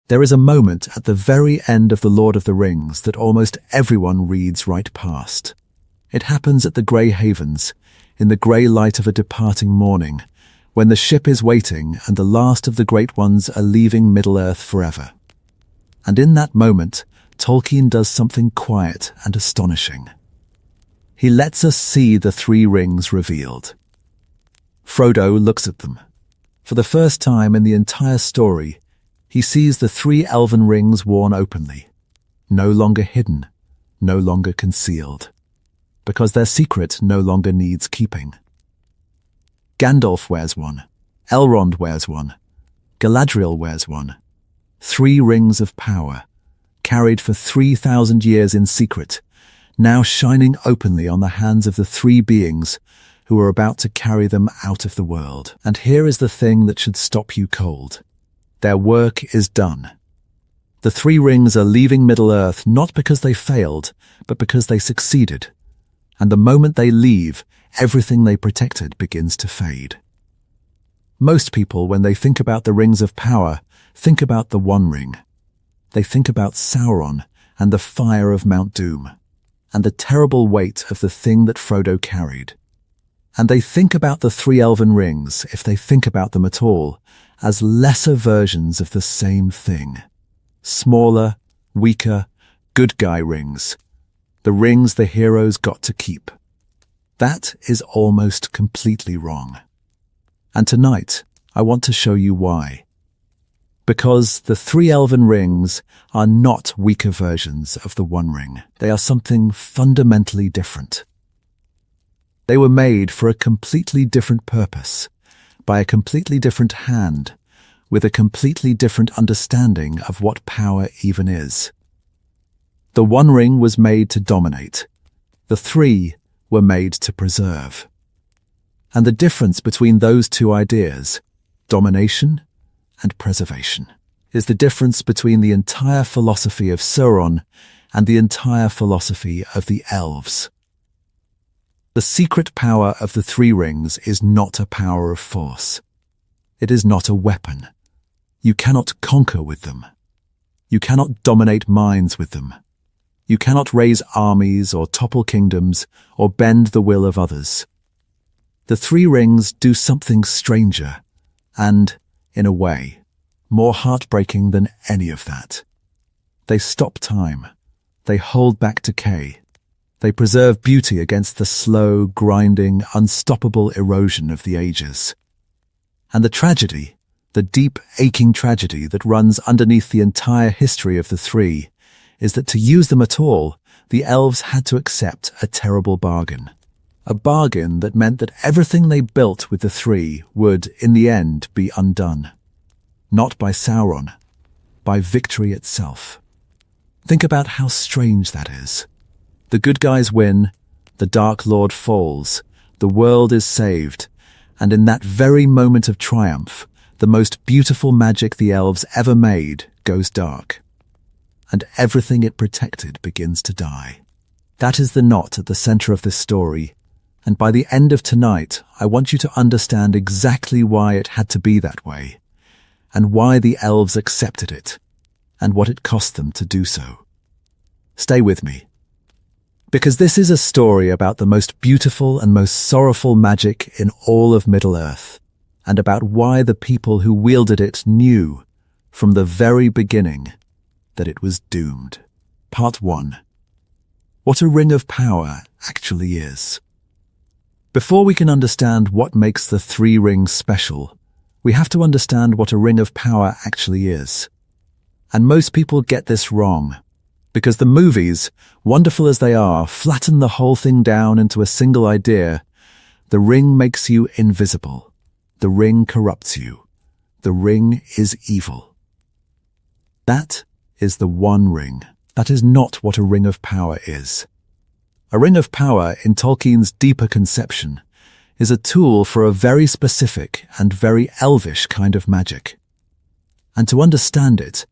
There is a moment at the very end of The Lord of the Rings that almost everyone reads right past. It happens at the Grey Havens, in the grey light of a departing morning, when the ship is waiting and the last of the Great Ones are leaving Middle-earth forever. And in that moment, Tolkien does something quiet and astonishing. He lets us see the three rings revealed. Frodo looks at them. For the first time in the entire story, he sees the 3 elven rings worn openly, no longer hidden, no longer concealed, because their secret no longer needs keeping. Gandalf wears one, Elrond wears one, Galadriel wears one. 3 rings of power, carried for 3,000 years in secret, now shining openly on the hands of the 3 beings who are about to carry them out of the world. And here is the thing that should stop you cold. Their work is done. The 3 rings are leaving Middle-earth not because they failed, but because they succeeded. And the moment they leave, everything they protected begins to fade. Most people, when they think about the rings of power, think about the One Ring. They think about Sauron and the fire of Mount Doom, and the terrible weight of the thing that Frodo carried. And they think about the 3 Elven Rings, if they think about them at all, as lesser versions of the same thing. Smaller, weaker, good guy rings. The rings the heroes got to keep. That is almost completely wrong. And tonight, I want to show you why. Because the 3 Elven Rings are not weaker versions of the One Ring. They are something fundamentally different. They were made for a completely different purpose, by a completely different hand, with a completely different understanding of what power even is. The One Ring was made to dominate. The 3 were made to preserve. And the difference between those 2 ideas, domination and preservation, is the difference between the entire philosophy of Sauron and the entire philosophy of the elves. The secret power of the 3 rings is not a power of force. It is not a weapon. You cannot conquer with them. You cannot dominate minds with them. You cannot raise armies or topple kingdoms or bend the will of others. The 3 rings do something stranger and, in a way, more heartbreaking than any of that. They stop time. They hold back decay. They preserve beauty against the slow, grinding, unstoppable erosion of the ages. And the tragedy, the deep, aching tragedy that runs underneath the entire history of the 3, is that to use them at all, the elves had to accept a terrible bargain. A bargain that meant that everything they built with the 3 would, in the end, be undone. Not by Sauron, by victory itself. Think about how strange that is. The good guys win, the Dark Lord falls, the world is saved, and in that very moment of triumph, the most beautiful magic the elves ever made goes dark. And everything it protected begins to die. That is the knot at the center of this story, and by the end of tonight, I want you to understand exactly why it had to be that way, and why the elves accepted it, and what it cost them to do so. Stay with me. Because this is a story about the most beautiful and most sorrowful magic in all of Middle-earth, and about why the people who wielded it knew, from the very beginning, that it was doomed. Part 1. What a ring of power actually is. Before we can understand what makes the 3 rings special, we have to understand what a ring of power actually is. And most people get this wrong, because the movies, wonderful as they are, flatten the whole thing down into a single idea. The ring makes you invisible. The ring corrupts you. The ring is evil. That is the One Ring. That is not what a ring of power is. A ring of power, in Tolkien's deeper conception, is a tool for a very specific and very elvish kind of magic. And to understand it,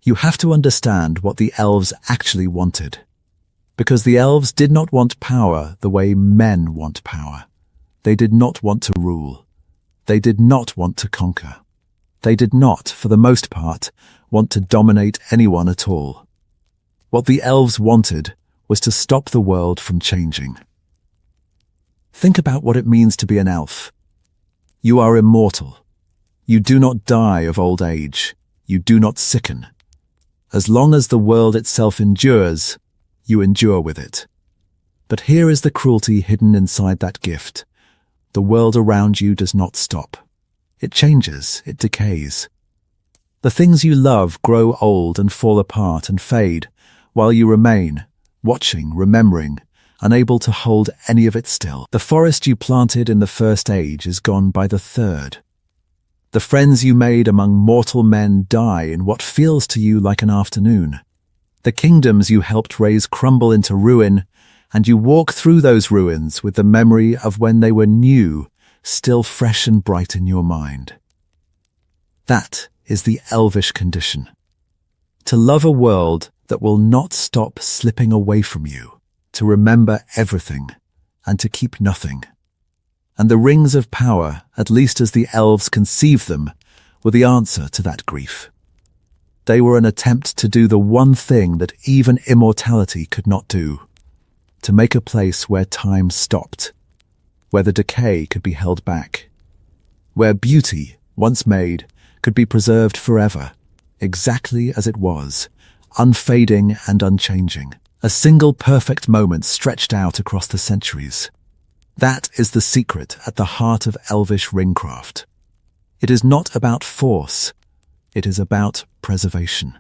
you have to understand what the elves actually wanted. Because the elves did not want power the way men want power. They did not want to rule. They did not want to conquer. They did not, for the most part, want to dominate anyone at all. What the elves wanted was to stop the world from changing. Think about what it means to be an elf. You are immortal. You do not die of old age. You do not sicken. As long as the world itself endures, you endure with it. But here is the cruelty hidden inside that gift. The world around you does not stop. It changes, it decays. The things you love grow old and fall apart and fade, while you remain, watching, remembering, unable to hold any of it still. The forest you planted in the first age is gone by the third. The friends you made among mortal men die in what feels to you like an afternoon. The kingdoms you helped raise crumble into ruin, and you walk through those ruins with the memory of when they were new, still fresh and bright in your mind. That is the elvish condition. To love a world that will not stop slipping away from you, to remember everything, and to keep nothing. And the rings of power, at least as the elves conceived them, were the answer to that grief. They were an attempt to do the one thing that even immortality could not do, to make a place where time stopped, where the decay could be held back, where beauty, once made, could be preserved forever, exactly as it was, unfading and unchanging, a single perfect moment stretched out across the centuries. That is the secret at the heart of elvish ringcraft. It is not about force, it is about preservation.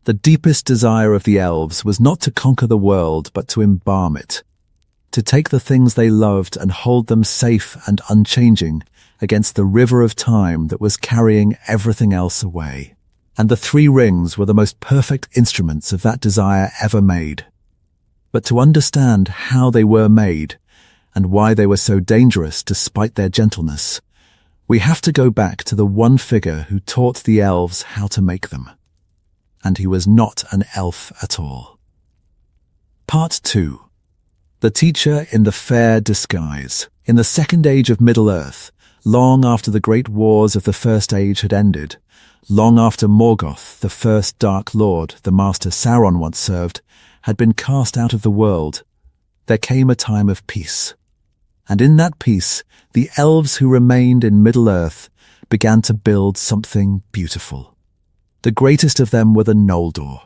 The deepest desire of the elves was not to conquer the world, but to embalm it, to take the things they loved and hold them safe and unchanging against the river of time that was carrying everything else away. And the three rings were the most perfect instruments of that desire ever made. But to understand how they were made, and why they were so dangerous despite their gentleness, we have to go back to the one figure who taught the elves how to make them. And he was not an elf at all. Part 2. The teacher in the fair disguise. In the second age of Middle-earth, long after the great wars of the first age had ended, long after Morgoth, the first Dark Lord the Master Sauron once served, had been cast out of the world, there came a time of peace. And in that peace, the elves who remained in Middle-earth began to build something beautiful. The greatest of them were the Noldor,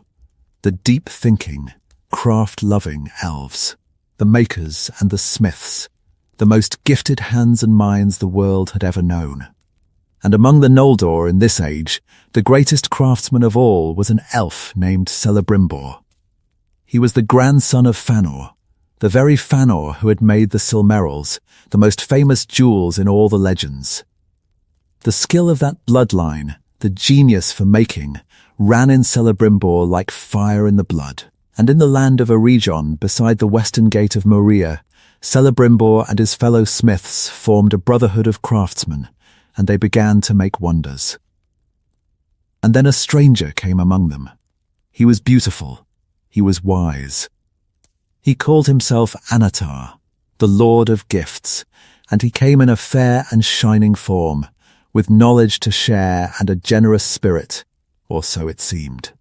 the deep-thinking, craft-loving elves, the makers and the smiths, the most gifted hands and minds the world had ever known. And among the Noldor in this age, the greatest craftsman of all was an elf named Celebrimbor. He was the grandson of Fëanor, the very Fëanor who had made the Silmarils, the most famous jewels in all the legends. The skill of that bloodline, the genius for making, ran in Celebrimbor like fire in the blood. And in the land of Eregion, beside the western gate of Moria, Celebrimbor and his fellow smiths formed a brotherhood of craftsmen, and they began to make wonders. And then a stranger came among them. He was beautiful. He was wise. He called himself Anatar, the Lord of Gifts, and he came in a fair and shining form, with knowledge to share and a generous spirit, or so it seemed.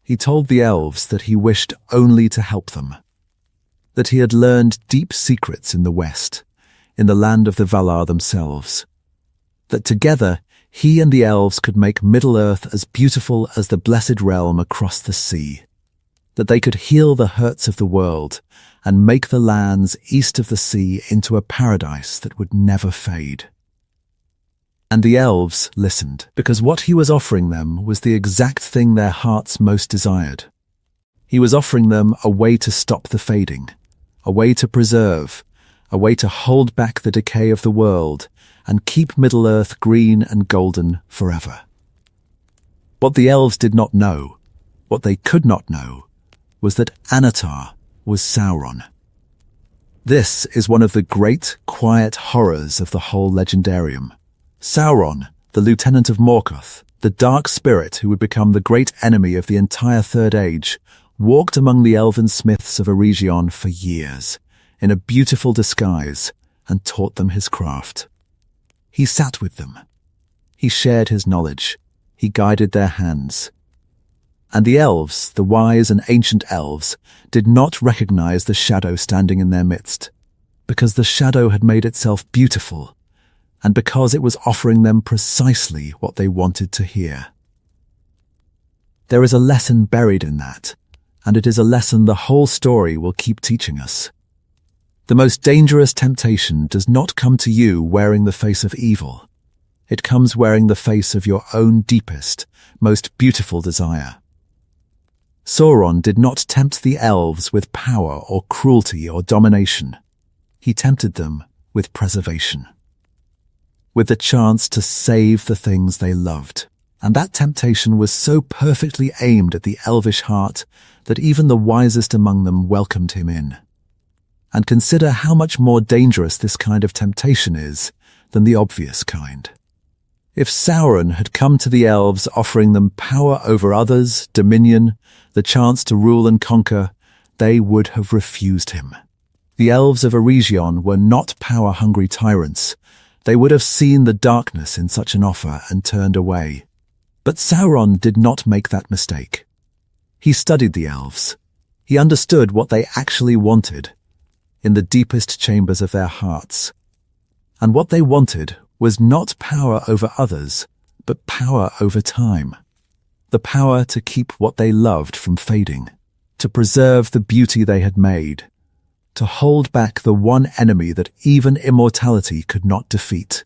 He told the elves that he wished only to help them, that he had learned deep secrets in the West, in the land of the Valar themselves, that together he and the elves could make Middle-earth as beautiful as the blessed realm across the sea, that they could heal the hurts of the world and make the lands east of the sea into a paradise that would never fade. And the elves listened, because what he was offering them was the exact thing their hearts most desired. He was offering them a way to stop the fading, a way to preserve, a way to hold back the decay of the world and keep Middle-earth green and golden forever. What the elves did not know, what they could not know, was that Anatar was Sauron. This is one of the great, quiet horrors of the whole legendarium. Sauron, the lieutenant of Morgoth, the dark spirit who would become the great enemy of the entire Third Age, walked among the elven smiths of Eregion for years, in a beautiful disguise, and taught them his craft. He sat with them. He shared his knowledge. He guided their hands. And the elves, the wise and ancient elves, did not recognize the shadow standing in their midst, because the shadow had made itself beautiful, and because it was offering them precisely what they wanted to hear. There is a lesson buried in that, and it is a lesson the whole story will keep teaching us. The most dangerous temptation does not come to you wearing the face of evil. It comes wearing the face of your own deepest, most beautiful desire. Sauron did not tempt the elves with power or cruelty or domination. He tempted them with preservation, with the chance to save the things they loved. And that temptation was so perfectly aimed at the elvish heart that even the wisest among them welcomed him in. And consider how much more dangerous this kind of temptation is than the obvious kind. If Sauron had come to the elves offering them power over others, dominion, the chance to rule and conquer, they would have refused him. The elves of Eregion were not power-hungry tyrants. They would have seen the darkness in such an offer and turned away. But Sauron did not make that mistake. He studied the elves. He understood what they actually wanted in the deepest chambers of their hearts. And what they wanted was not power over others, but power over time. The power to keep what they loved from fading, to preserve the beauty they had made, to hold back the one enemy that even immortality could not defeat.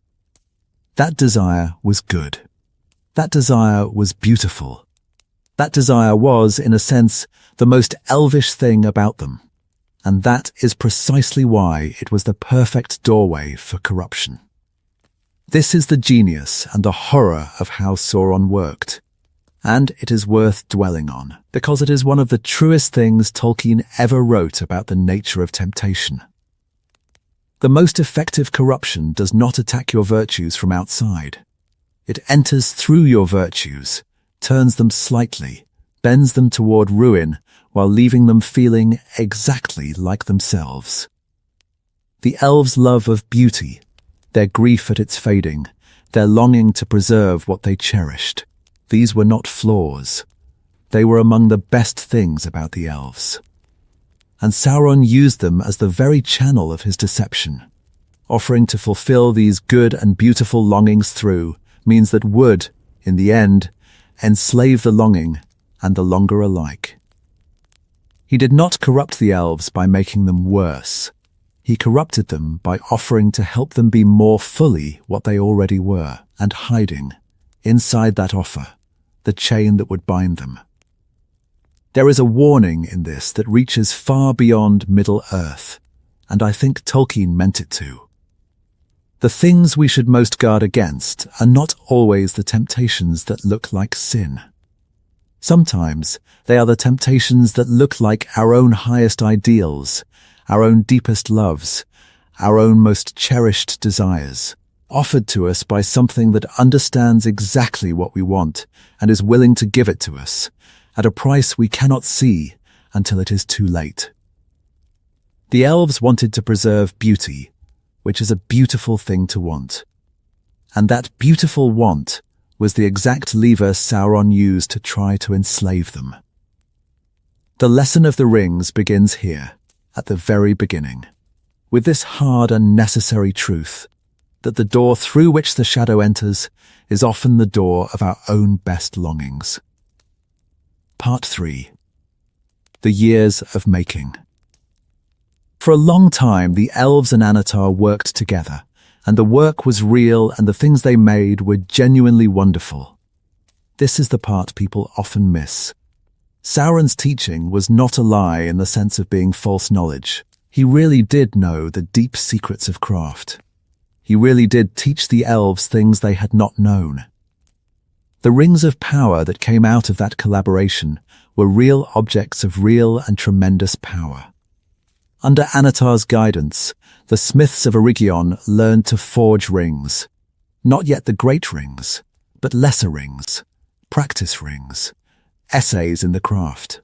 That desire was good. That desire was beautiful. That desire was, in a sense, the most elvish thing about them. And that is precisely why it was the perfect doorway for corruption. This is the genius and the horror of how Sauron worked. And it is worth dwelling on, because it is one of the truest things Tolkien ever wrote about the nature of temptation. The most effective corruption does not attack your virtues from outside. It enters through your virtues, turns them slightly, bends them toward ruin, while leaving them feeling exactly like themselves. The elves' love of beauty, their grief at its fading, their longing to preserve what they cherished, these were not flaws. They were among the best things about the elves. And Sauron used them as the very channel of his deception. Offering to fulfill these good and beautiful longings through means that would, in the end, enslave the longing and the longer alike. He did not corrupt the elves by making them worse. He corrupted them by offering to help them be more fully what they already were, and hiding, inside that offer, the chain that would bind them. There is a warning in this that reaches far beyond Middle-earth, and I think Tolkien meant it to. The things we should most guard against are not always the temptations that look like sin. Sometimes they are the temptations that look like our own highest ideals, our own deepest loves, our own most cherished desires, offered to us by something that understands exactly what we want and is willing to give it to us, at a price we cannot see until it is too late. The elves wanted to preserve beauty, which is a beautiful thing to want. And that beautiful want was the exact lever Sauron used to try to enslave them. The lesson of the rings begins here, at the very beginning, with this hard and necessary truth that the door through which the shadow enters is often the door of our own best longings. Part 3. The Years of Making. For a long time, the elves and Anatar worked together, and the work was real and the things they made were genuinely wonderful. This is the part people often miss. Sauron's teaching was not a lie in the sense of being false knowledge. He really did know the deep secrets of craft. He really did teach the elves things they had not known. The rings of power that came out of that collaboration were real objects of real and tremendous power. Under Anatar's guidance, the smiths of Eregion learned to forge rings. Not yet the great rings, but lesser rings, practice rings, essays in the craft.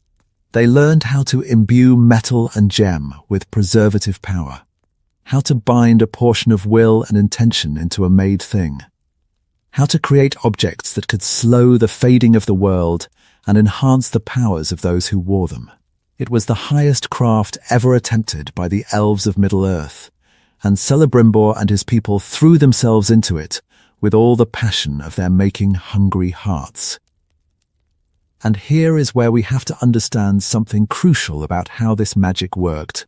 They learned how to imbue metal and gem with preservative power, how to bind a portion of will and intention into a made thing, how to create objects that could slow the fading of the world and enhance the powers of those who wore them. It was the highest craft ever attempted by the elves of Middle-earth, and Celebrimbor and his people threw themselves into it with all the passion of their making hungry hearts. And here is where we have to understand something crucial about how this magic worked,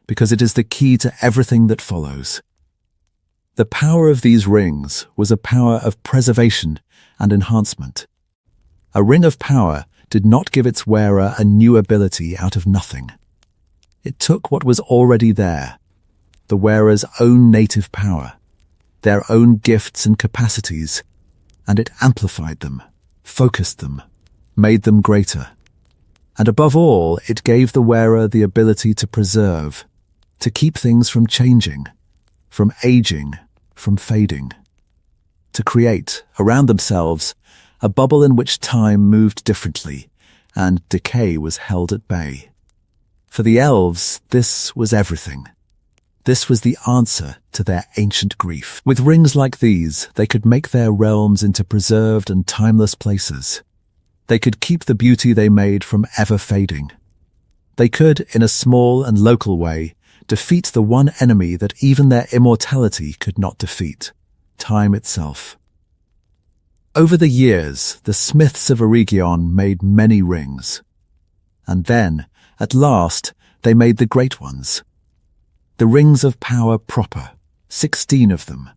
because it is the key to everything that follows. The power of these rings was a power of preservation and enhancement. A ring of power did not give its wearer a new ability out of nothing. It took what was already there, the wearer's own native power, their own gifts and capacities, and it amplified them, focused them, made them greater. And above all, it gave the wearer the ability to preserve, to keep things from changing, from aging, from fading, to create, around themselves, a bubble in which time moved differently and decay was held at bay. For the elves, this was everything. This was the answer to their ancient grief. With rings like these, they could make their realms into preserved and timeless places. They could keep the beauty they made from ever fading. They could, in a small and local way, defeat the one enemy that even their immortality could not defeat, time itself. Over the years, the smiths of Eregion made many rings. And then, at last, they made the great ones. The rings of power proper, 16 of them,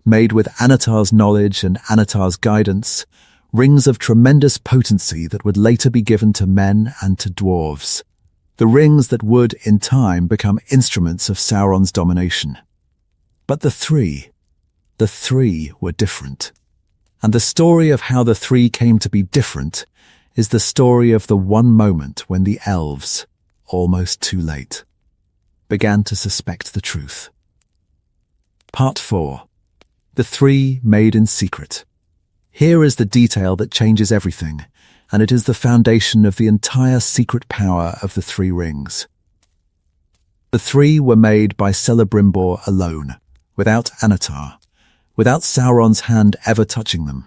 made with Anatar's knowledge and Anatar's guidance, rings of tremendous potency that would later be given to men and to dwarves. The rings that would, in time, become instruments of Sauron's domination. But the three were different. And the story of how the three came to be different is the story of the one moment when the elves, almost too late, began to suspect the truth. Part 4. The three made in secret. Here is the detail that changes everything, and it is the foundation of the entire secret power of the three rings. The three were made by Celebrimbor alone, without Anatar, without Sauron's hand ever touching them.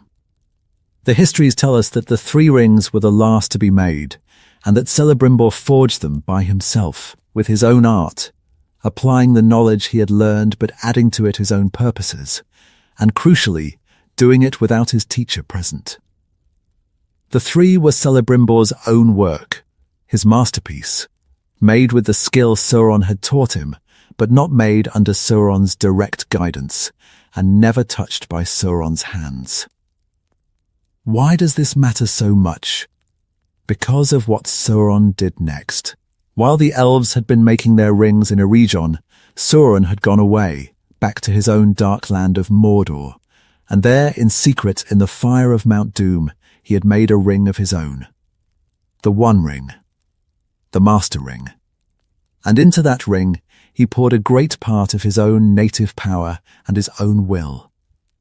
The histories tell us that the three rings were the last to be made, and that Celebrimbor forged them by himself, with his own art, applying the knowledge he had learned but adding to it his own purposes, and crucially, doing it without his teacher present. The three were Celebrimbor's own work, his masterpiece, made with the skill Sauron had taught him, but not made under Sauron's direct guidance, and never touched by Sauron's hands. Why does this matter so much? Because of what Sauron did next. While the elves had been making their rings in Eregion, Sauron had gone away, back to his own dark land of Mordor, and there, in secret in the fire of Mount Doom, he had made a ring of his own. The One Ring. The Master Ring. And into that ring, he poured a great part of his own native power and his own will,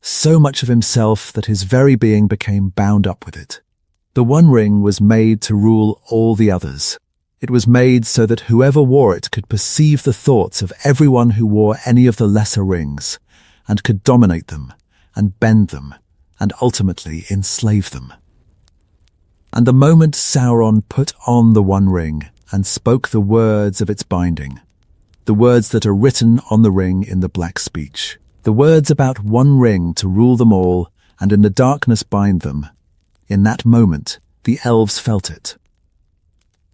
so much of himself that his very being became bound up with it. The One Ring was made to rule all the others. It was made so that whoever wore it could perceive the thoughts of everyone who wore any of the lesser rings, and could dominate them, and bend them, and ultimately enslave them. And the moment Sauron put on the One Ring and spoke the words of its binding, the words that are written on the ring in the Black Speech, the words about one ring to rule them all and in the darkness bind them, in that moment the elves felt it.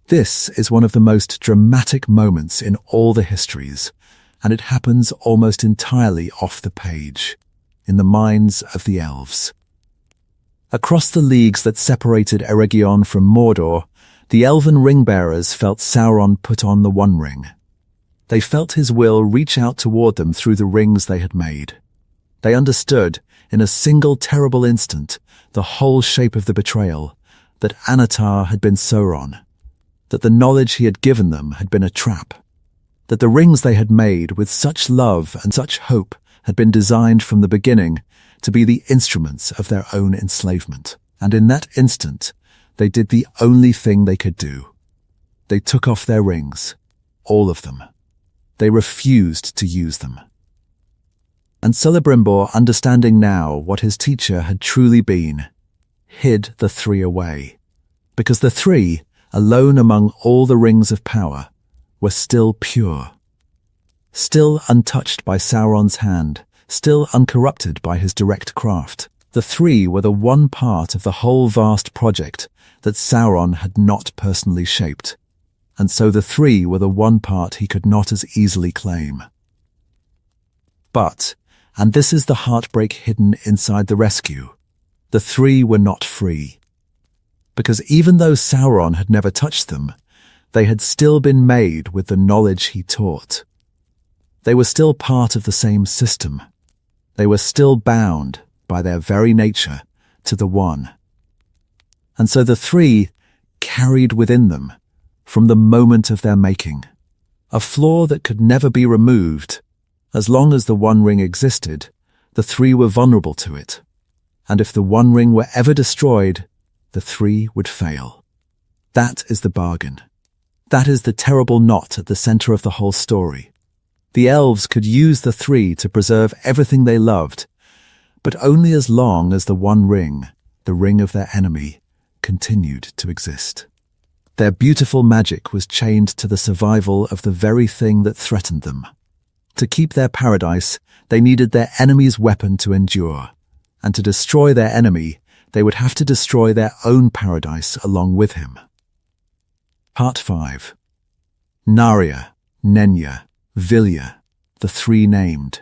This is one of the most dramatic moments in all the histories, and it happens almost entirely off the page, in the minds of the elves. Across the leagues that separated Eregion from Mordor, the elven ring-bearers felt Sauron put on the One Ring. They felt his will reach out toward them through the rings they had made. They understood, in a single terrible instant, the whole shape of the betrayal, that Anatar had been Sauron, that the knowledge he had given them had been a trap, that the rings they had made with such love and such hope had been designed from the beginning to be the instruments of their own enslavement. And in that instant, they did the only thing they could do. They took off their rings, all of them. They refused to use them. And Celebrimbor, understanding now what his teacher had truly been, hid the three away, Because the three, alone among all the rings of power, were still pure. Still untouched by Sauron's hand, still uncorrupted by his direct craft. The three were the one part of the whole vast project that Sauron had not personally shaped, and so the three were the one part he could not as easily claim. But, and this is the heartbreak hidden inside the rescue, the three were not free. Because even though Sauron had never touched them, they had still been made with the knowledge he taught. They were still part of the same system. They were still bound, by their very nature, to the One. And so the three carried within them, from the moment of their making, a flaw that could never be removed. As long as the One Ring existed, the three were vulnerable to it. And if the One Ring were ever destroyed, the three would fail. That is the bargain. That is the terrible knot at the center of the whole story. The elves could use the three to preserve everything they loved, but only as long as the One Ring, the ring of their enemy, continued to exist. Their beautiful magic was chained to the survival of the very thing that threatened them. To keep their paradise, they needed their enemy's weapon to endure, and to destroy their enemy, they would have to destroy their own paradise along with him. Part 5. Narya, Nenya, Vilya, the three named.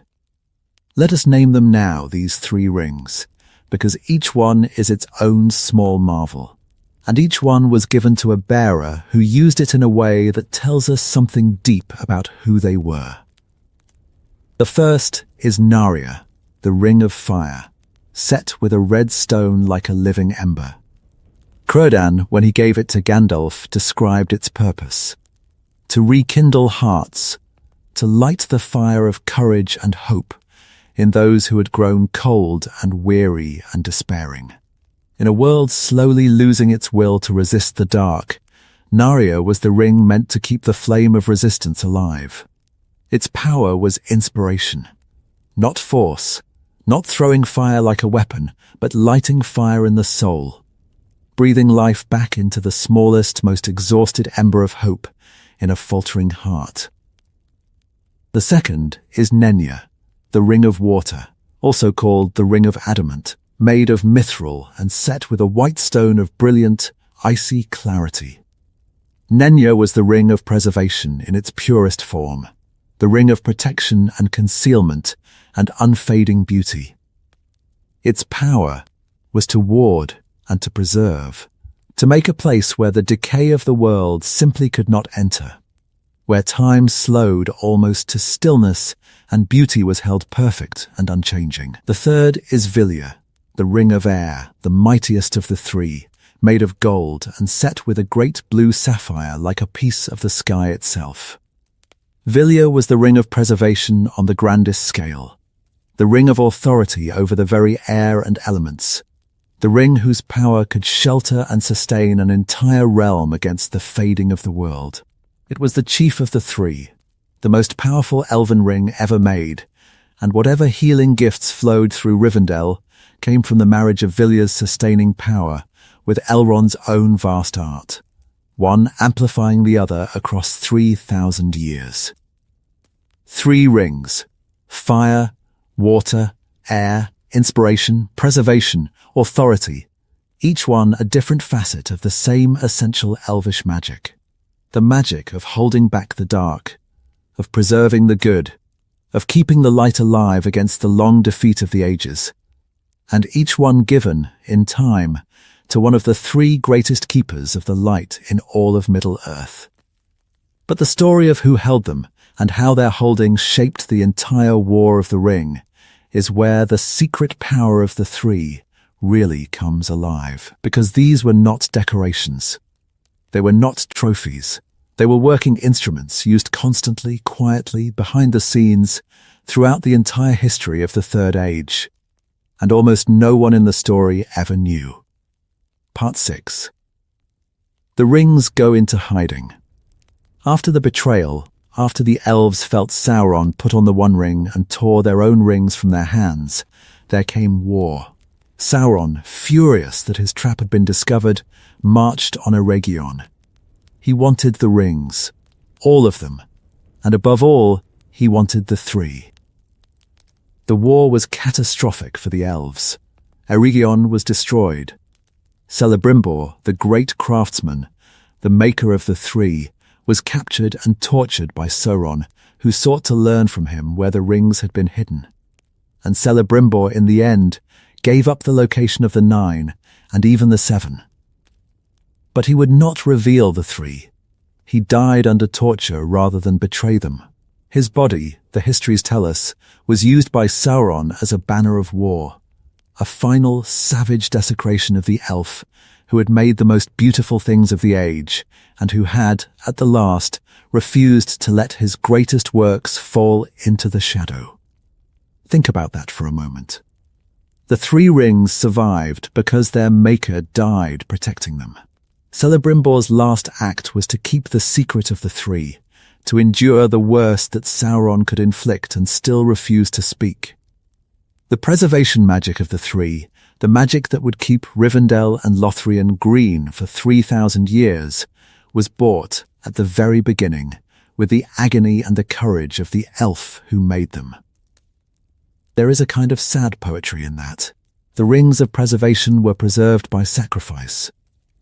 Let us name them now, these three rings, because each one is its own small marvel, and each one was given to a bearer who used it in a way that tells us something deep about who they were. The first is Narya, the ring of fire, set with a red stone like a living ember. Círdan, when he gave it to Gandalf, described its purpose: to rekindle hearts, to light the fire of courage and hope in those who had grown cold and weary and despairing. In a world slowly losing its will to resist the dark, Narya was the ring meant to keep the flame of resistance alive. Its power was inspiration, not force, not throwing fire like a weapon, but lighting fire in the soul, breathing life back into the smallest, most exhausted ember of hope in a faltering heart. The second is Nenya, the ring of water, also called the ring of adamant, made of mithril and set with a white stone of brilliant, icy clarity. Nenya was the ring of preservation in its purest form, the ring of protection and concealment and unfading beauty. Its power was to ward and to preserve, to make a place where the decay of the world simply could not enter, where time slowed almost to stillness and beauty was held perfect and unchanging. The third is Vilya, the ring of air, the mightiest of the three, made of gold and set with a great blue sapphire like a piece of the sky itself. Vilya was the ring of preservation on the grandest scale, the ring of authority over the very air and elements, the ring whose power could shelter and sustain an entire realm against the fading of the world. It was the chief of the three, the most powerful elven ring ever made, and whatever healing gifts flowed through Rivendell came from the marriage of Vilya's sustaining power with Elrond's own vast art, one amplifying the other across 3,000 years. Three rings: fire, water, air, inspiration, preservation, authority, each one a different facet of the same essential elvish magic. The magic of holding back the dark, of preserving the good, of keeping the light alive against the long defeat of the ages, and each one given, in time, to one of the three greatest keepers of the light in all of Middle-earth. But the story of who held them and how their holding shaped the entire War of the Ring is where the secret power of the three really comes alive, because these were not decorations. They were not trophies. They were working instruments used constantly, quietly, behind the scenes, throughout the entire history of the Third Age. And almost no one in the story ever knew. Part 6. The rings go into hiding. After the betrayal, after the elves felt Sauron put on the One Ring and tore their own rings from their hands, there came war. Sauron, furious that his trap had been discovered, marched on Eregion. He wanted the rings, all of them, and above all, he wanted the three. The war was catastrophic for the elves. Eregion was destroyed. Celebrimbor, the great craftsman, the maker of the three, was captured and tortured by Sauron, who sought to learn from him where the rings had been hidden. And Celebrimbor, in the end, gave up the location of the 9 and even the 7. But he would not reveal the three. He died under torture rather than betray them. His body, the histories tell us, was used by Sauron as a banner of war, a final savage desecration of the elf who had made the most beautiful things of the age and who had, at the last, refused to let his greatest works fall into the shadow. Think about that for a moment. The three rings survived because their maker died protecting them. Celebrimbor's last act was to keep the secret of the three, to endure the worst that Sauron could inflict and still refuse to speak. The preservation magic of the three, the magic that would keep Rivendell and Lothlórien green for 3,000 years, was bought at the very beginning with the agony and the courage of the elf who made them. There is a kind of sad poetry in that. The rings of preservation were preserved by sacrifice.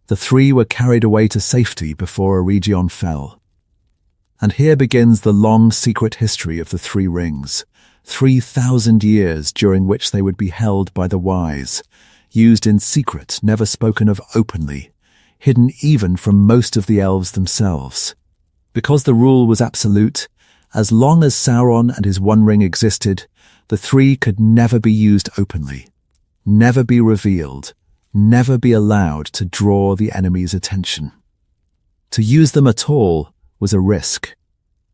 The three were carried away to safety before Eregion fell. And here begins the long secret history of the three rings, 3,000 years during which they would be held by the wise, used in secret, never spoken of openly, hidden even from most of the elves themselves. Because the rule was absolute, as long as Sauron and his One Ring existed, the three could never be used openly, never be revealed, never be allowed to draw the enemy's attention. To use them at all was a risk.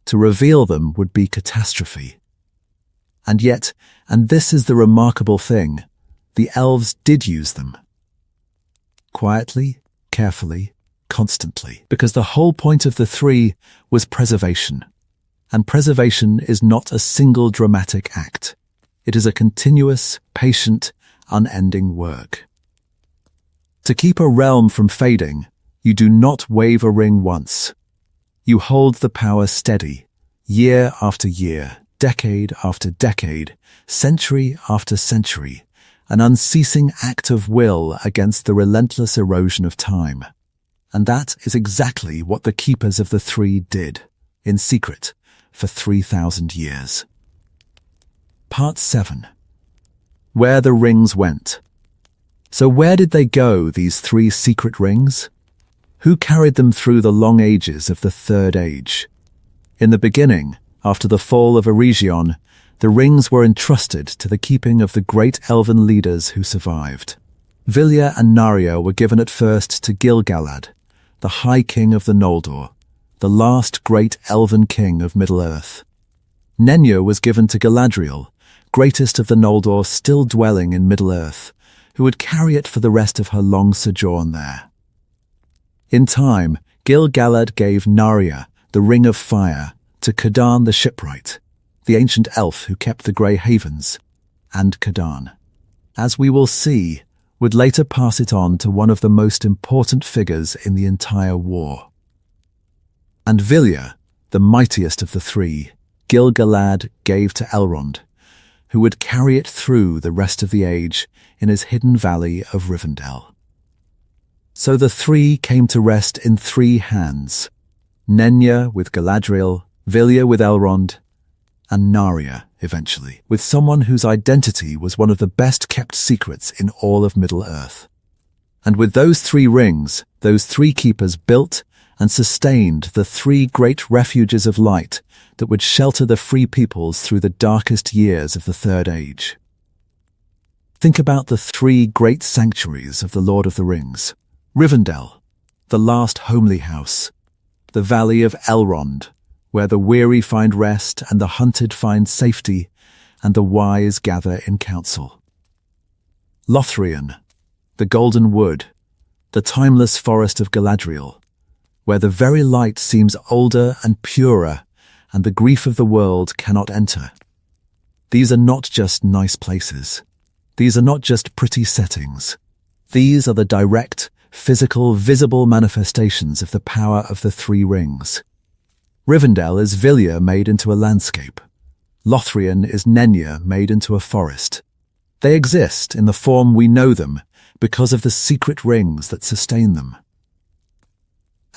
To reveal them would be catastrophe. And yet, and this is the remarkable thing, the elves did use them. Quietly, carefully, constantly, because the whole point of the three was preservation. And preservation is not a single dramatic act. It is a continuous, patient, unending work. To keep a realm from fading, you do not wave a ring once. You hold the power steady, year after year, decade after decade, century after century, an unceasing act of will against the relentless erosion of time. And that is exactly what the keepers of the three did, in secret, for 3,000 years. Part 7. Where the rings went. So where did they go, these three secret rings? Who carried them through the long ages of the Third Age? In the beginning, after the fall of Eregion, the rings were entrusted to the keeping of the great elven leaders who survived. Vilya and Narya were given at first to Gil-galad, the High King of the Noldor, the last great elven king of Middle-earth. Nenya was given to Galadriel, greatest of the Noldor still dwelling in Middle-earth, who would carry it for the rest of her long sojourn there. In time, Gil-galad gave Narya, the Ring of Fire, to Círdan the Shipwright, the ancient elf who kept the Grey Havens, and Círdan, as we will see, would later pass it on to one of the most important figures in the entire war. And Vilya, the mightiest of the three, Gil-galad gave to Elrond, who would carry it through the rest of the age in his hidden valley of Rivendell. So the three came to rest in 3 hands, Nenya with Galadriel, Vilya with Elrond, and Narya, eventually, with someone whose identity was one of the best-kept secrets in all of Middle-earth. And with those 3 rings, those 3 keepers built and sustained the 3 great refuges of light that would shelter the free peoples through the darkest years of the Third Age. Think about the 3 great sanctuaries of the Lord of the Rings. Rivendell, the last homely house. The Valley of Elrond, where the weary find rest and the hunted find safety, and the wise gather in council. Lothlórien, the Golden Wood, the timeless forest of Galadriel, where the very light seems older and purer, and the grief of the world cannot enter. These are not just nice places. These are not just pretty settings. These are the direct, physical, visible manifestations of the power of the Three Rings. Rivendell is Vilya made into a landscape. Lothlórien is Nenya made into a forest. They exist in the form we know them because of the secret rings that sustain them.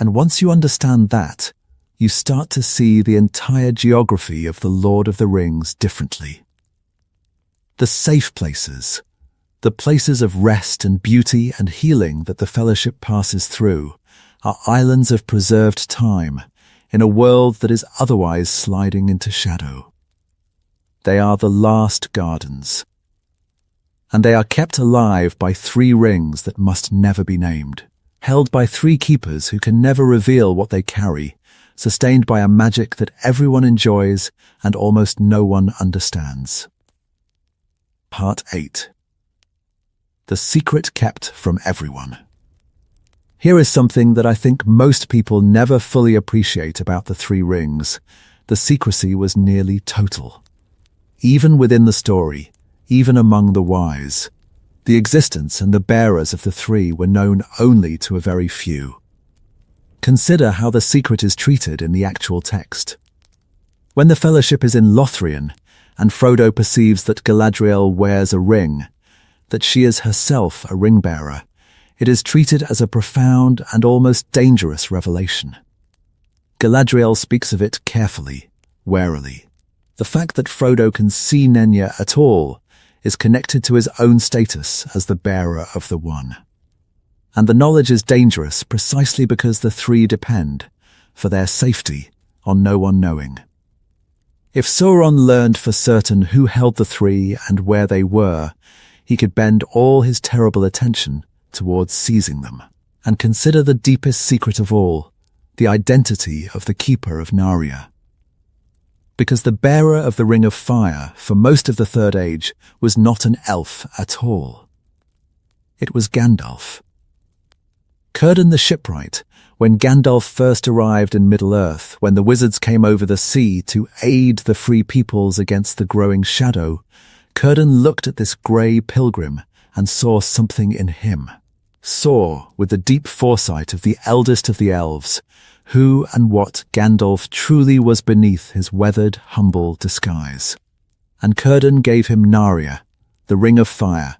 And once you understand that, you start to see the entire geography of the Lord of the Rings differently. The safe places, the places of rest and beauty and healing that the Fellowship passes through, are islands of preserved time in a world that is otherwise sliding into shadow. They are the last gardens, and they are kept alive by three rings that must never be named, held by three keepers who can never reveal what they carry, sustained by a magic that everyone enjoys and almost no one understands. Part 8. The secret kept from everyone. Here is something that I think most people never fully appreciate about the Three Rings. The secrecy was nearly total. Even within the story, even among the wise, the existence and the bearers of the three were known only to a very few. Consider how the secret is treated in the actual text. When the Fellowship is in Lothlórien, and Frodo perceives that Galadriel wears a ring, that she is herself a ring-bearer, it is treated as a profound and almost dangerous revelation. Galadriel speaks of it carefully, warily. The fact that Frodo can see Nenya at all is connected to his own status as the bearer of the One. And the knowledge is dangerous precisely because the three depend, for their safety, on no one knowing. If Sauron learned for certain who held the three and where they were, he could bend all his terrible attention towards seizing them. And consider the deepest secret of all, the identity of the Keeper of Narnia. Because the bearer of the Ring of Fire for most of the Third Age was not an elf at all. It was Gandalf. Círdan the Shipwright, when Gandalf first arrived in Middle-earth, when the wizards came over the sea to aid the free peoples against the growing shadow, Círdan looked at this grey pilgrim and saw something in him. Saw, with the deep foresight of the eldest of the elves, who and what Gandalf truly was beneath his weathered, humble disguise. And Círdan gave him Narnia, the Ring of Fire,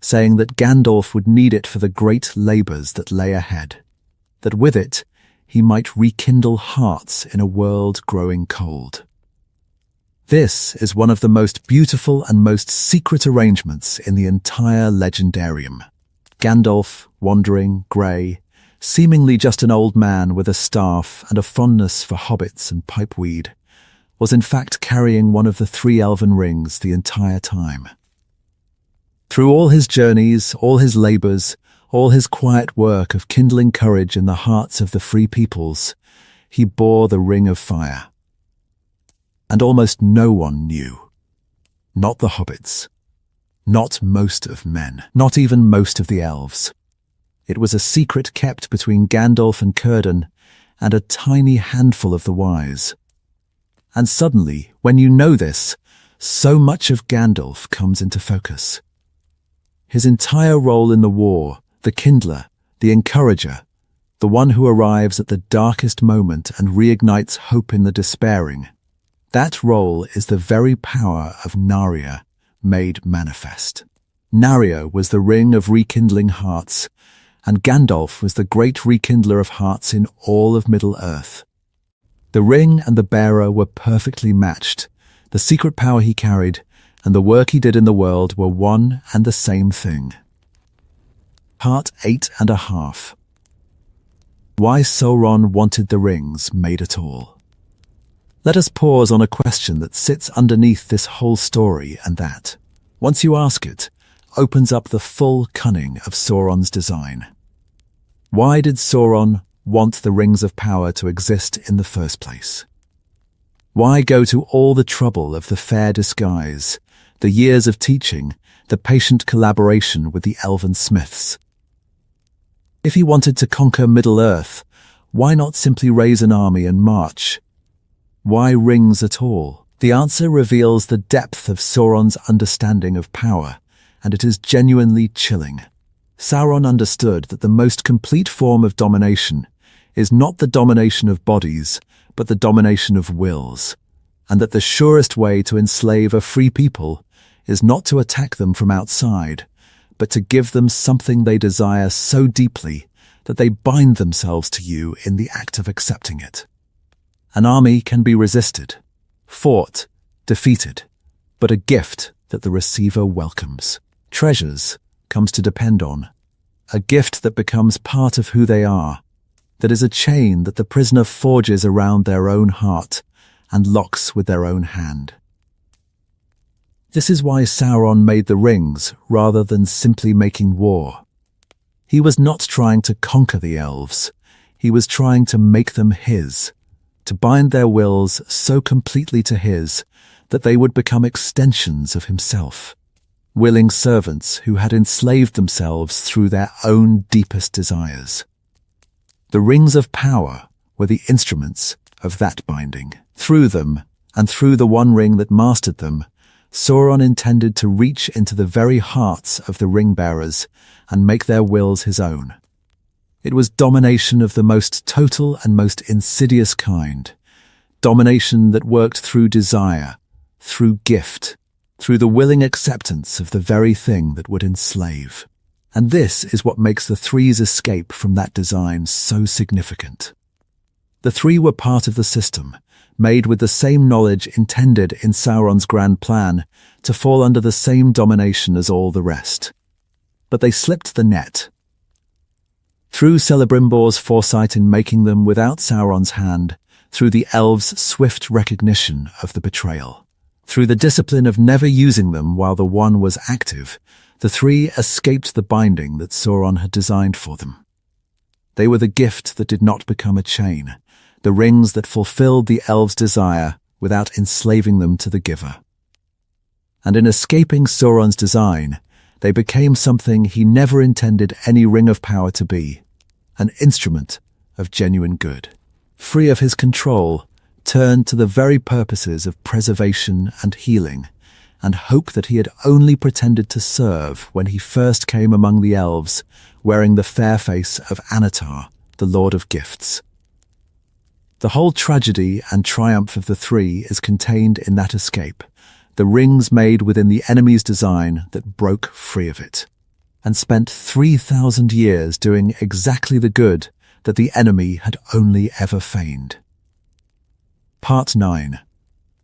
saying that Gandalf would need it for the great labours that lay ahead, that with it he might rekindle hearts in a world growing cold. This is one of the most beautiful and most secret arrangements in the entire legendarium. Gandalf, wandering, grey, seemingly just an old man with a staff and a fondness for hobbits and pipeweed, was in fact carrying one of the Three Elven Rings the entire time. Through all his journeys, all his labours, all his quiet work of kindling courage in the hearts of the free peoples, he bore the Ring of Fire. And almost no one knew. Not the hobbits. Not most of men. Not even most of the elves. It was a secret kept between Gandalf and Círdan and a tiny handful of the wise. And suddenly, when you know this, so much of Gandalf comes into focus. His entire role in the war, the kindler, the encourager, the one who arrives at the darkest moment and reignites hope in the despairing, that role is the very power of Narnia made manifest. Narnia was the ring of rekindling hearts, and Gandalf was the great rekindler of hearts in all of Middle-earth. The ring and the bearer were perfectly matched. The secret power he carried and the work he did in the world were one and the same thing. Part 8.5. Why Sauron wanted the rings made at all. Let us pause on a question that sits underneath this whole story, and that, once you ask it, opens up the full cunning of Sauron's design. Why did Sauron want the Rings of Power to exist in the first place? Why go to all the trouble of the fair disguise, the years of teaching, the patient collaboration with the elven smiths? If he wanted to conquer Middle-earth, why not simply raise an army and march? Why rings at all? The answer reveals the depth of Sauron's understanding of power and it is genuinely chilling. Sauron understood that the most complete form of domination is not the domination of bodies, but the domination of wills, and that the surest way to enslave a free people is not to attack them from outside, but to give them something they desire so deeply that they bind themselves to you in the act of accepting it. An army can be resisted, fought, defeated, but a gift that the receiver welcomes, treasures, comes to depend on, a gift that becomes part of who they are, that is a chain that the prisoner forges around their own heart and locks with their own hand. This is why Sauron made the rings rather than simply making war. He was not trying to conquer the elves, he was trying to make them his, to bind their wills so completely to his that they would become extensions of himself, willing servants who had enslaved themselves through their own deepest desires. The rings of power were the instruments of that binding. Through them, and through the one ring that mastered them, Sauron intended to reach into the very hearts of the ring-bearers and make their wills his own. It was domination of the most total and most insidious kind, domination that worked through desire, through gift, through the willing acceptance of the very thing that would enslave. And this is what makes the Three's escape from that design so significant. The Three were part of the system, made with the same knowledge intended in Sauron's grand plan to fall under the same domination as all the rest. But they slipped the net. Through Celebrimbor's foresight in making them without Sauron's hand, through the elves' swift recognition of the betrayal, through the discipline of never using them while the One was active, the Three escaped the binding that Sauron had designed for them. They were the gift that did not become a chain, the rings that fulfilled the elves' desire without enslaving them to the giver. And in escaping Sauron's design, they became something he never intended any ring of power to be, an instrument of genuine good. Free of his control, turned to the very purposes of preservation and healing, and hope that he had only pretended to serve when he first came among the elves, wearing the fair face of Anatar, the Lord of Gifts. The whole tragedy and triumph of the Three is contained in that escape, the rings made within the enemy's design that broke free of it, and spent 3,000 years doing exactly the good that the enemy had only ever feigned. Part 9.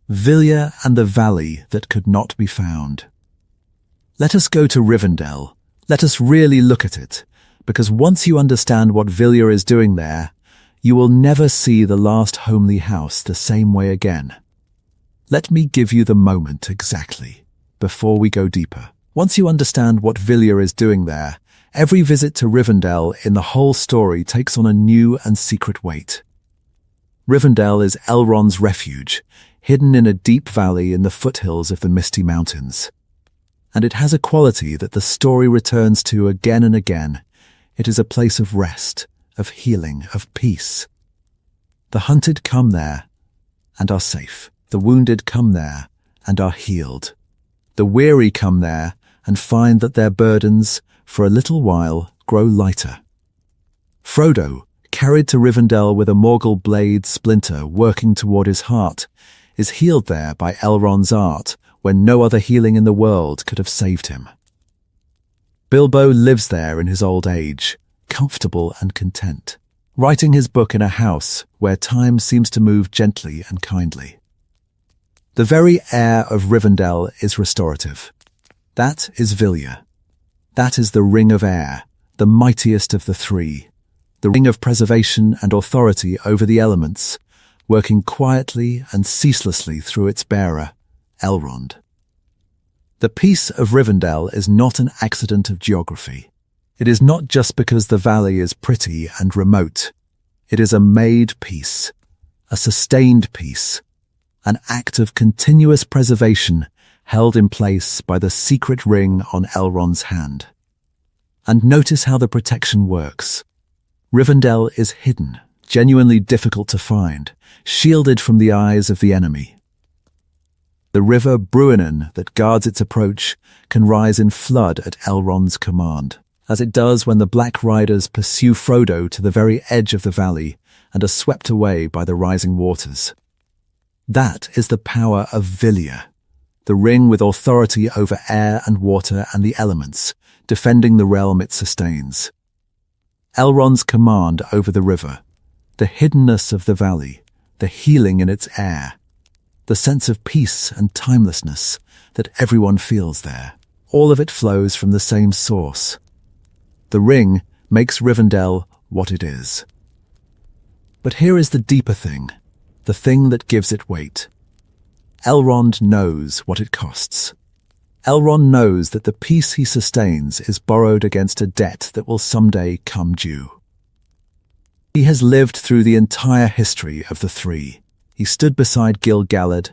Vilya and the Valley That Could Not Be Found. Let us go to Rivendell. Let us really look at it, because once you understand what Vilya is doing there, you will never see the last homely house the same way again. Let me give you the moment exactly, before we go deeper. Once you understand what Vilya is doing there, every visit to Rivendell in the whole story takes on a new and secret weight. Rivendell is Elrond's refuge, hidden in a deep valley in the foothills of the Misty Mountains. And it has a quality that the story returns to again and again. It is a place of rest, of healing, of peace. The hunted come there and are safe. The wounded come there and are healed. The weary come there and find that their burdens, for a little while, grow lighter. Frodo, carried to Rivendell with a Morgul blade splinter working toward his heart, is healed there by Elrond's art when no other healing in the world could have saved him. Bilbo lives there in his old age, comfortable and content, writing his book in a house where time seems to move gently and kindly. The very air of Rivendell is restorative. That is Vilya. That is the Ring of Air, the mightiest of the Three, the ring of preservation and authority over the elements, working quietly and ceaselessly through its bearer, Elrond. The peace of Rivendell is not an accident of geography. It is not just because the valley is pretty and remote. It is a made peace, a sustained peace, an act of continuous preservation held in place by the secret ring on Elrond's hand. And notice how the protection works. Rivendell is hidden, genuinely difficult to find, shielded from the eyes of the enemy. The river Bruinen that guards its approach can rise in flood at Elrond's command, as it does when the Black Riders pursue Frodo to the very edge of the valley and are swept away by the rising waters. That is the power of Vilya, the ring with authority over air and water and the elements, defending the realm it sustains. Elrond's command over the river, the hiddenness of the valley, the healing in its air, the sense of peace and timelessness that everyone feels there. All of it flows from the same source. The ring makes Rivendell what it is. But here is the deeper thing, the thing that gives it weight. Elrond knows what it costs. Elrond knows that the peace he sustains is borrowed against a debt that will someday come due. He has lived through the entire history of the three. He stood beside Gil-galad.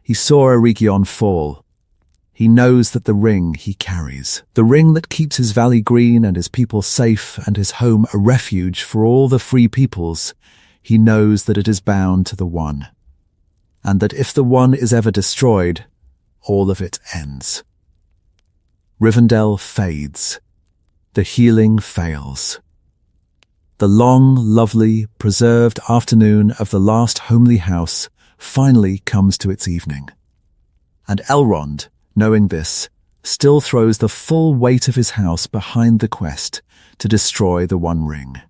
He saw Eregion fall. He knows that the ring he carries, the ring that keeps his valley green and his people safe and his home a refuge for all the free peoples, he knows that it is bound to the One, and that if the One is ever destroyed, all of it ends. Rivendell fades. The healing fails. The long, lovely, preserved afternoon of the last homely house finally comes to its evening. And Elrond, knowing this, still throws the full weight of his house behind the quest to destroy the One Ring.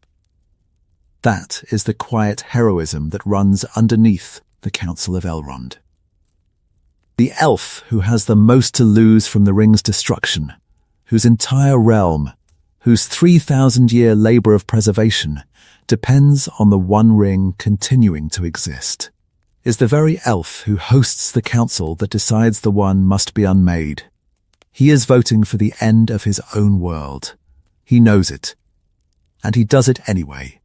That is the quiet heroism that runs underneath the Council of Elrond. The elf who has the most to lose from the ring's destruction, whose entire realm, whose 3,000-year labor of preservation depends on the One Ring continuing to exist, is the very elf who hosts the council that decides the One must be unmade. He is voting for the end of his own world. He knows it. And he does it anyway,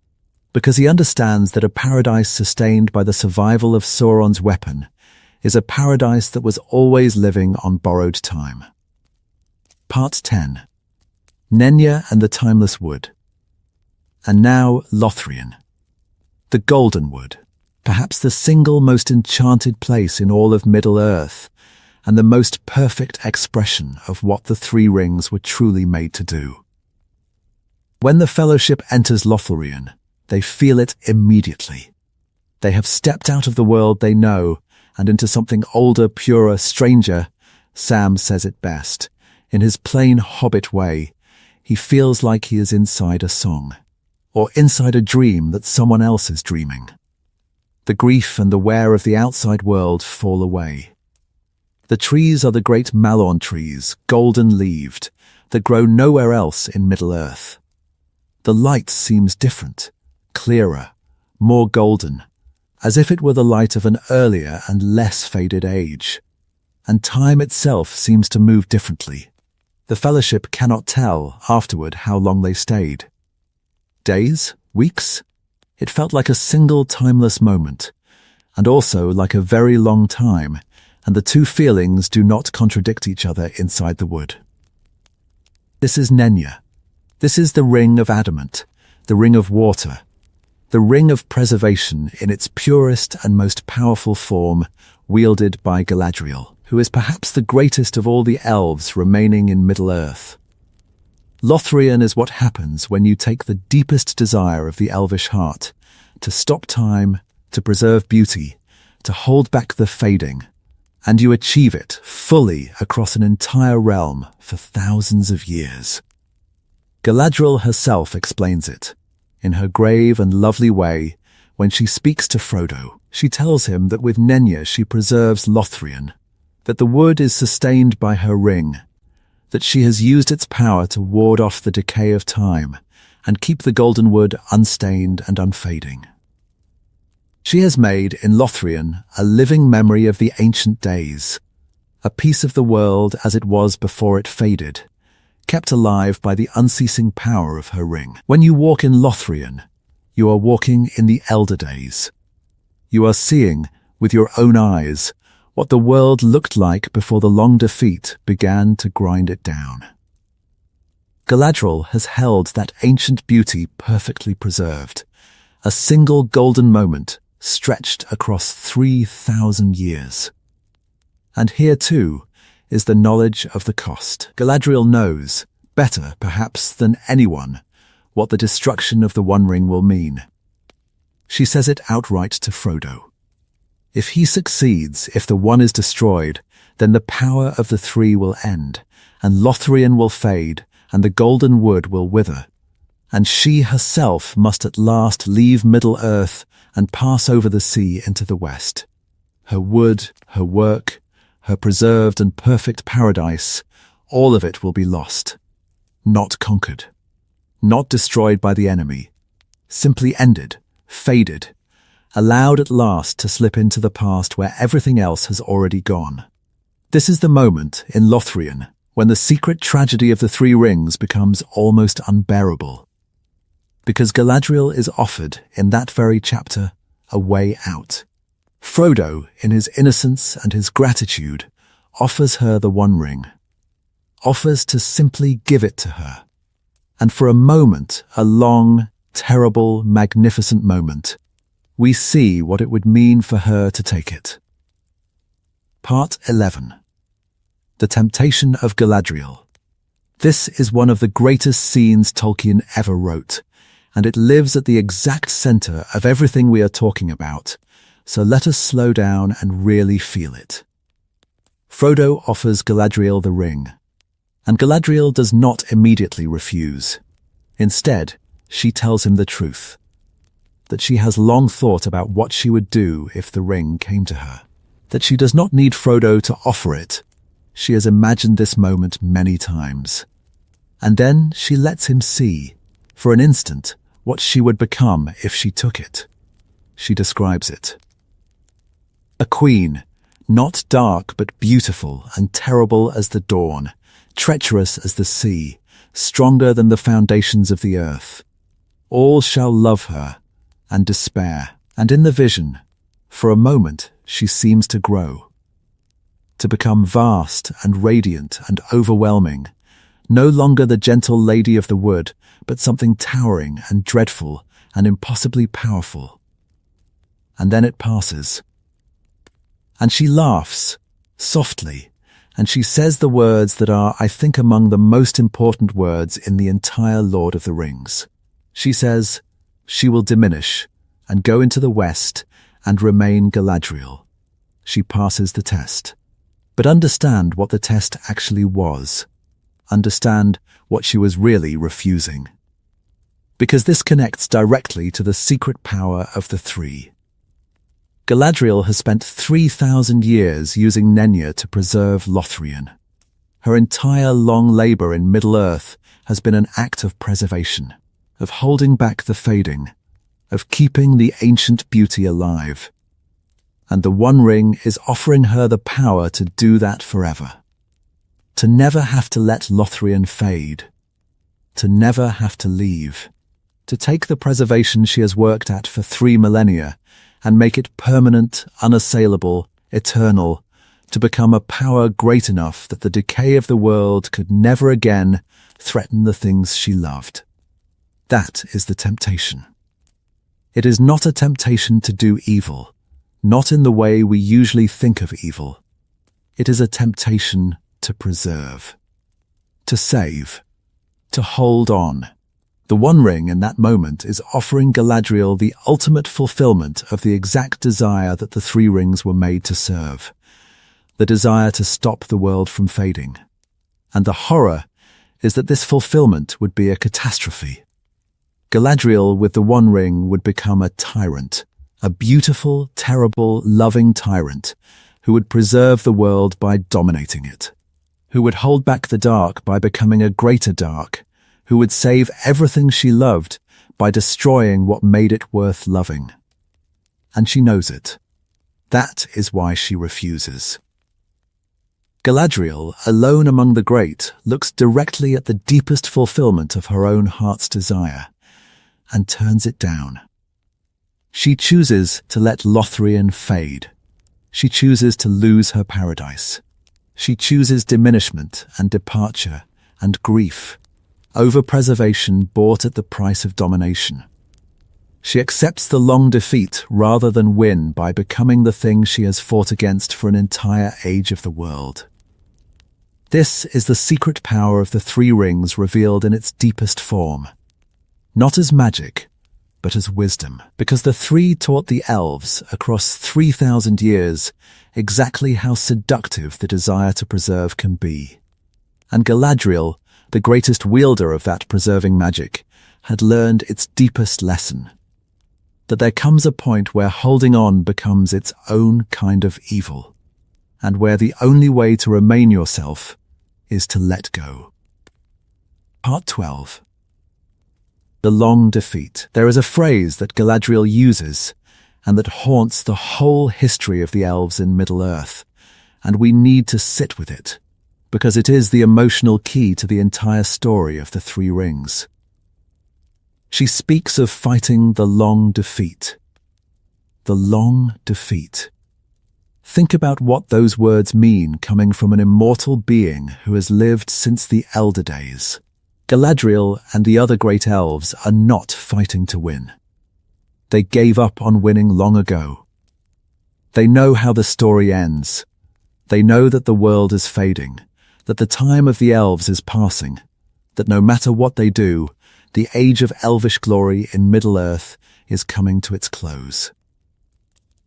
because he understands that a paradise sustained by the survival of Sauron's weapon is a paradise that was always living on borrowed time. Part 10. Nenya and the Timeless Wood. And now Lothlórien. The Golden Wood, perhaps the single most enchanted place in all of Middle-earth, and the most perfect expression of what the Three Rings were truly made to do. When the Fellowship enters Lothlórien, they feel it immediately. They have stepped out of the world they know and into something older, purer, stranger. Sam says it best. In his plain hobbit way, he feels like he is inside a song, or inside a dream that someone else is dreaming. The grief and the wear of the outside world fall away. The trees are the great Malorn trees, golden-leaved, that grow nowhere else in Middle-earth. The light seems different, clearer, more golden, as if it were the light of an earlier and less faded age. And time itself seems to move differently. The Fellowship cannot tell afterward how long they stayed. Days? Weeks? It felt like a single timeless moment, and also like a very long time, and the two feelings do not contradict each other inside the wood. This is Nenya. This is the ring of adamant, the ring of water, the ring of preservation in its purest and most powerful form, wielded by Galadriel, who is perhaps the greatest of all the elves remaining in Middle-earth. Lothlórien is what happens when you take the deepest desire of the elvish heart, to stop time, to preserve beauty, to hold back the fading, and you achieve it fully across an entire realm for thousands of years. Galadriel herself explains it. In her grave and lovely way, when she speaks to Frodo, she tells him that with Nenya she preserves Lothlórien, that the wood is sustained by her ring, that she has used its power to ward off the decay of time and keep the golden wood unstained and unfading. She has made in Lothlórien a living memory of the ancient days, a piece of the world as it was before it faded, kept alive by the unceasing power of her ring. When you walk in Lothlórien, you are walking in the elder days. You are seeing, with your own eyes, what the world looked like before the long defeat began to grind it down. Galadriel has held that ancient beauty perfectly preserved, a single golden moment stretched across 3,000 years. And here, too, is the knowledge of the cost. Galadriel knows, better perhaps than anyone, what the destruction of the One Ring will mean. She says it outright to Frodo. If he succeeds, if the One is destroyed, then the power of the three will end, and Lothlórien will fade, and the golden wood will wither. And she herself must at last leave Middle-earth and pass over the sea into the west. Her wood, her work, her preserved and perfect paradise, all of it will be lost. Not conquered. Not destroyed by the enemy. Simply ended, faded, allowed at last to slip into the past where everything else has already gone. This is the moment in Lothlórien when the secret tragedy of the Three Rings becomes almost unbearable. Because Galadriel is offered, in that very chapter, a way out. Frodo, in his innocence and his gratitude, offers her the One Ring, offers to simply give it to her. And for a moment, a long, terrible, magnificent moment, we see what it would mean for her to take it. Part 11. The Temptation of Galadriel. This is one of the greatest scenes Tolkien ever wrote, and it lives at the exact center of everything we are talking about, so let us slow down and really feel it. Frodo offers Galadriel the ring, and Galadriel does not immediately refuse. Instead, she tells him the truth, that she has long thought about what she would do if the ring came to her, that she does not need Frodo to offer it. She has imagined this moment many times. And then she lets him see, for an instant, what she would become if she took it. She describes it. A queen, not dark but beautiful and terrible as the dawn, treacherous as the sea, stronger than the foundations of the earth. All shall love her and despair, and in the vision, for a moment, she seems to grow, to become vast and radiant and overwhelming, no longer the gentle lady of the wood, but something towering and dreadful and impossibly powerful. And then it passes. And she laughs, softly, and she says the words that are, I think, among the most important words in the entire Lord of the Rings. She says, she will diminish and go into the west and remain Galadriel. She passes the test. But understand what the test actually was. Understand what she was really refusing. Because this connects directly to the secret power of the three. Galadriel has spent 3,000 years using Nenya to preserve Lothlórien. Her entire long labor in Middle-earth has been an act of preservation, of holding back the fading, of keeping the ancient beauty alive. And the One Ring is offering her the power to do that forever. To never have to let Lothlórien fade. To never have to leave. To take the preservation she has worked at for 3 millennia and make it permanent, unassailable, eternal, to become a power great enough that the decay of the world could never again threaten the things she loved. That is the temptation. It is not a temptation to do evil, not in the way we usually think of evil. It is a temptation to preserve, to save, to hold on. The One Ring in that moment is offering Galadriel the ultimate fulfillment of the exact desire that the Three Rings were made to serve, the desire to stop the world from fading. And the horror is that this fulfillment would be a catastrophe. Galadriel with the One Ring would become a tyrant, a beautiful, terrible, loving tyrant who would preserve the world by dominating it, who would hold back the dark by becoming a greater dark, who would save everything she loved by destroying what made it worth loving. And she knows it. That is why she refuses. Galadriel, alone among the great, looks directly at the deepest fulfillment of her own heart's desire and turns it down. She chooses to let Lothlórien fade. She chooses to lose her paradise. She chooses diminishment and departure and grief over preservation bought at the price of domination. She accepts the long defeat rather than win by becoming the thing she has fought against for an entire age of the world. This is the secret power of the Three Rings revealed in its deepest form. Not as magic, but as wisdom. Because the three taught the elves across 3,000 years exactly how seductive the desire to preserve can be. And Galadriel, the greatest wielder of that preserving magic, had learned its deepest lesson. That there comes a point where holding on becomes its own kind of evil, and where the only way to remain yourself is to let go. Part 12. The long defeat. There is a phrase that Galadriel uses, and that haunts the whole history of the elves in Middle-earth, and we need to sit with it, because it is the emotional key to the entire story of the Three Rings. She speaks of fighting the long defeat. The long defeat. Think about what those words mean coming from an immortal being who has lived since the Elder Days. Galadriel and the other great elves are not fighting to win. They gave up on winning long ago. They know how the story ends. They know that the world is fading, that the time of the elves is passing, that no matter what they do, the age of elvish glory in Middle-earth is coming to its close.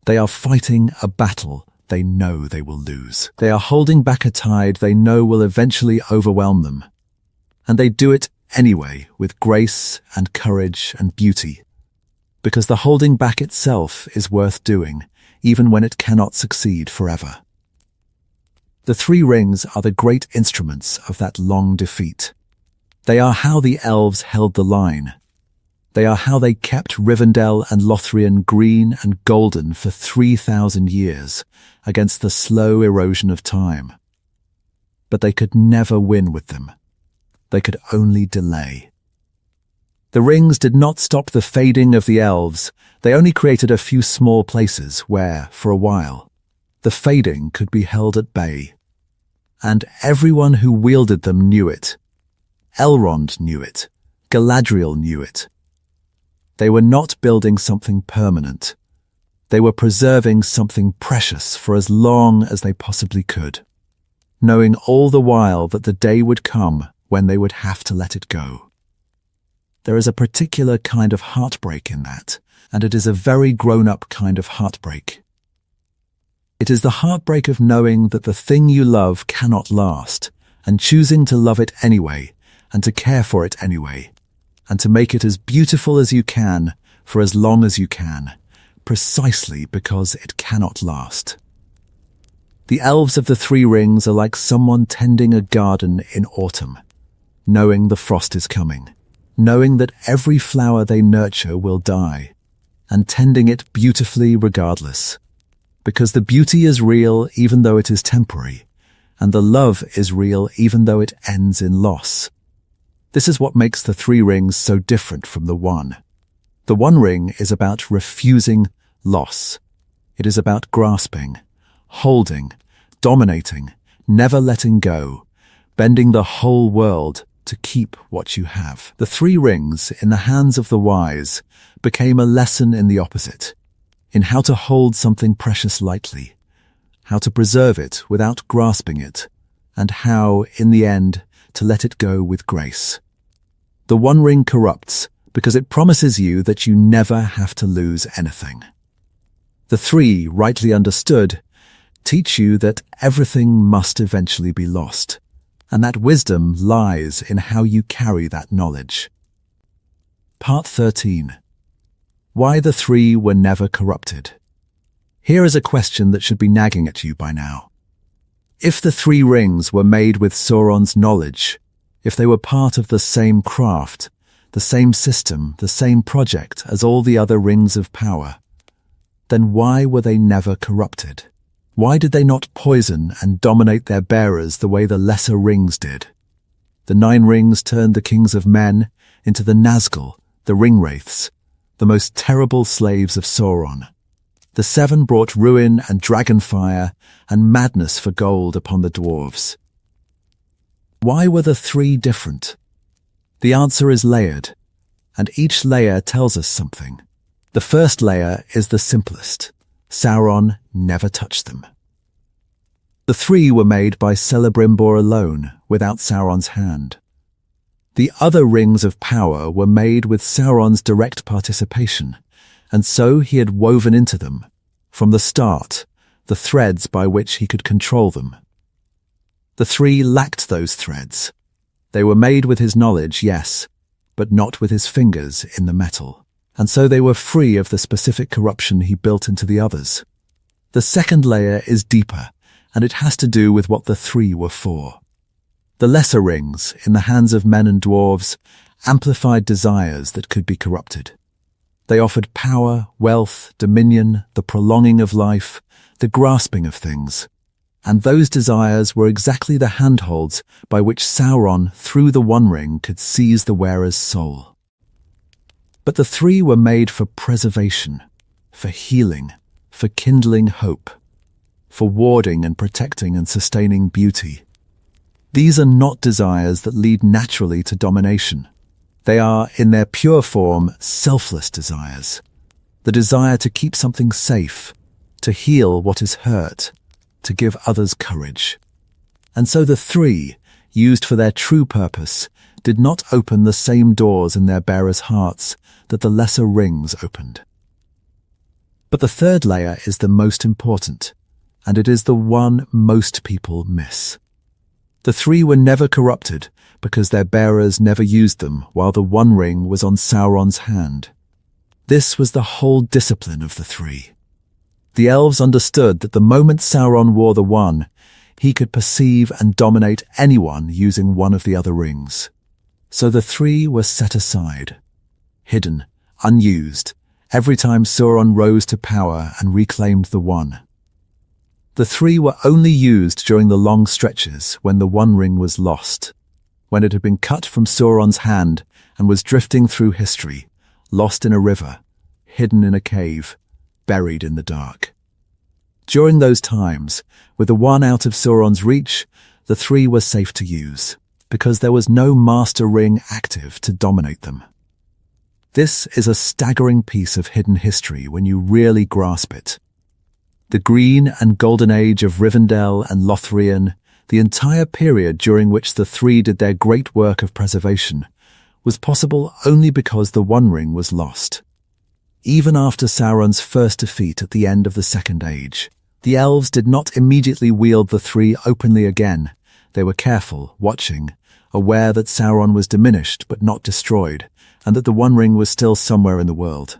They are fighting a battle they know they will lose. They are holding back a tide they know will eventually overwhelm them. And they do it anyway with grace and courage and beauty, because the holding back itself is worth doing, even when it cannot succeed forever. The Three Rings are the great instruments of that long defeat. They are how the elves held the line. They are how they kept Rivendell and Lothlórien green and golden for 3,000 years against the slow erosion of time. But they could never win with them. They could only delay. The rings did not stop the fading of the elves. They only created a few small places where, for a while, the fading could be held at bay. And everyone who wielded them knew it. Elrond knew it. Galadriel knew it. They were not building something permanent. They were preserving something precious for as long as they possibly could, knowing all the while that the day would come when they would have to let it go. There is a particular kind of heartbreak in that, and it is a very grown-up kind of heartbreak. It is the heartbreak of knowing that the thing you love cannot last, and choosing to love it anyway, and to care for it anyway, and to make it as beautiful as you can for as long as you can, precisely because it cannot last. The elves of the Three Rings are like someone tending a garden in autumn, knowing the frost is coming, knowing that every flower they nurture will die, and tending it beautifully regardless, because the beauty is real even though it is temporary, and the love is real even though it ends in loss. This is what makes the Three Rings so different from the One. The One Ring is about refusing loss. It is about grasping, holding, dominating, never letting go, bending the whole world to keep what you have. The Three Rings, in the hands of the wise, became a lesson in the opposite, in how to hold something precious lightly, how to preserve it without grasping it, and how, in the end, to let it go with grace. The One Ring corrupts because it promises you that you never have to lose anything. The three, rightly understood, teach you that everything must eventually be lost, and that wisdom lies in how you carry that knowledge. Part 13. Why the three were never corrupted. Here is a question that should be nagging at you by now. If the Three Rings were made with Sauron's knowledge, if they were part of the same craft, the same system, the same project as all the other rings of power, then why were they never corrupted? Why did they not poison and dominate their bearers the way the lesser rings did? The 9 rings turned the kings of men into the Nazgul, the Ringwraiths, the most terrible slaves of Sauron. The 7 brought ruin and dragonfire and madness for gold upon the dwarves. Why were the 3 different? The answer is layered, and each layer tells us something. The first layer is the simplest. Sauron never touched them. The three were made by Celebrimbor alone, without Sauron's hand. The other rings of power were made with Sauron's direct participation, and so he had woven into them, from the start, the threads by which he could control them. The three lacked those threads. They were made with his knowledge, yes, but not with his fingers in the metal, and so they were free of the specific corruption he built into the others. The second layer is deeper, and it has to do with what the three were for. The lesser rings, in the hands of men and dwarves, amplified desires that could be corrupted. They offered power, wealth, dominion, the prolonging of life, the grasping of things. And those desires were exactly the handholds by which Sauron, through the One Ring, could seize the wearer's soul. But the three were made for preservation, for healing, for kindling hope, for warding and protecting and sustaining beauty. These are not desires that lead naturally to domination. They are, in their pure form, selfless desires. The desire to keep something safe, to heal what is hurt, to give others courage. And so the three, used for their true purpose, did not open the same doors in their bearers' hearts that the lesser rings opened. But the third layer is the most important, and it is the one most people miss. The three were never corrupted because their bearers never used them while the One Ring was on Sauron's hand. This was the whole discipline of the three. The elves understood that the moment Sauron wore the One, he could perceive and dominate anyone using one of the other rings. So the three were set aside, hidden, unused, every time Sauron rose to power and reclaimed the One. The three were only used during the long stretches when the One Ring was lost, when it had been cut from Sauron's hand and was drifting through history, lost in a river, hidden in a cave, buried in the dark. During those times, with the One out of Sauron's reach, the three were safe to use, because there was no master ring active to dominate them. This is a staggering piece of hidden history when you really grasp it. The Green and Golden Age of Rivendell and Lothlórien, the entire period during which the three did their great work of preservation, was possible only because the One Ring was lost. Even after Sauron's first defeat at the end of the Second Age, the elves did not immediately wield the three openly again. They were careful, watching, aware that Sauron was diminished but not destroyed, and that the One Ring was still somewhere in the world.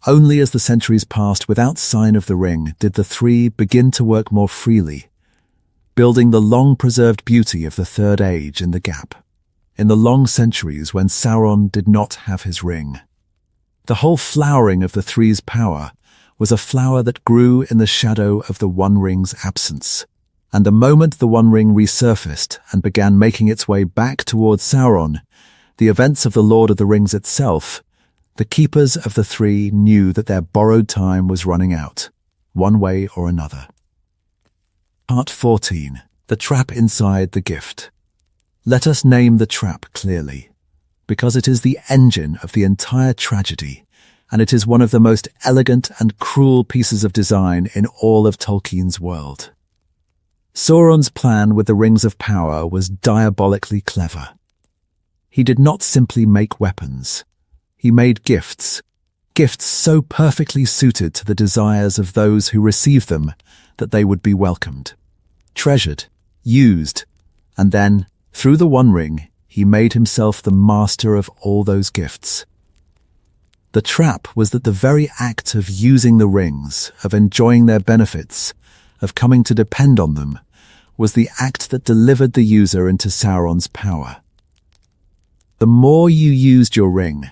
Only as the centuries passed without sign of the ring did the three begin to work more freely, building the long-preserved beauty of the Third Age in the gap, in the long centuries when Sauron did not have his ring. The whole flowering of the three's power was a flower that grew in the shadow of the One Ring's absence, and the moment the One Ring resurfaced and began making its way back towards Sauron, the events of the Lord of the Rings itself, the keepers of the three knew that their borrowed time was running out, one way or another. Part 14. The Trap Inside the Gift. Let us name the trap clearly, because it is the engine of the entire tragedy, and it is one of the most elegant and cruel pieces of design in all of Tolkien's world. Sauron's plan with the Rings of Power was diabolically clever. He did not simply make weapons. He made gifts so perfectly suited to the desires of those who received them that they would be welcomed, treasured, used, and then, through the One Ring, he made himself the master of all those gifts. The trap was that the very act of using the rings, of enjoying their benefits, of coming to depend on them, was the act that delivered the user into Sauron's power. The more you used your ring,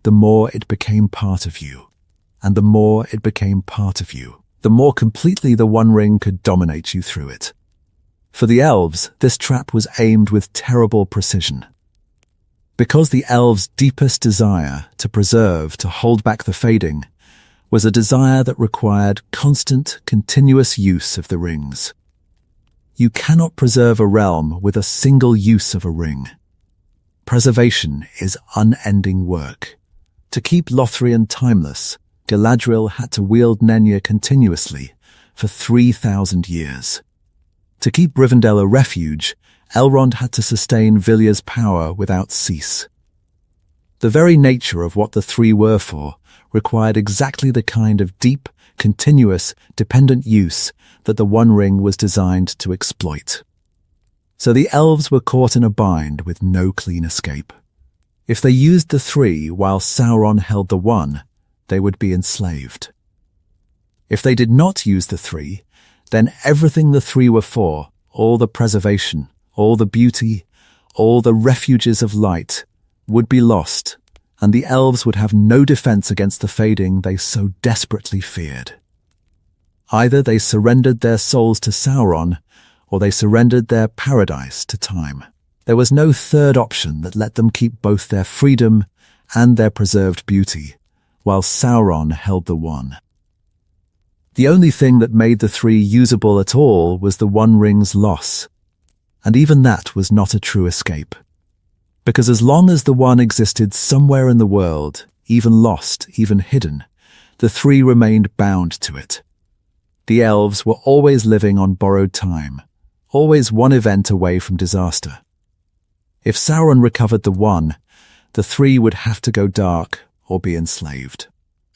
the more it became part of you, and the more it became part of you, the more completely the One Ring could dominate you through it. For the elves, this trap was aimed with terrible precision. Because the elves' deepest desire, to preserve, to hold back the fading, was a desire that required constant, continuous use of the rings. You cannot preserve a realm with a single use of a ring. Preservation is unending work. To keep Lothlórien timeless, Galadriel had to wield Nenya continuously for 3,000 years. To keep Rivendell a refuge, Elrond had to sustain Vilya's power without cease. The very nature of what the three were for required exactly the kind of deep, continuous, dependent use that the One Ring was designed to exploit. So the elves were caught in a bind with no clean escape. If they used the three while Sauron held the one, they would be enslaved. If they did not use the three, then everything the three were for, all the preservation, all the beauty, all the refuges of light, would be lost, and the elves would have no defense against the fading they so desperately feared. Either they surrendered their souls to Sauron, or they surrendered their paradise to time. There was no third option that let them keep both their freedom and their preserved beauty, while Sauron held the one. The only thing that made the three usable at all was the One Ring's loss, and even that was not a true escape. Because as long as the one existed somewhere in the world, even lost, even hidden, the three remained bound to it. The elves were always living on borrowed time, always one event away from disaster. If Sauron recovered the one, the three would have to go dark or be enslaved.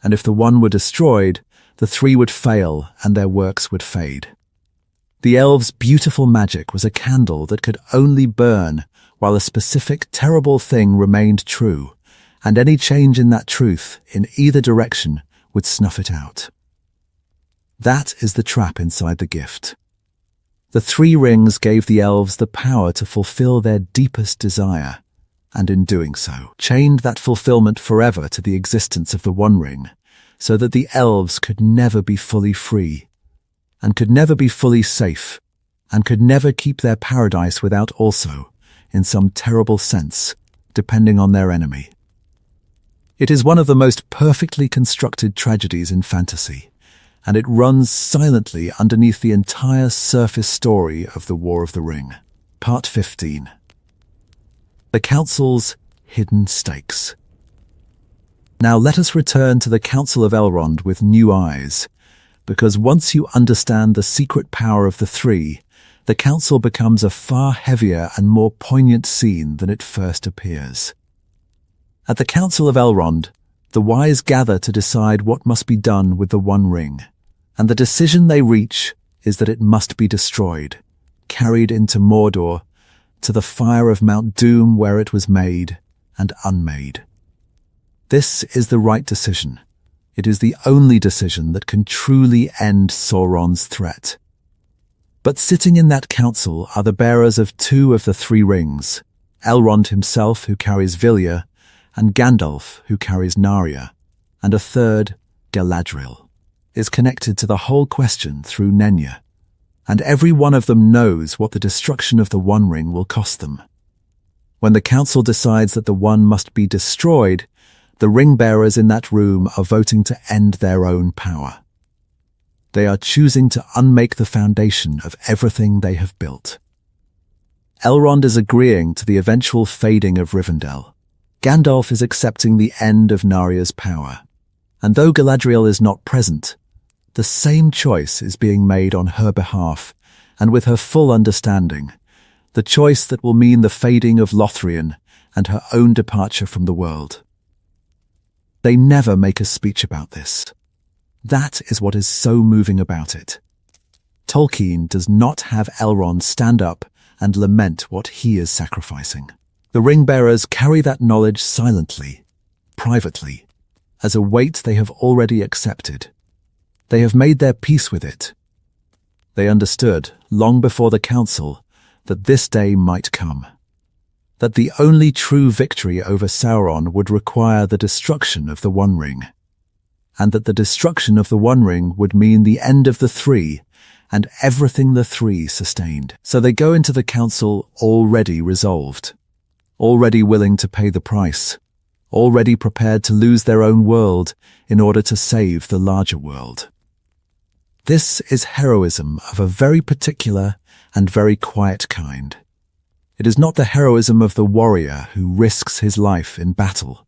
And if the one were destroyed, the three would fail and their works would fade. The elves' beautiful magic was a candle that could only burn while a specific terrible thing remained true, and any change in that truth in either direction would snuff it out. That is the trap inside the gift. The three rings gave the elves the power to fulfill their deepest desire, and in doing so, chained that fulfillment forever to the existence of the One Ring, so that the elves could never be fully free, and could never be fully safe, and could never keep their paradise without also, in some terrible sense, depending on their enemy. It is one of the most perfectly constructed tragedies in fantasy, and it runs silently underneath the entire surface story of the War of the Ring. Part 15. The Council's Hidden Stakes. Now let us return to the Council of Elrond with new eyes, because once you understand the secret power of the three, the Council becomes a far heavier and more poignant scene than it first appears. At the Council of Elrond, the wise gather to decide what must be done with the One Ring, and the decision they reach is that it must be destroyed, carried into Mordor, to the fire of Mount Doom where it was made and unmade. This is the right decision. It is the only decision that can truly end Sauron's threat. But sitting in that council are the bearers of two of the three rings, Elrond himself who carries Vilya, and Gandalf who carries Narya, and a third, Galadriel, is connected to the whole question through Nenya, and every one of them knows what the destruction of the One Ring will cost them. When the council decides that the one must be destroyed, the ring-bearers in that room are voting to end their own power. They are choosing to unmake the foundation of everything they have built. Elrond is agreeing to the eventual fading of Rivendell. Gandalf is accepting the end of Narya's power. And though Galadriel is not present, the same choice is being made on her behalf, and with her full understanding, the choice that will mean the fading of Lothlórien and her own departure from the world. They never make a speech about this. That is what is so moving about it. Tolkien does not have Elrond stand up and lament what he is sacrificing. The ring-bearers carry that knowledge silently, privately, as a weight they have already accepted. They have made their peace with it. They understood, long before the council, that this day might come. That the only true victory over Sauron would require the destruction of the One Ring, and that the destruction of the One Ring would mean the end of the three and everything the three sustained. So they go into the council already resolved, already willing to pay the price, already prepared to lose their own world in order to save the larger world. This is heroism of a very particular and very quiet kind. It is not the heroism of the warrior who risks his life in battle.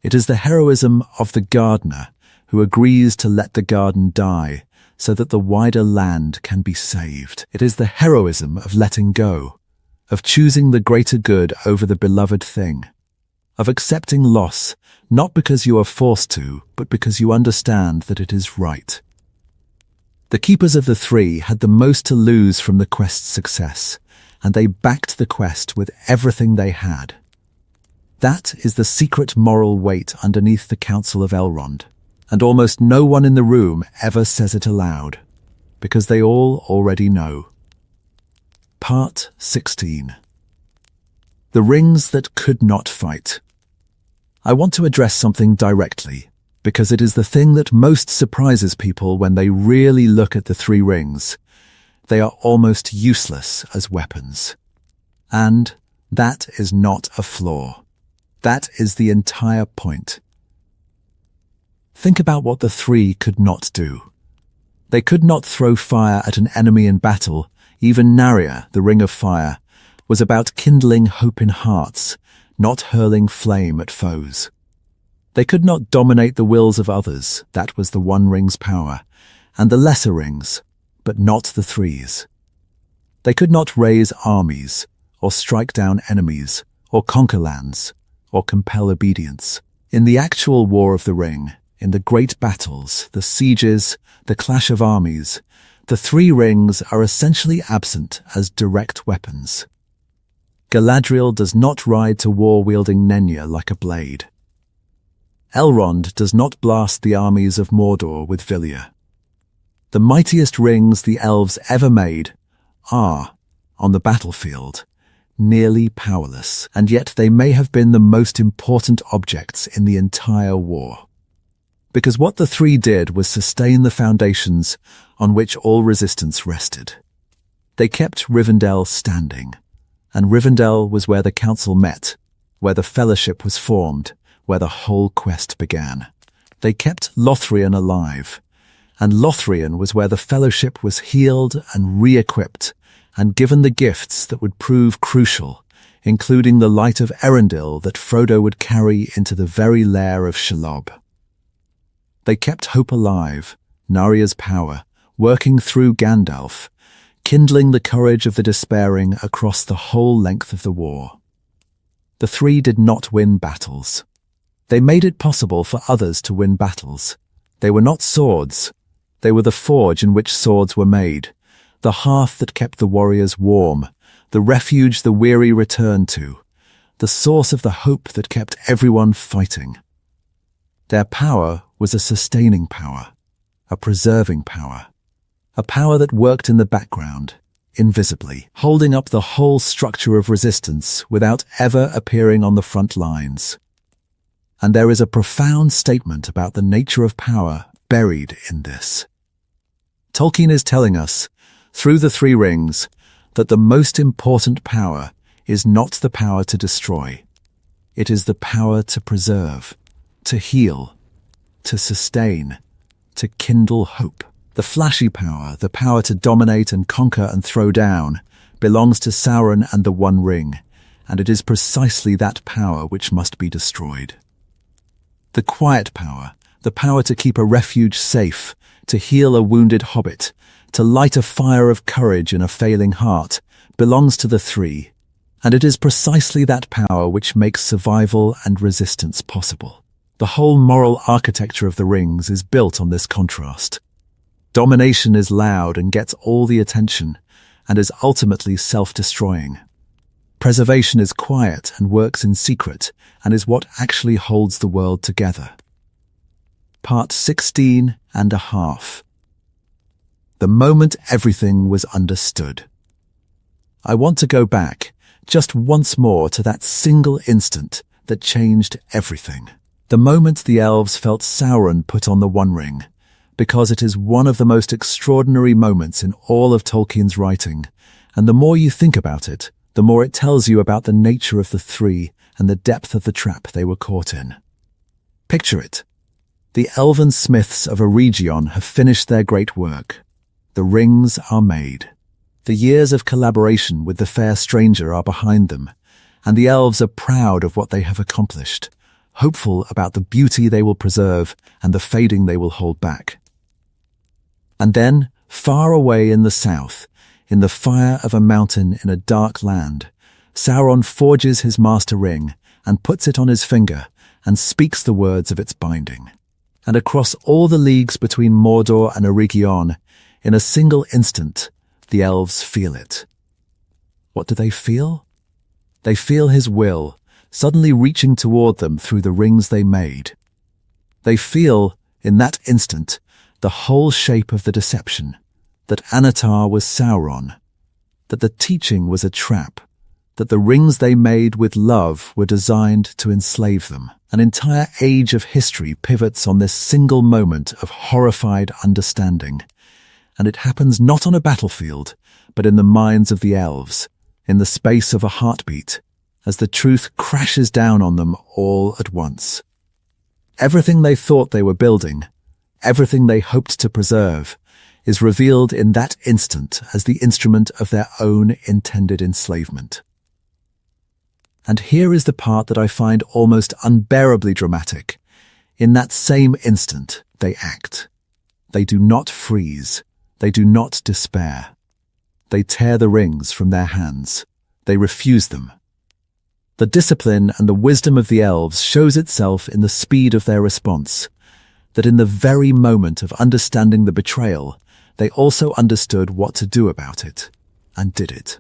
It is the heroism of the gardener who agrees to let the garden die so that the wider land can be saved. It is the heroism of letting go, of choosing the greater good over the beloved thing, of accepting loss, not because you are forced to, but because you understand that it is right. The keepers of the three had the most to lose from the quest's success, and they backed the quest with everything they had. That is the secret moral weight underneath the Council of Elrond, and almost no one in the room ever says it aloud, because they all already know. Part 16. The Rings That Could Not Fight. I want to address something directly, because it is the thing that most surprises people when they really look at the three rings. They are almost useless as weapons. And that is not a flaw. That is the entire point. Think about what the three could not do. They could not throw fire at an enemy in battle. Even Narya, the Ring of Fire, was about kindling hope in hearts, not hurling flame at foes. They could not dominate the wills of others. That was the One Ring's power, and the lesser rings, but not the three's. They could not raise armies, or strike down enemies, or conquer lands, or compel obedience. In the actual War of the Ring, in the great battles, the sieges, the clash of armies, the three rings are essentially absent as direct weapons. Galadriel does not ride to war wielding Nenya like a blade. Elrond does not blast the armies of Mordor with Vilya. The mightiest rings the elves ever made are, on the battlefield, nearly powerless, and yet they may have been the most important objects in the entire war. Because what the three did was sustain the foundations on which all resistance rested. They kept Rivendell standing, and Rivendell was where the council met, where the fellowship was formed, where the whole quest began. They kept Lothlórien alive, and Lothlórien was where the fellowship was healed and re-equipped, and given the gifts that would prove crucial, including the light of Eregion that Frodo would carry into the very lair of Shelob. They kept hope alive, Narya's power, working through Gandalf, kindling the courage of the despairing across the whole length of the war. The three did not win battles. They made it possible for others to win battles. They were not swords. They were the forge in which swords were made, the hearth that kept the warriors warm, the refuge the weary returned to, the source of the hope that kept everyone fighting. Their power was a sustaining power, a preserving power, a power that worked in the background, invisibly, holding up the whole structure of resistance without ever appearing on the front lines. And there is a profound statement about the nature of power buried in this. Tolkien is telling us, through the three rings, that the most important power is not the power to destroy. It is the power to preserve, to heal, to sustain, to kindle hope. The flashy power, the power to dominate and conquer and throw down, belongs to Sauron and the One Ring, and it is precisely that power which must be destroyed. The quiet power, the power to keep a refuge safe, to heal a wounded hobbit, to light a fire of courage in a failing heart, belongs to the three, and it is precisely that power which makes survival and resistance possible. The whole moral architecture of the rings is built on this contrast. Domination is loud and gets all the attention, and is ultimately self-destroying. Preservation is quiet and works in secret, and is what actually holds the world together. Part 16 and a half. The moment everything was understood. I want to go back, just once more, to that single instant that changed everything. The moment the elves felt Sauron put on the One Ring, because it is one of the most extraordinary moments in all of Tolkien's writing, and the more you think about it, the more it tells you about the nature of the three and the depth of the trap they were caught in. Picture it. The elven smiths of Eregion have finished their great work. The rings are made. The years of collaboration with the fair stranger are behind them, and the elves are proud of what they have accomplished, hopeful about the beauty they will preserve and the fading they will hold back. And then, far away in the south, in the fire of a mountain in a dark land, Sauron forges his master ring and puts it on his finger and speaks the words of its binding. And across all the leagues between Mordor and Eregion, in a single instant, the elves feel it. What do they feel? They feel his will, suddenly reaching toward them through the rings they made. They feel, in that instant, the whole shape of the deception, that Anatar was Sauron, that the teaching was a trap, that the rings they made with love were designed to enslave them. An entire age of history pivots on this single moment of horrified understanding, and it happens not on a battlefield, but in the minds of the elves, in the space of a heartbeat, as the truth crashes down on them all at once. Everything they thought they were building, everything they hoped to preserve, is revealed in that instant as the instrument of their own intended enslavement. And here is the part that I find almost unbearably dramatic. In that same instant, they act. They do not freeze. They do not despair. They tear the rings from their hands. They refuse them. The discipline and the wisdom of the elves shows itself in the speed of their response, that in the very moment of understanding the betrayal, they also understood what to do about it, and did it.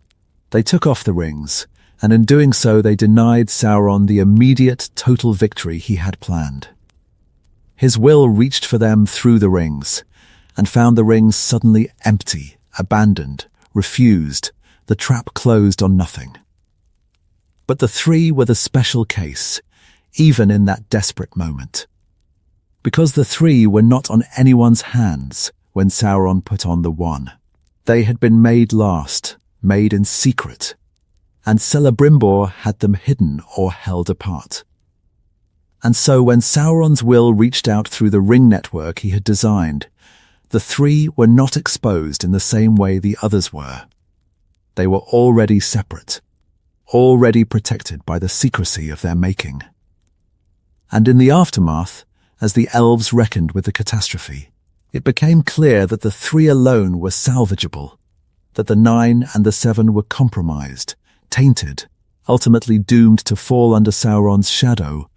They took off the rings, and in doing so they denied Sauron the immediate total victory he had planned. His will reached for them through the rings, and found the rings suddenly empty, abandoned, refused, the trap closed on nothing. But the three were the special case, even in that desperate moment. Because the three were not on anyone's hands when Sauron put on the one. They had been made last, made in secret, and Celebrimbor had them hidden or held apart. And so when Sauron's will reached out through the ring network he had designed, the three were not exposed in the same way the others were. They were already separate, already protected by the secrecy of their making. And in the aftermath, as the elves reckoned with the catastrophe, it became clear that the three alone were salvageable, that the 9 and the 7 were compromised, tainted, ultimately doomed to fall under Sauron's shadow,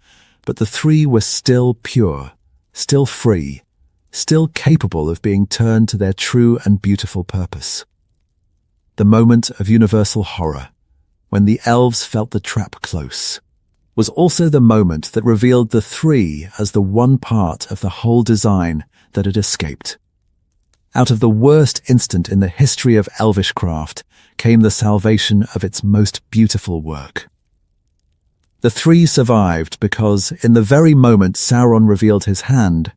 but the three were still pure, still free, still capable of being turned to their true and beautiful purpose. The moment of universal horror, when the elves felt the trap close, was also the moment that revealed the three as the one part of the whole design that had escaped. Out of the worst instant in the history of elvish craft came the salvation of its most beautiful work. The three survived because, in the very moment Sauron revealed his hand,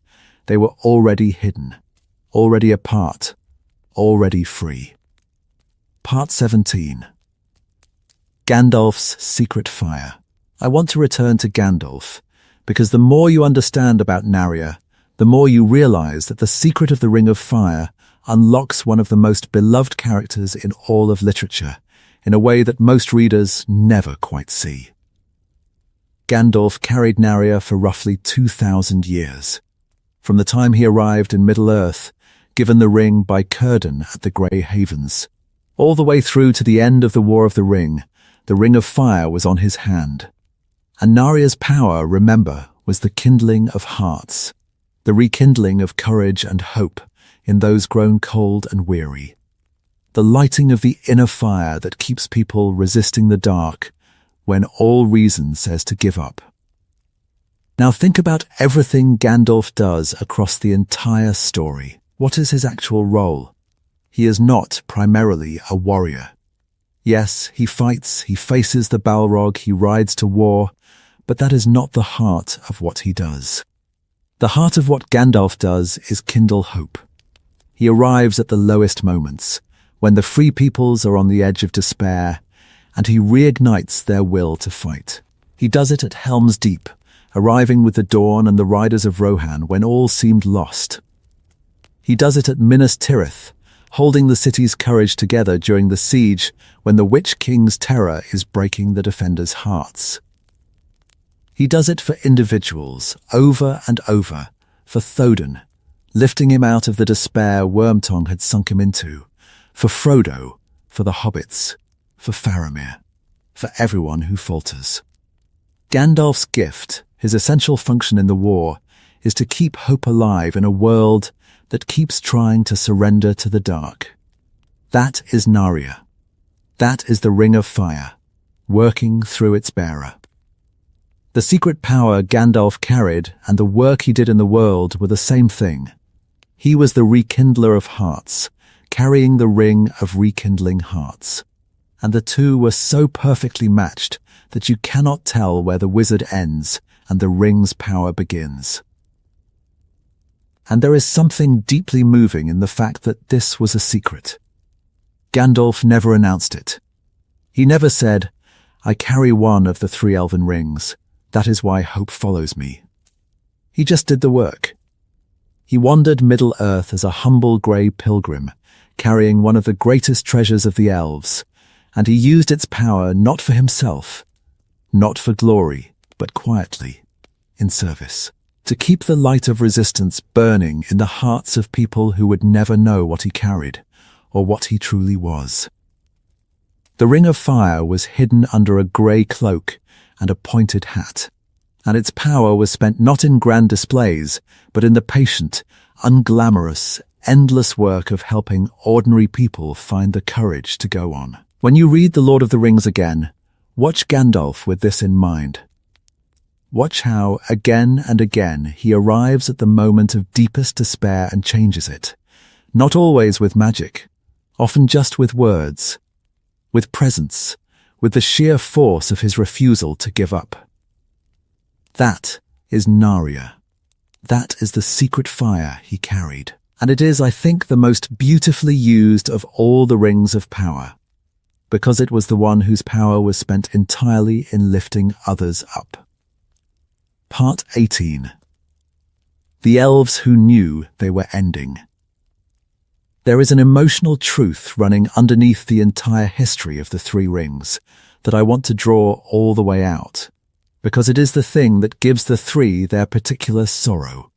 they were already hidden, already apart, already free. Part 17. Gandalf's Secret Fire. I want to return to Gandalf, because the more you understand about Narya, the more you realize that the secret of the Ring of Fire unlocks one of the most beloved characters in all of literature, in a way that most readers never quite see. Gandalf carried Narya for roughly 2,000 years. From the time he arrived in Middle-earth, given the ring by Círdan at the Grey Havens, all the way through to the end of the War of the Ring of Fire was on his hand. And Narya's power, remember, was the kindling of hearts, the rekindling of courage and hope in those grown cold and weary, the lighting of the inner fire that keeps people resisting the dark when all reason says to give up. Now think about everything Gandalf does across the entire story. What is his actual role? He is not primarily a warrior. Yes, he fights, he faces the Balrog, he rides to war, but that is not the heart of what he does. The heart of what Gandalf does is kindle hope. He arrives at the lowest moments, when the free peoples are on the edge of despair, and he reignites their will to fight. He does it at Helm's Deep, arriving with the dawn and the riders of Rohan when all seemed lost. He does it at Minas Tirith, holding the city's courage together during the siege when the Witch King's terror is breaking the defenders' hearts. He does it for individuals, over and over, for Thodin, lifting him out of the despair Wormtongue had sunk him into, for Frodo, for the hobbits, for Faramir, for everyone who falters. Gandalf's gift, his essential function in the war, is to keep hope alive in a world that keeps trying to surrender to the dark. That is Narya. That is the Ring of Fire, working through its bearer. The secret power Gandalf carried and the work he did in the world were the same thing. He was the rekindler of hearts, carrying the ring of rekindling hearts. And the two were so perfectly matched that you cannot tell where the wizard ends and the ring's power begins. And there is something deeply moving in the fact that this was a secret. Gandalf never announced it. He never said, "I carry one of the 3 Elven Rings. That is why hope follows me." He just did the work. He wandered Middle-earth as a humble grey pilgrim, carrying one of the greatest treasures of the elves, and he used its power not for himself, not for glory, but quietly, in service, to keep the light of resistance burning in the hearts of people who would never know what he carried, or what he truly was. The Ring of Fire was hidden under a grey cloak and a pointed hat, and its power was spent not in grand displays, but in the patient, unglamorous, endless work of helping ordinary people find the courage to go on. When you read The Lord of the Rings again, watch Gandalf with this in mind. Watch how, again and again, he arrives at the moment of deepest despair and changes it, not always with magic, often just with words, with presence, with the sheer force of his refusal to give up. That is Narya. That is the secret fire he carried. And it is, I think, the most beautifully used of all the rings of power, because it was the one whose power was spent entirely in lifting others up. Part 18. The Elves Who Knew They Were Ending. There is an emotional truth running underneath the entire history of the 3 Rings that I want to draw all the way out, because it is the thing that gives the 3 their particular sorrow,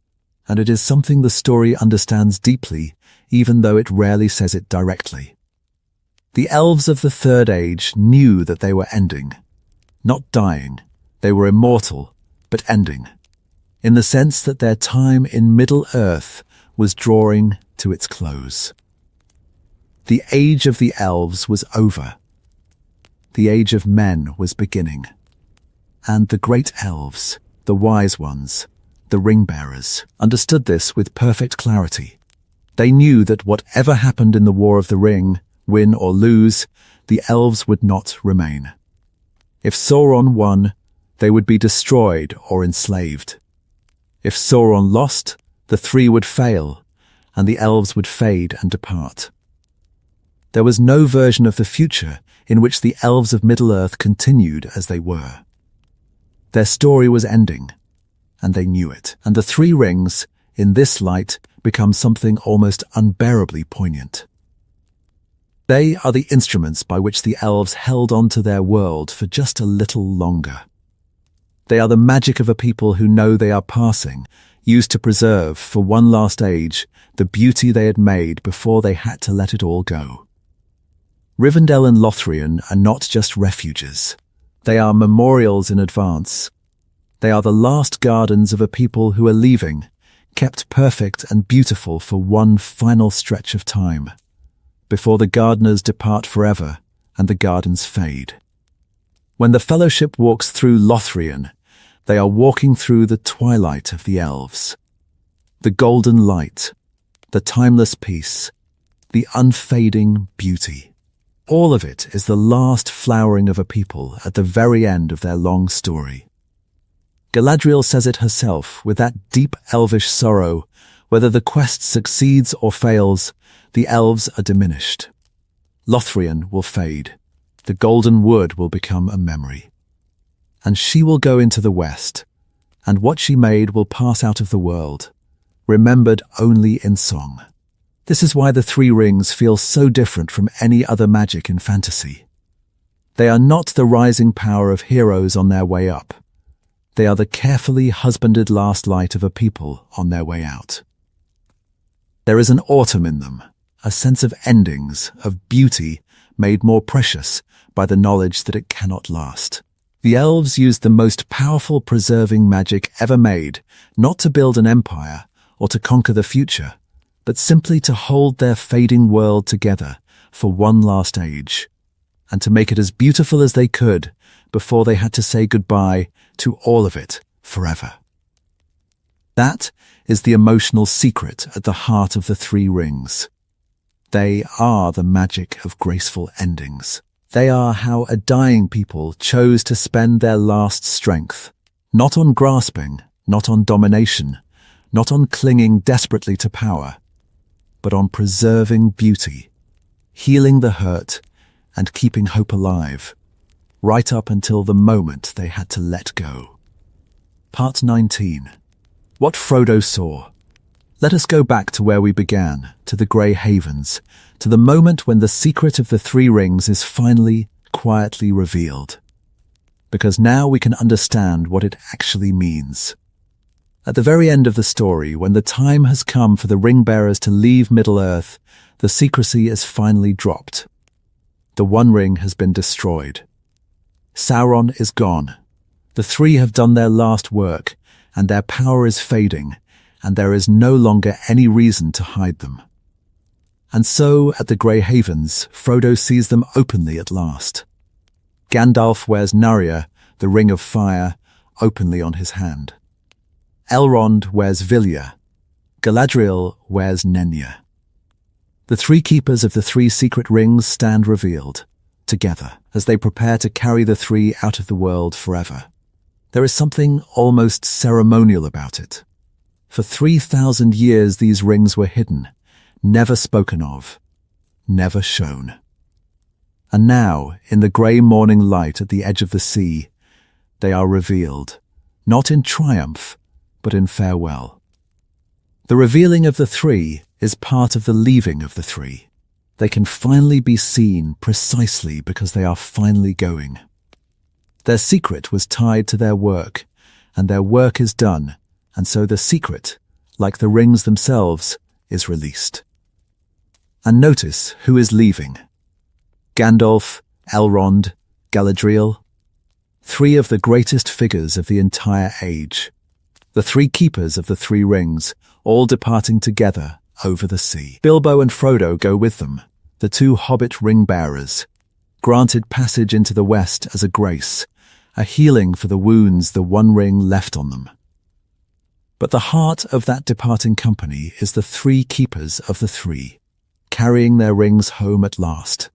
and it is something the story understands deeply, even though it rarely says it directly. The elves of the Third Age knew that they were ending, not dying. They were immortal, but ending, in the sense that their time in Middle-earth was drawing to its close. The age of the elves was over. The age of men was beginning. And the great elves, the wise ones, the ring-bearers, understood this with perfect clarity. They knew that whatever happened in the War of the Ring, win or lose, the elves would not remain. If Sauron won, they would be destroyed or enslaved. If Sauron lost, the 3 would fail, and the elves would fade and depart. There was no version of the future in which the elves of Middle-earth continued as they were. Their story was ending, and they knew it, and the 3 rings, in this light, become something almost unbearably poignant. They are the instruments by which the elves held on to their world for just a little longer. They are the magic of a people who know they are passing, used to preserve, for one last age, the beauty they had made before they had to let it all go. Rivendell and Lothlórien are not just refuges. They are memorials in advance. They are the last gardens of a people who are leaving, kept perfect and beautiful for one final stretch of time, before the gardeners depart forever and the gardens fade. When the Fellowship walks through Lothlórien, they are walking through the twilight of the elves. The golden light, the timeless peace, the unfading beauty. All of it is the last flowering of a people at the very end of their long story. Galadriel says it herself with that deep elvish sorrow, whether the quest succeeds or fails, the elves are diminished. Lothlórien will fade. The golden wood will become a memory. And she will go into the west, and what she made will pass out of the world, remembered only in song. This is why the 3 rings feel so different from any other magic in fantasy. They are not the rising power of heroes on their way up. They are the carefully husbanded last light of a people on their way out. There is an autumn in them, a sense of endings, of beauty made more precious by the knowledge that it cannot last. The elves used the most powerful preserving magic ever made, not to build an empire or to conquer the future, but simply to hold their fading world together for one last age, and to make it as beautiful as they could before they had to say goodbye to all of it forever. That is the emotional secret at the heart of the Three Rings. They are the magic of graceful endings. They are how a dying people chose to spend their last strength, not on grasping, not on domination, not on clinging desperately to power, but on preserving beauty, healing the hurt, and keeping hope alive, right up until the moment they had to let go. Part 19. What Frodo Saw. Let us go back to where we began, to the Grey Havens, to the moment when the secret of the Three Rings is finally, quietly revealed. Because now we can understand what it actually means. At the very end of the story, when the time has come for the ring-bearers to leave Middle-earth, the secrecy is finally dropped. The One Ring has been destroyed. Sauron is gone. The three have done their last work, and their power is fading, and there is no longer any reason to hide them. And so, at the Grey Havens, Frodo sees them openly at last. Gandalf wears Narya, the Ring of Fire, openly on his hand. Elrond wears Vilya. Galadriel wears Nenya. The three keepers of the three secret rings stand revealed, together, as they prepare to carry the three out of the world forever. There is something almost ceremonial about it. For 3,000 years these rings were hidden, never spoken of, never shown. And now, in the grey morning light at the edge of the sea, they are revealed, not in triumph, but in farewell. The revealing of the three is part of the leaving of the three. They can finally be seen precisely because they are finally going. Their secret was tied to their work, and their work is done, and so the secret, like the rings themselves, is released. And notice who is leaving. Gandalf, Elrond, Galadriel, three of the greatest figures of the entire age. The three keepers of the Three Rings, all departing together over the sea. Bilbo and Frodo go with them, the two hobbit ring-bearers, granted passage into the West as a grace, a healing for the wounds the One Ring left on them. But the heart of that departing company is the three keepers of the three, carrying their rings home at last.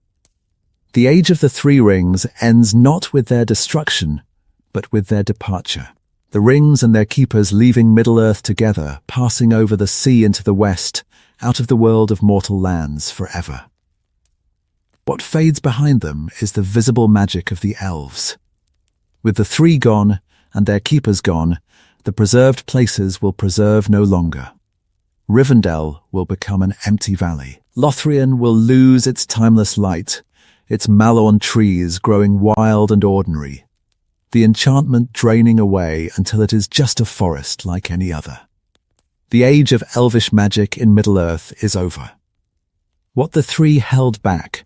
The age of the Three Rings ends not with their destruction, but with their departure. The rings and their keepers leaving Middle-earth together, passing over the sea into the West, out of the world of mortal lands forever. What fades behind them is the visible magic of the elves. With the three gone and their keepers gone, the preserved places will preserve no longer. Rivendell will become an empty valley. Lothlórien will lose its timeless light, its malorn trees growing wild and ordinary, the enchantment draining away until it is just a forest like any other. The age of elvish magic in Middle-earth is over. What the three held back,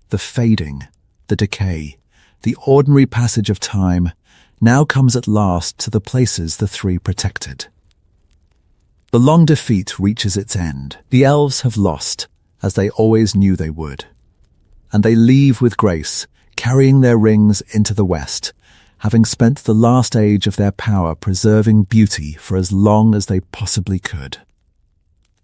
the fading, the decay, the ordinary passage of time, now comes at last to the places the three protected. The long defeat reaches its end. The elves have lost, as they always knew they would. And they leave with grace, carrying their rings into the West, having spent the last age of their power preserving beauty for as long as they possibly could.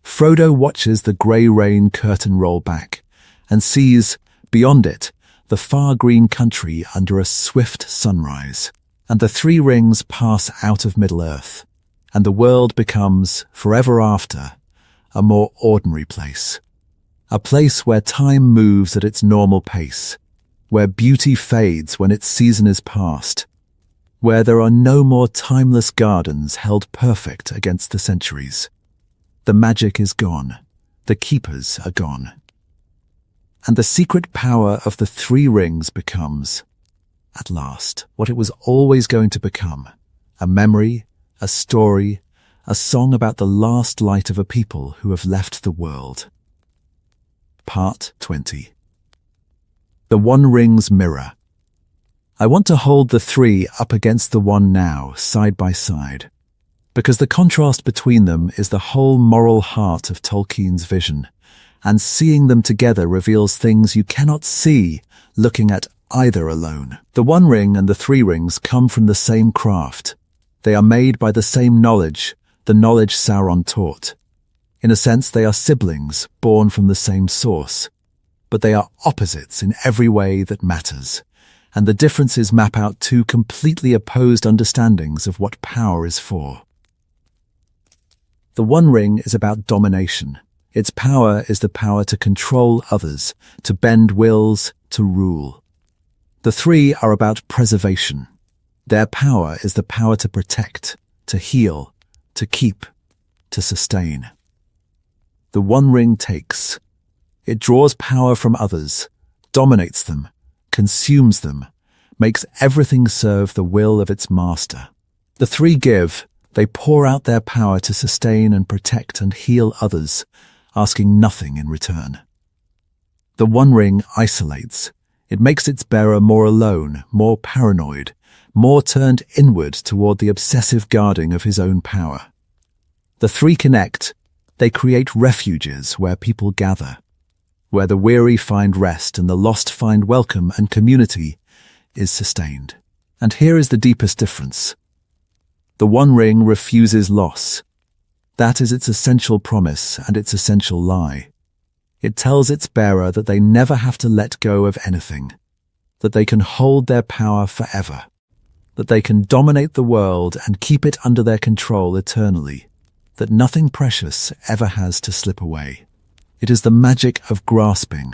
Frodo watches the grey rain curtain roll back, and sees, beyond it, the far green country under a swift sunrise, and the Three Rings pass out of Middle-earth, and the world becomes, forever after, a more ordinary place. A place where time moves at its normal pace, where beauty fades when its season is past, where there are no more timeless gardens held perfect against the centuries. The magic is gone, the keepers are gone. And the secret power of the Three Rings becomes, at last, what it was always going to become, a memory, a story, a song about the last light of a people who have left the world. Part 20. The One Ring's Mirror. I want to hold the three up against the one now, side by side, because the contrast between them is the whole moral heart of Tolkien's vision, and seeing them together reveals things you cannot see looking at either alone. The One Ring and the Three Rings come from the same craft. They are made by the same knowledge, the knowledge Sauron taught. In a sense, they are siblings, born from the same source. But they are opposites in every way that matters, and the differences map out two completely opposed understandings of what power is for. The One Ring is about domination. Its power is the power to control others, to bend wills, to rule. The three are about preservation. Their power is the power to protect, to heal, to keep, to sustain. The One Ring takes. It draws power from others, dominates them, consumes them, makes everything serve the will of its master. The three give. They pour out their power to sustain and protect and heal others, asking nothing in return. The One Ring isolates. It makes its bearer more alone, more paranoid, more turned inward toward the obsessive guarding of his own power. The three connect. They create refuges where people gather, where the weary find rest and the lost find welcome, and community is sustained. And here is the deepest difference. The One Ring refuses loss. That is its essential promise and its essential lie. It tells its bearer that they never have to let go of anything, that they can hold their power forever, that they can dominate the world and keep it under their control eternally, that nothing precious ever has to slip away. It is the magic of grasping,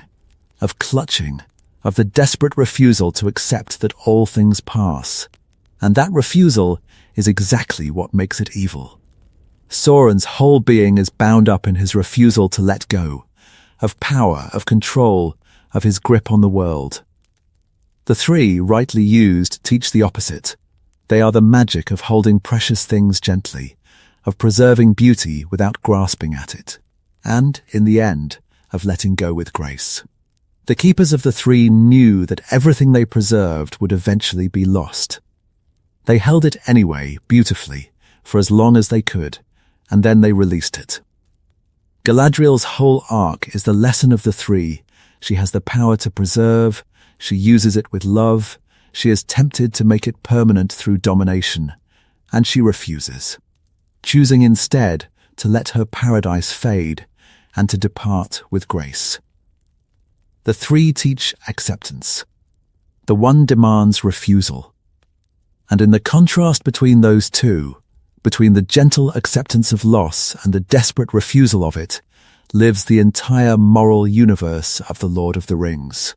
of clutching, of the desperate refusal to accept that all things pass. And that refusal is exactly what makes it evil. Sauron's whole being is bound up in his refusal to let go, of power, of control, of his grip on the world. The three, rightly used, teach the opposite. They are the magic of holding precious things gently, of preserving beauty without grasping at it, and, in the end, of letting go with grace. The keepers of the three knew that everything they preserved would eventually be lost. They held it anyway, beautifully, for as long as they could, and then they released it. Galadriel's whole arc is the lesson of the three. She has the power to preserve, she uses it with love, she is tempted to make it permanent through domination, and she refuses, choosing instead to let her paradise fade and to depart with grace. The three teach acceptance. The one demands refusal. And in the contrast between those two, between the gentle acceptance of loss and the desperate refusal of it, lives the entire moral universe of the Lord of the Rings.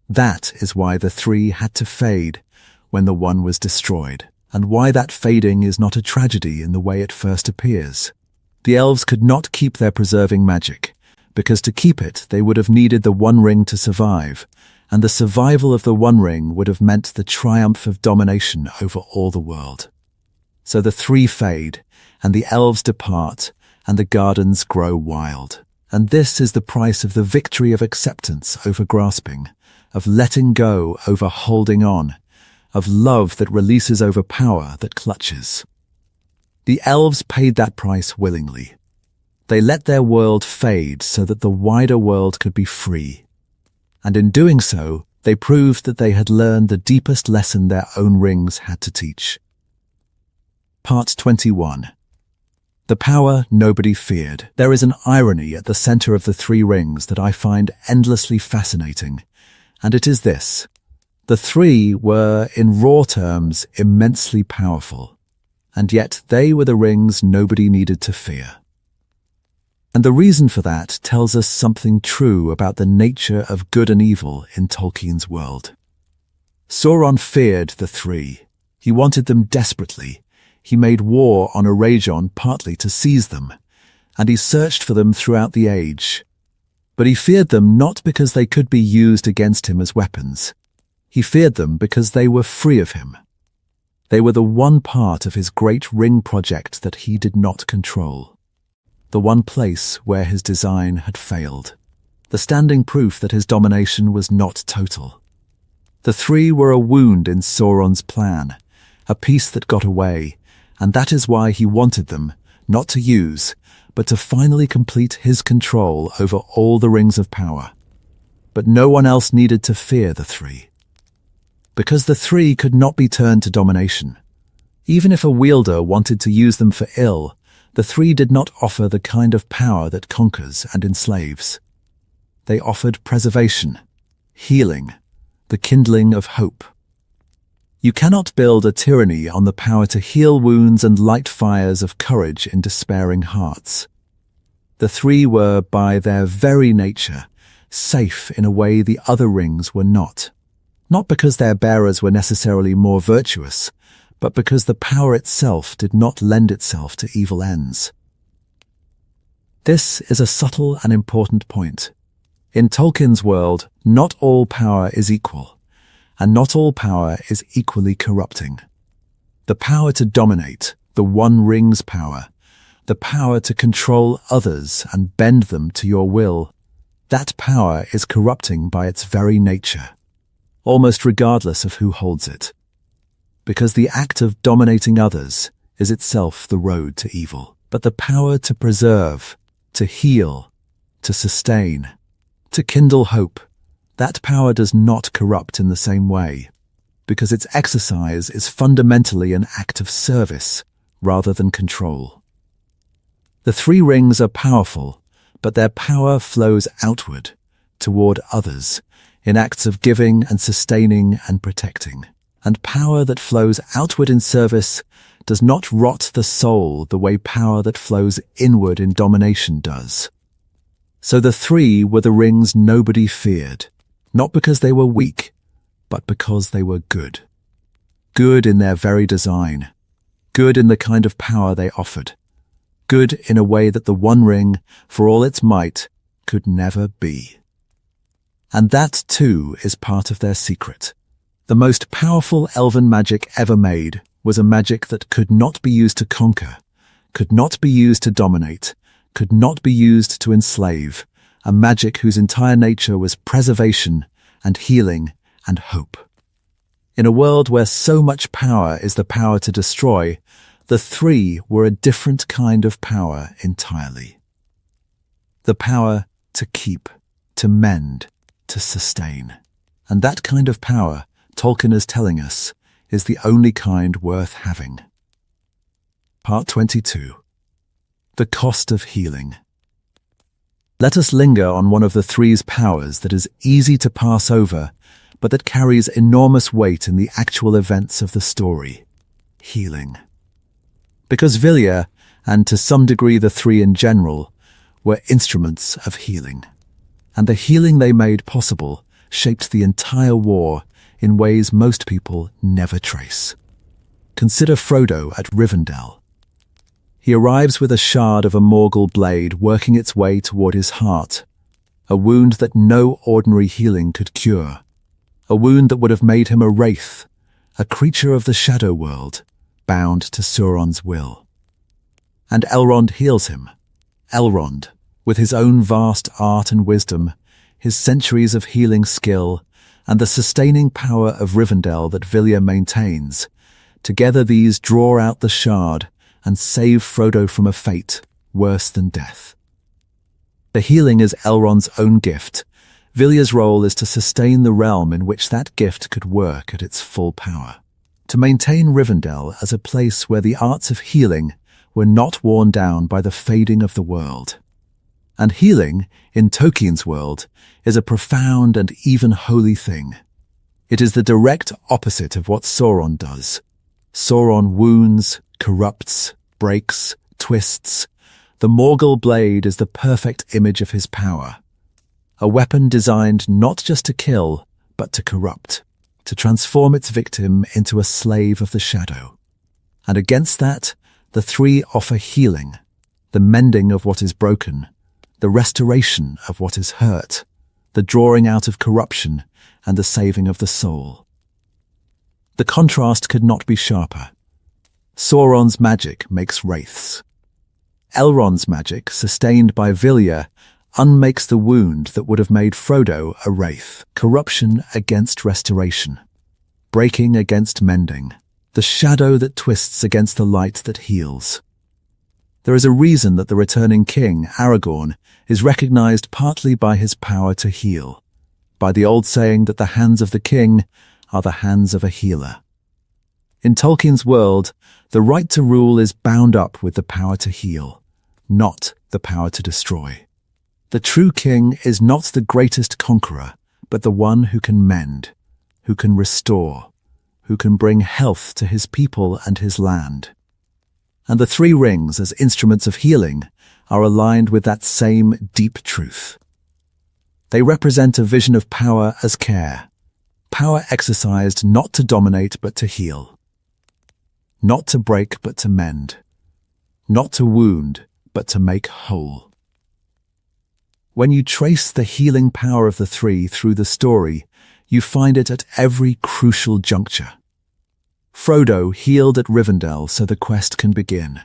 That is why the three had to fade when the one was destroyed, and why that fading is not a tragedy in the way it first appears. The elves could not keep their preserving magic, because to keep it they would have needed the One Ring to survive, and the survival of the One Ring would have meant the triumph of domination over all the world. So the three fade, and the elves depart, and the gardens grow wild. And this is the price of the victory of acceptance over grasping, of letting go over holding on, of love that releases over power that clutches. The elves paid that price willingly. They let their world fade so that the wider world could be free. And in doing so, they proved that they had learned the deepest lesson their own rings had to teach. Part 21. The power nobody feared. There is an irony at the center of the three rings that I find endlessly fascinating, and it is this. The three were, in raw terms, immensely powerful, and yet they were the rings nobody needed to fear. And the reason for that tells us something true about the nature of good and evil in Tolkien's world. Sauron feared the three. He wanted them desperately. He made war on Eregion partly to seize them, and he searched for them throughout the age. But he feared them not because they could be used against him as weapons. He feared them because they were free of him. They were the one part of his great ring project that he did not control. The one place where his design had failed. The standing proof that his domination was not total. The three were a wound in Sauron's plan, a piece that got away, and that is why he wanted them, not to use, but to finally complete his control over all the rings of power. But no one else needed to fear the three. Because the three could not be turned to domination. Even if a wielder wanted to use them for ill, the three did not offer the kind of power that conquers and enslaves. They offered preservation, healing, the kindling of hope. You cannot build a tyranny on the power to heal wounds and light fires of courage in despairing hearts. The three were, by their very nature, safe in a way the other rings were not. Not because their bearers were necessarily more virtuous, but because the power itself did not lend itself to evil ends. This is a subtle and important point. In Tolkien's world, not all power is equal, and not all power is equally corrupting. The power to dominate, the One Ring's power, the power to control others and bend them to your will, that power is corrupting by its very nature, almost regardless of who holds it. Because the act of dominating others is itself the road to evil. But the power to preserve, to heal, to sustain, to kindle hope, that power does not corrupt in the same way, because its exercise is fundamentally an act of service rather than control. The three rings are powerful, but their power flows outward, toward others, in acts of giving and sustaining and protecting. And power that flows outward in service does not rot the soul the way power that flows inward in domination does. So the three were the rings nobody feared, not because they were weak, but because they were good. Good in their very design, good in the kind of power they offered, good in a way that the One Ring, for all its might, could never be. And that, too, is part of their secret. The most powerful elven magic ever made was a magic that could not be used to conquer, could not be used to dominate, could not be used to enslave, a magic whose entire nature was preservation and healing and hope. In a world where so much power is the power to destroy, the three were a different kind of power entirely. The power to keep, to mend, to sustain. And that kind of power, Tolkien is telling us, is the only kind worth having. Part 22. The Cost of Healing. Let us linger on one of the three's powers that is easy to pass over, but that carries enormous weight in the actual events of the story. Healing. Because Vilya, and to some degree the three in general, were instruments of healing. And the healing they made possible shaped the entire war in ways most people never trace. Consider Frodo at Rivendell. He arrives with a shard of a Morgul blade working its way toward his heart, a wound that no ordinary healing could cure, a wound that would have made him a wraith, a creature of the shadow world, bound to Sauron's will. And Elrond heals him. Elrond, with his own vast art and wisdom, his centuries of healing skill, and the sustaining power of Rivendell that Vilya maintains, together these draw out the shard and save Frodo from a fate worse than death. The healing is Elrond's own gift. Vilya's role is to sustain the realm in which that gift could work at its full power, to maintain Rivendell as a place where the arts of healing were not worn down by the fading of the world. And healing, in Tolkien's world, is a profound and even holy thing. It is the direct opposite of what Sauron does. Sauron wounds, corrupts, breaks, twists. The Morgul blade is the perfect image of his power. A weapon designed not just to kill, but to corrupt, to transform its victim into a slave of the shadow. And against that, the three offer healing, the mending of what is broken, the restoration of what is hurt, the drawing out of corruption, and the saving of the soul. The contrast could not be sharper. Sauron's magic makes wraiths. Elrond's magic, sustained by Vilya, unmakes the wound that would have made Frodo a wraith. Corruption against restoration. Breaking against mending. The shadow that twists against the light that heals. There is a reason that the returning king, Aragorn, is recognized partly by his power to heal, by the old saying that the hands of the king are the hands of a healer. In Tolkien's world, the right to rule is bound up with the power to heal, not the power to destroy. The true king is not the greatest conqueror, but the one who can mend, who can restore, who can bring health to his people and his land. And the three rings, as instruments of healing, are aligned with that same deep truth. They represent a vision of power as care, power exercised not to dominate but to heal, not to break but to mend, not to wound but to make whole. When you trace the healing power of the three through the story, you find it at every crucial juncture. Frodo healed at Rivendell so the quest can begin.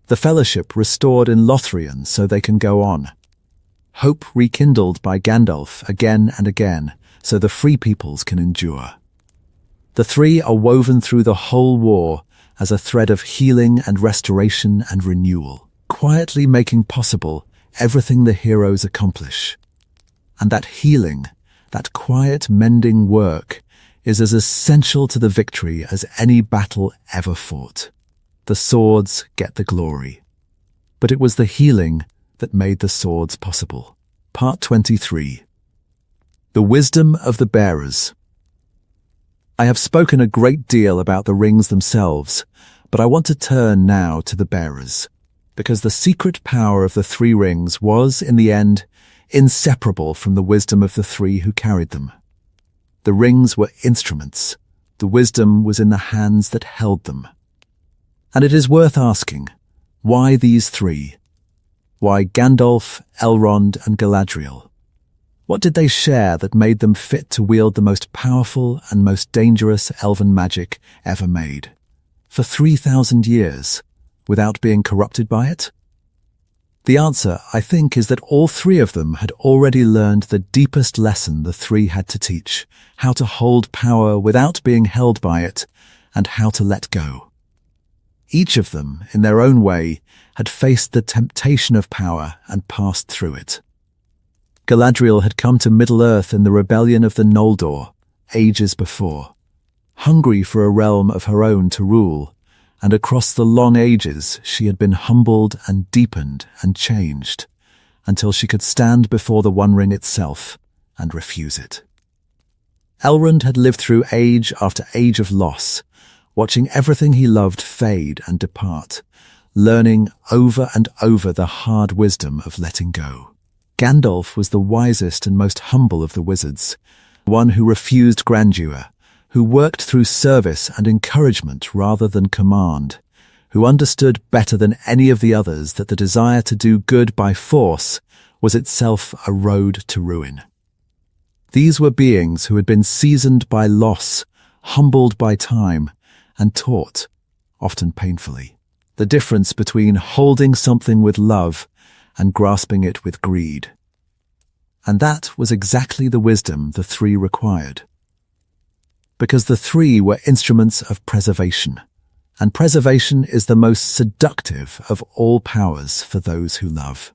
The Fellowship restored in Lothlórien so they can go on. Hope rekindled by Gandalf again and again so the free peoples can endure. The three are woven through the whole war as a thread of healing and restoration and renewal, quietly making possible everything the heroes accomplish. And that healing, that quiet mending work, is as essential to the victory as any battle ever fought. The swords get the glory. But it was the healing that made the swords possible. Part 23. The Wisdom of the Bearers. I have spoken a great deal about the rings themselves, but I want to turn now to the bearers, because the secret power of the three rings was, in the end, inseparable from the wisdom of the three who carried them. The rings were instruments. The wisdom was in the hands that held them. And it is worth asking, why these three? Why Gandalf, Elrond, and Galadriel? What did they share that made them fit to wield the most powerful and most dangerous elven magic ever made? For 3,000 years, without being corrupted by it? The answer, I think, is that all three of them had already learned the deepest lesson the three had to teach, how to hold power without being held by it, and how to let go. Each of them, in their own way, had faced the temptation of power and passed through it. Galadriel had come to Middle-earth in the rebellion of the Noldor, ages before, hungry for a realm of her own to rule, and across the long ages she had been humbled and deepened and changed, until she could stand before the One Ring itself and refuse it. Elrond had lived through age after age of loss, watching everything he loved fade and depart, learning over and over the hard wisdom of letting go. Gandalf was the wisest and most humble of the wizards, one who refused grandeur, who worked through service and encouragement rather than command, who understood better than any of the others that the desire to do good by force was itself a road to ruin. These were beings who had been seasoned by loss, humbled by time, and taught, often painfully, the difference between holding something with love and grasping it with greed. And that was exactly the wisdom the three required. Because the three were instruments of preservation, and preservation is the most seductive of all powers for those who love.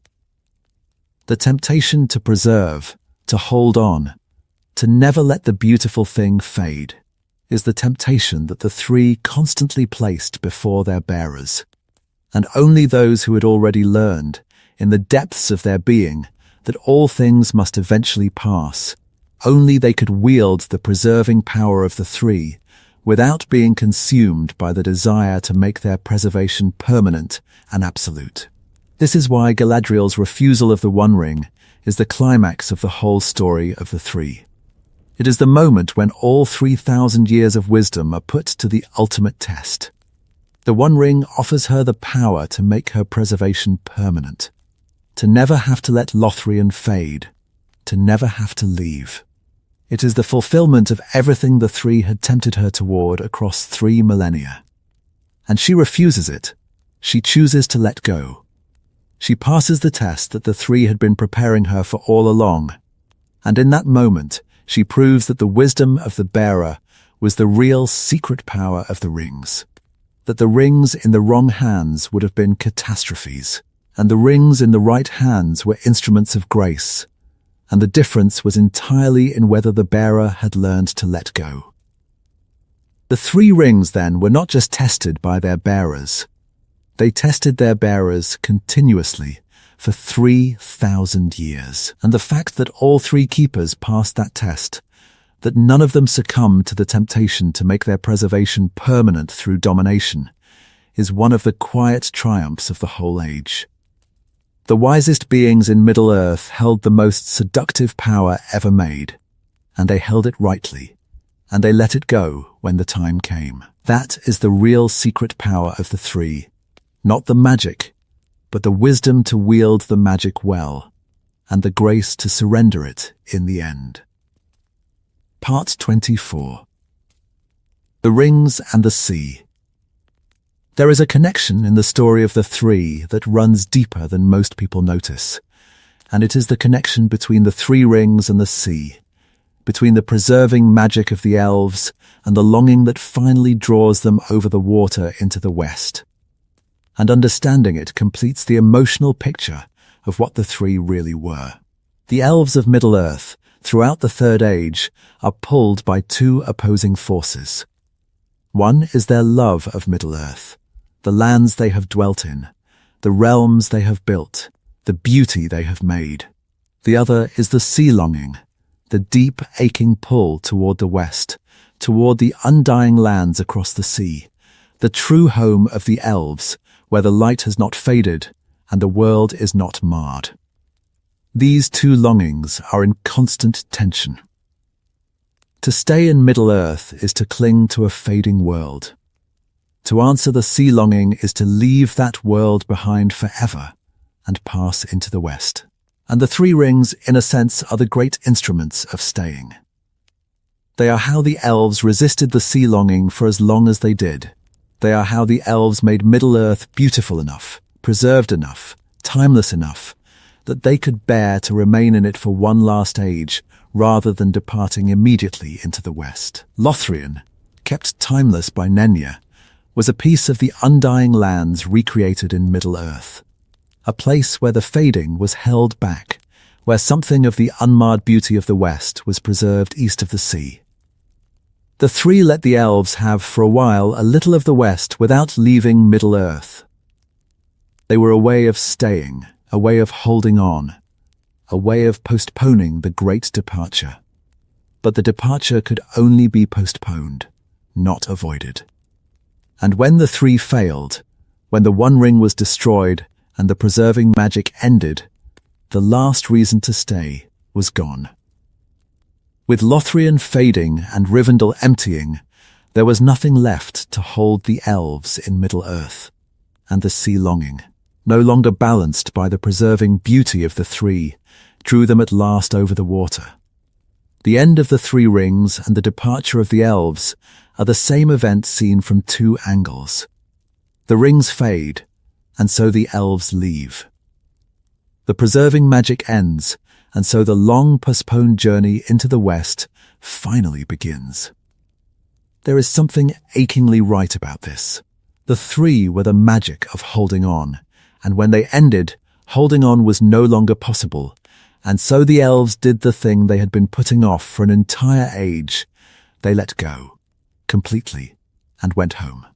The temptation to preserve, to hold on, to never let the beautiful thing fade, is the temptation that the three constantly placed before their bearers, and only those who had already learned, in the depths of their being, that all things must eventually pass, only they could wield the preserving power of the three without being consumed by the desire to make their preservation permanent and absolute. This is why Galadriel's refusal of the One Ring is the climax of the whole story of the three. It is the moment when all 3,000 years of wisdom are put to the ultimate test. The One Ring offers her the power to make her preservation permanent, to never have to let Lothlórien fade, to never have to leave. It is the fulfillment of everything the three had tempted her toward across 3 millennia. And she refuses it. She chooses to let go. She passes the test that the three had been preparing her for all along. And in that moment, she proves that the wisdom of the bearer was the real secret power of the rings. That the rings in the wrong hands would have been catastrophes, and the rings in the right hands were instruments of grace. And the difference was entirely in whether the bearer had learned to let go. The 3 rings, then, were not just tested by their bearers. They tested their bearers continuously for 3,000 years. And the fact that all 3 keepers passed that test, that none of them succumbed to the temptation to make their preservation permanent through domination, is one of the quiet triumphs of the whole age. The wisest beings in Middle-earth held the most seductive power ever made, and they held it rightly, and they let it go when the time came. That is the real secret power of the 3, not the magic, but the wisdom to wield the magic well, and the grace to surrender it in the end. Part 24. The Rings and the Sea. There is a connection in the story of the 3 that runs deeper than most people notice, and it is the connection between the 3 rings and the sea, between the preserving magic of the elves and the longing that finally draws them over the water into the west. And understanding it completes the emotional picture of what the 3 really were. The elves of Middle-earth, throughout the Third Age, are pulled by 2 opposing forces. One is their love of Middle-earth, the lands they have dwelt in, the realms they have built, the beauty they have made. The other is the sea longing, the deep, aching pull toward the west, toward the undying lands across the sea, the true home of the elves, where the light has not faded and the world is not marred. These 2 longings are in constant tension. To stay in Middle-earth is to cling to a fading world. To answer the sea longing is to leave that world behind forever and pass into the west. And the 3 rings, in a sense, are the great instruments of staying. They are how the elves resisted the sea longing for as long as they did. They are how the elves made Middle-earth beautiful enough, preserved enough, timeless enough, that they could bear to remain in it for one last age, rather than departing immediately into the west. Lothlórien, kept timeless by Nenya, was a piece of the undying lands recreated in Middle-earth, a place where the fading was held back, where something of the unmarred beauty of the west was preserved east of the sea. The 3 let the elves have for a while a little of the west without leaving Middle-earth. They were a way of staying, a way of holding on, a way of postponing the great departure. But the departure could only be postponed, not avoided. And when the 3 failed, when the 1 ring was destroyed and the preserving magic ended, the last reason to stay was gone. With Lothlórien fading and Rivendell emptying, there was nothing left to hold the elves in Middle-earth, and the sea longing, no longer balanced by the preserving beauty of the 3, drew them at last over the water. The end of the 3 rings and the departure of the elves are the same event seen from 2 angles. The rings fade, and so the elves leave. The preserving magic ends, and so the long-postponed journey into the west finally begins. There is something achingly right about this. The 3 were the magic of holding on, and when they ended, holding on was no longer possible, and so the elves did the thing they had been putting off for an entire age. They let go, completely, and went home.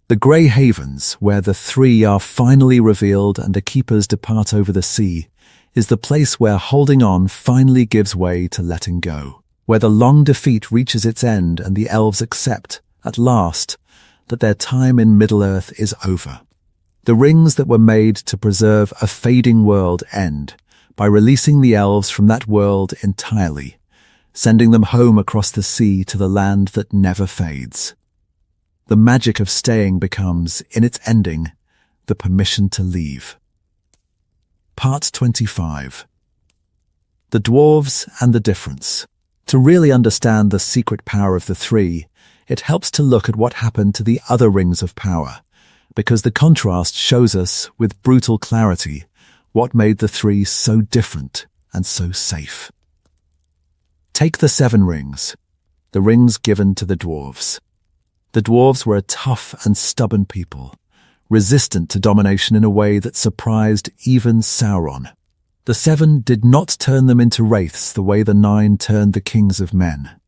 The Grey Havens, where the 3 are finally revealed and the keepers depart over the sea, is the place where holding on finally gives way to letting go, where the long defeat reaches its end and the elves accept, at last, that their time in Middle-earth is over. The rings that were made to preserve a fading world end by releasing the elves from that world entirely, sending them home across the sea to the land that never fades. The magic of staying becomes, in its ending, the permission to leave. Part 25. The Dwarves and the Difference. To really understand the secret power of the three, it helps to look at what happened to the other rings of power, because the contrast shows us, with brutal clarity, what made the three so different and so safe. Take the 7 rings, the rings given to the dwarves. The dwarves were a tough and stubborn people, resistant to domination in a way that surprised even Sauron. The 7 did not turn them into wraiths the way the 9 turned the kings of men.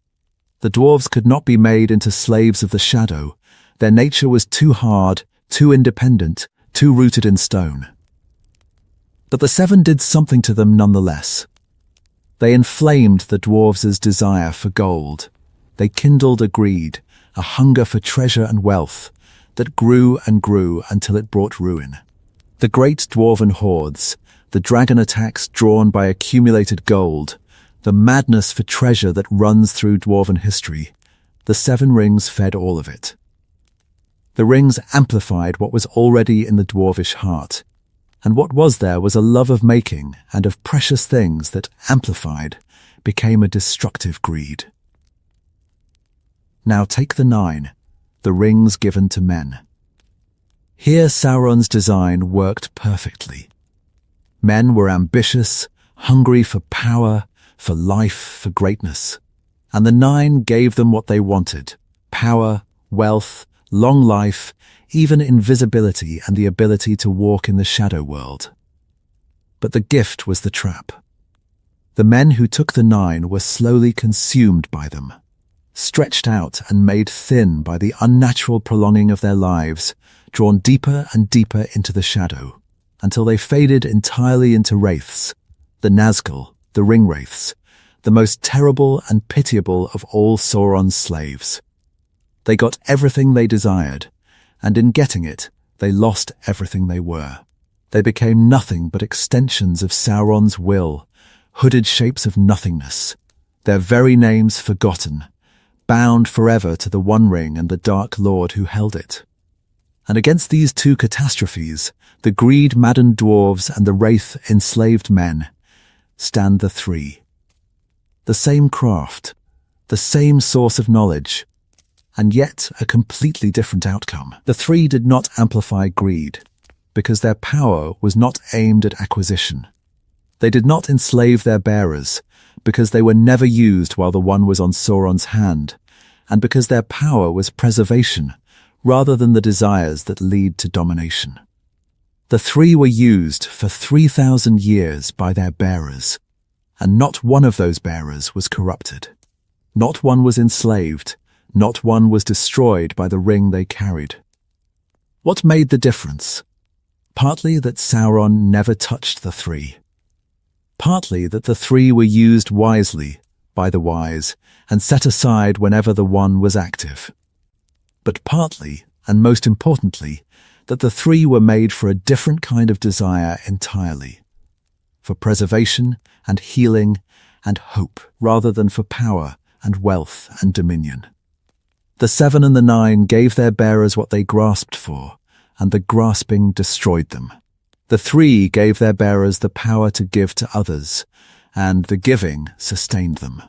The dwarves could not be made into slaves of the shadow. Their nature was too hard, too independent, too rooted in stone. But the 7 did something to them nonetheless. They inflamed the dwarves' desire for gold. They kindled a greed, a hunger for treasure and wealth, that grew and grew until it brought ruin. The great dwarven hordes, the dragon attacks drawn by accumulated gold, the madness for treasure that runs through dwarven history, the 7 rings fed all of it. The rings amplified what was already in the dwarvish heart, and what was there was a love of making and of precious things that, amplified, became a destructive greed. Now take the 9, the rings given to men. Here Sauron's design worked perfectly. Men were ambitious, hungry for power, for life, for greatness. And the 9 gave them what they wanted: power, wealth, long life, even invisibility and the ability to walk in the shadow world. But the gift was the trap. The men who took the 9 were slowly consumed by them, stretched out and made thin by the unnatural prolonging of their lives, drawn deeper and deeper into the shadow, until they faded entirely into wraiths, the Nazgul, the ring-wraiths, the most terrible and pitiable of all Sauron's slaves. They got everything they desired, and in getting it, they lost everything they were. They became nothing but extensions of Sauron's will, hooded shapes of nothingness, their very names forgotten, bound forever to the One Ring and the Dark Lord who held it. And against these 2 catastrophes, the greed-maddened dwarves and the wraith-enslaved men, stand the 3. The same craft, the same source of knowledge, and yet a completely different outcome. The 3 did not amplify greed, because their power was not aimed at acquisition. They did not enslave their bearers, because they were never used while the one was on Sauron's hand, and because their power was preservation, rather than the desires that lead to domination. The 3 were used for 3,000 years by their bearers, and not one of those bearers was corrupted. Not one was enslaved, not one was destroyed by the ring they carried. What made the difference? Partly that Sauron never touched the 3. Partly that the 3 were used wisely, by the wise, and set aside whenever the one was active. But partly, and most importantly, that the 3 were made for a different kind of desire entirely, for preservation and healing and hope, rather than for power and wealth and dominion. The 7 and the 9 gave their bearers what they grasped for, and the grasping destroyed them. The 3 gave their bearers the power to give to others, and the giving sustained them.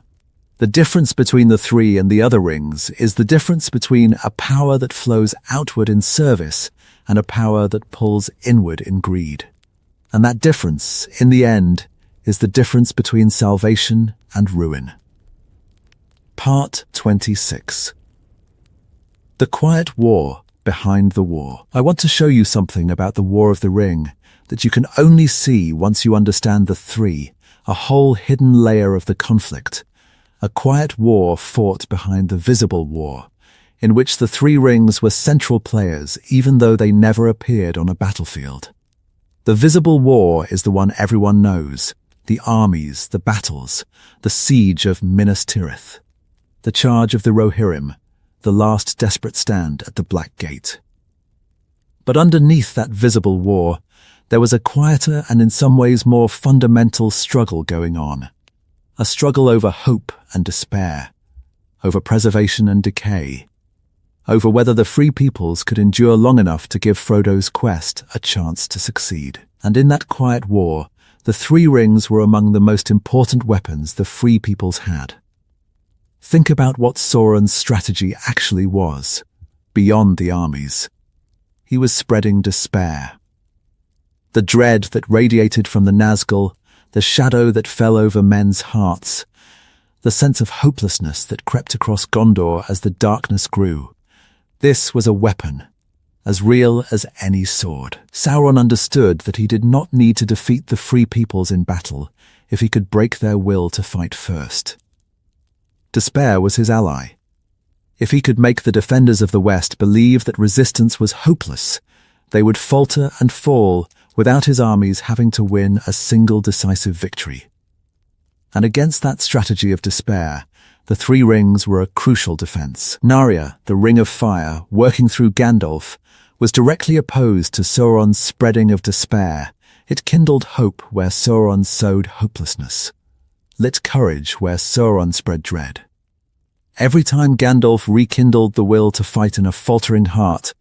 The difference between the 3 and the other rings is the difference between a power that flows outward in service and a power that pulls inward in greed. And that difference, in the end, is the difference between salvation and ruin. Part 26. The Quiet War Behind the War. I want to show you something about the War of the Ring that you can only see once you understand the 3, a whole hidden layer of the conflict. A quiet war fought behind the visible war, in which the 3 rings were central players even though they never appeared on a battlefield. The visible war is the one everyone knows: the armies, the battles, the siege of Minas Tirith, the charge of the Rohirrim, the last desperate stand at the Black Gate. But underneath that visible war, there was a quieter and in some ways more fundamental struggle going on. A struggle over hope and despair, over preservation and decay, over whether the free peoples could endure long enough to give Frodo's quest a chance to succeed. And in that quiet war, the 3 rings were among the most important weapons the free peoples had. Think about what Sauron's strategy actually was, beyond the armies. He was spreading despair. The dread that radiated from the Nazgul, the shadow that fell over men's hearts, the sense of hopelessness that crept across Gondor as the darkness grew. This was a weapon, as real as any sword. Sauron understood that he did not need to defeat the free peoples in battle if he could break their will to fight first. Despair was his ally. If he could make the defenders of the West believe that resistance was hopeless, they would falter and fall without his armies having to win a single decisive victory. And against that strategy of despair, the Three Rings were a crucial defense. Narya, the Ring of Fire, working through Gandalf, was directly opposed to Sauron's spreading of despair. It kindled hope where Sauron sowed hopelessness, lit courage where Sauron spread dread. Every time Gandalf rekindled the will to fight in a faltering heart,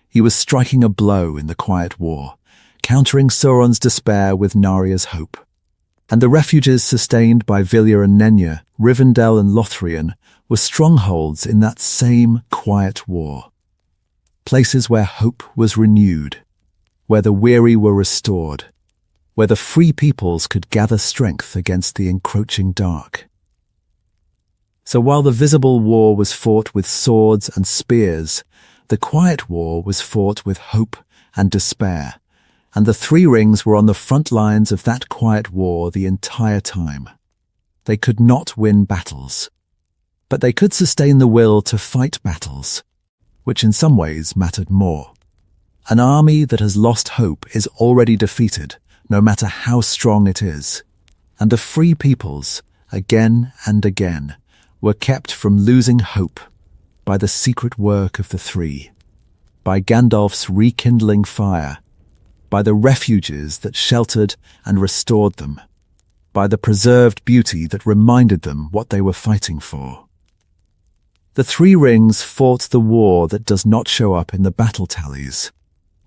he was striking a blow in the quiet war, countering Sauron's despair with Narya's hope. And the refuges sustained by Vilya and Nenya, Rivendell and Lothlórien, were strongholds in that same quiet war. Places where hope was renewed, where the weary were restored, where the free peoples could gather strength against the encroaching dark. So while the visible war was fought with swords and spears, the quiet war was fought with hope and despair, and the Three Rings were on the front lines of that quiet war the entire time. They could not win battles, but they could sustain the will to fight battles, which in some ways mattered more. An army that has lost hope is already defeated, no matter how strong it is. And the free peoples, again and again, were kept from losing hope by the secret work of the Three, by Gandalf's rekindling fire, by the refuges that sheltered and restored them, by the preserved beauty that reminded them what they were fighting for. The Three Rings fought the war that does not show up in the battle tallies,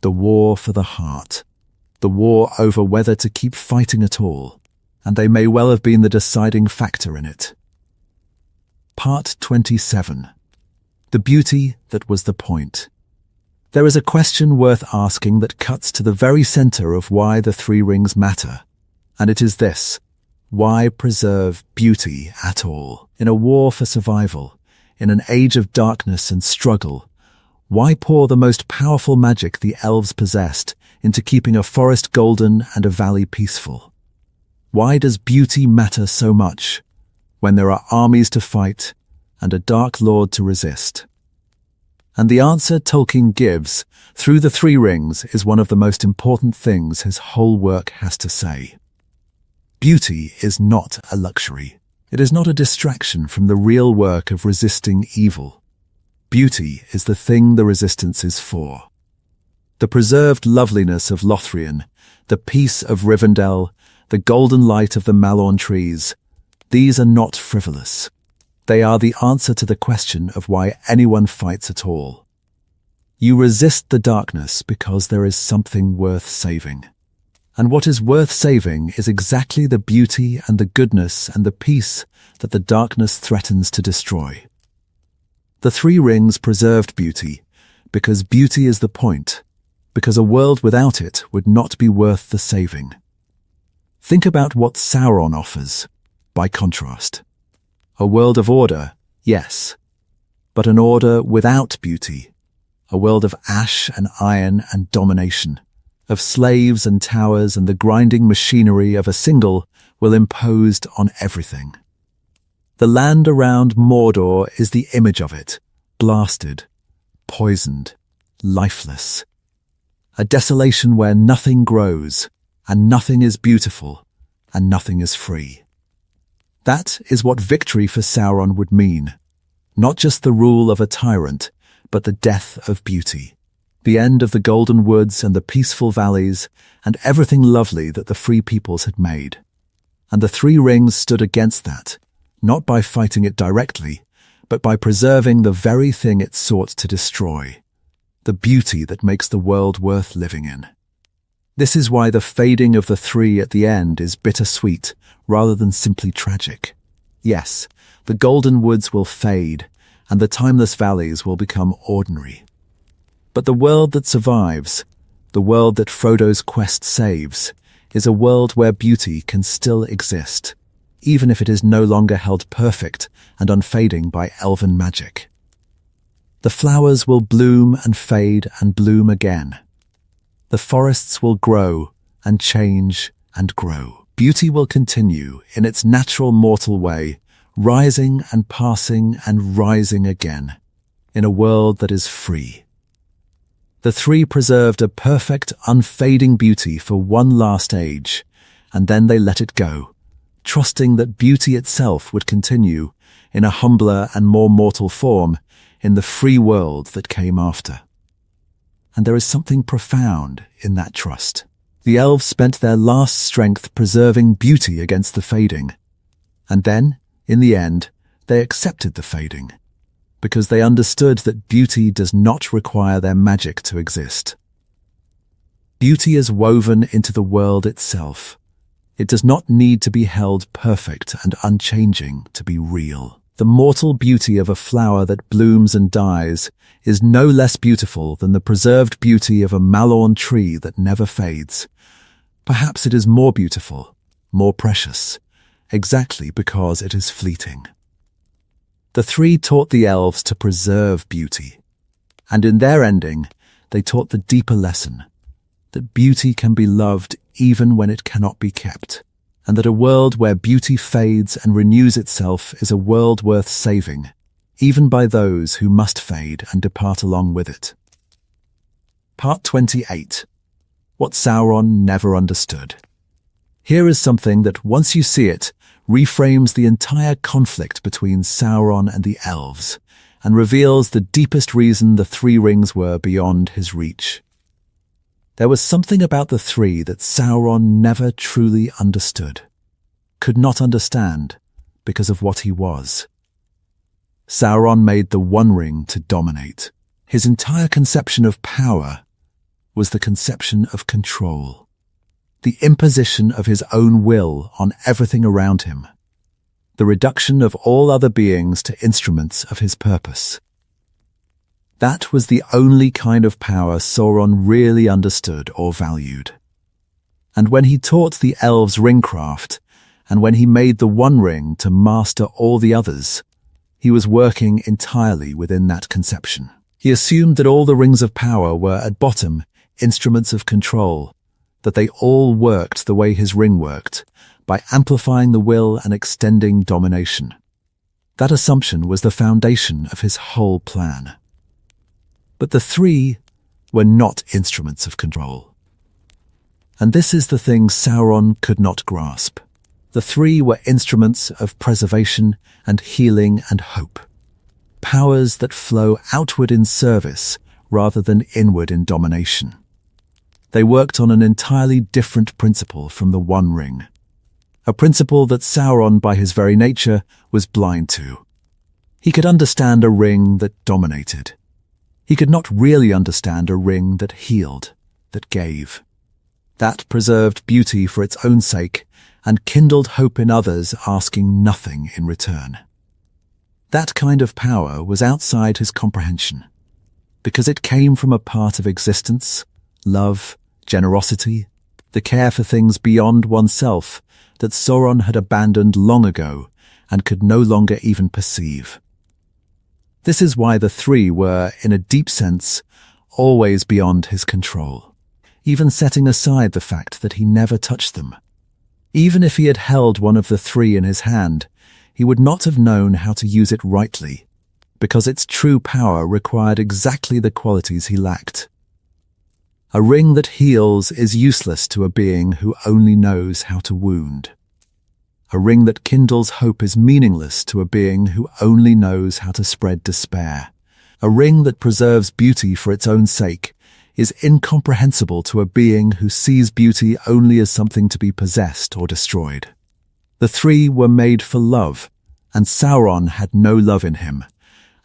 the war for the heart, the war over whether to keep fighting at all, and they may well have been the deciding factor in it. Part 27. The beauty that was the point. There is a question worth asking that cuts to the very center of why the Three Rings matter, and it is this: why preserve beauty at all? In a war for survival, in an age of darkness and struggle, why pour the most powerful magic the elves possessed into keeping a forest golden and a valley peaceful? Why does beauty matter so much when there are armies to fight and a dark lord to resist? And the answer Tolkien gives through the Three Rings is one of the most important things his whole work has to say. Beauty is not a luxury. It is not a distraction from the real work of resisting evil. Beauty is the thing the resistance is for. The preserved loveliness of Lothlórien, the peace of Rivendell, the golden light of the Malorn trees, these are not frivolous. They are the answer to the question of why anyone fights at all. You resist the darkness because there is something worth saving. And what is worth saving is exactly the beauty and the goodness and the peace that the darkness threatens to destroy. The Three Rings preserved beauty because beauty is the point, because a world without it would not be worth the saving. Think about what Sauron offers, by contrast. A world of order, yes, but an order without beauty. A world of ash and iron and domination, of slaves and towers and the grinding machinery of a single will imposed on everything. The land around Mordor is the image of it, blasted, poisoned, lifeless. A desolation where nothing grows, and nothing is beautiful, and nothing is free. That is what victory for Sauron would mean. Not just the rule of a tyrant, but the death of beauty. The end of the golden woods and the peaceful valleys and everything lovely that the free peoples had made. And the Three Rings stood against that, not by fighting it directly, but by preserving the very thing it sought to destroy, the beauty that makes the world worth living in. This is why the fading of the three at the end is bittersweet rather than simply tragic. Yes, The golden woods will fade, and the timeless valleys will become ordinary. But the world that survives, the world that Frodo's quest saves, is a world where beauty can still exist, even if it is no longer held perfect and unfading by elven magic. The flowers will bloom and fade and bloom again. The forests will grow and change and grow. Beauty will continue in its natural mortal way, rising and passing and rising again, in a world that is free. The three preserved a perfect, unfading beauty for one last age, and then they let it go, trusting that beauty itself would continue in a humbler and more mortal form in the free world that came after. And there is something profound in that trust. The elves spent their last strength preserving beauty against the fading, and then, in the end, they accepted the fading, because they understood that beauty does not require their magic to exist. Beauty is woven into the world itself. It does not need to be held perfect and unchanging to be real. The mortal beauty of a flower that blooms and dies is no less beautiful than the preserved beauty of a malorn tree that never fades. Perhaps it is more beautiful, more precious, exactly because it is fleeting. The three taught the elves to preserve beauty, and in their ending, they taught the deeper lesson, that beauty can be loved even when it cannot be kept, and that a world where beauty fades and renews itself is a world worth saving, even by those who must fade and depart along with it. Part 28. What Sauron Never Understood. Here is something that, once you see it, reframes the entire conflict between Sauron and the elves, and reveals the deepest reason the three rings were beyond his reach. There was something about the three that Sauron never truly understood, could not understand, because of what he was. Sauron made the One Ring to dominate. His entire conception of power was the conception of control, the imposition of his own will on everything around him, the reduction of all other beings to instruments of his purpose. That was the only kind of power Sauron really understood or valued. And when he taught the elves ringcraft, and when he made the One Ring to master all the others, he was working entirely within that conception. He assumed that all the rings of power were, at bottom, instruments of control, that they all worked the way his ring worked, by amplifying the will and extending domination. That assumption was the foundation of his whole plan. But the three were not instruments of control. And this is the thing Sauron could not grasp. The three were instruments of preservation and healing and hope. Powers that flow outward in service rather than inward in domination. They worked on an entirely different principle from the One Ring. A principle that Sauron, by his very nature, was blind to. He could understand a ring that dominated. He could not really understand a ring that healed, that gave. That preserved beauty for its own sake and kindled hope in others, asking nothing in return. That kind of power was outside his comprehension, because it came from a part of existence, love, generosity, the care for things beyond oneself that Sauron had abandoned long ago and could no longer even perceive. This is why the three were, in a deep sense, always beyond his control, even setting aside the fact that he never touched them. Even if he had held one of the three in his hand, he would not have known how to use it rightly, because its true power required exactly the qualities he lacked. A ring that heals is useless to a being who only knows how to wound. A ring that kindles hope is meaningless to a being who only knows how to spread despair. A ring that preserves beauty for its own sake is incomprehensible to a being who sees beauty only as something to be possessed or destroyed. The three were made for love, and Sauron had no love in him,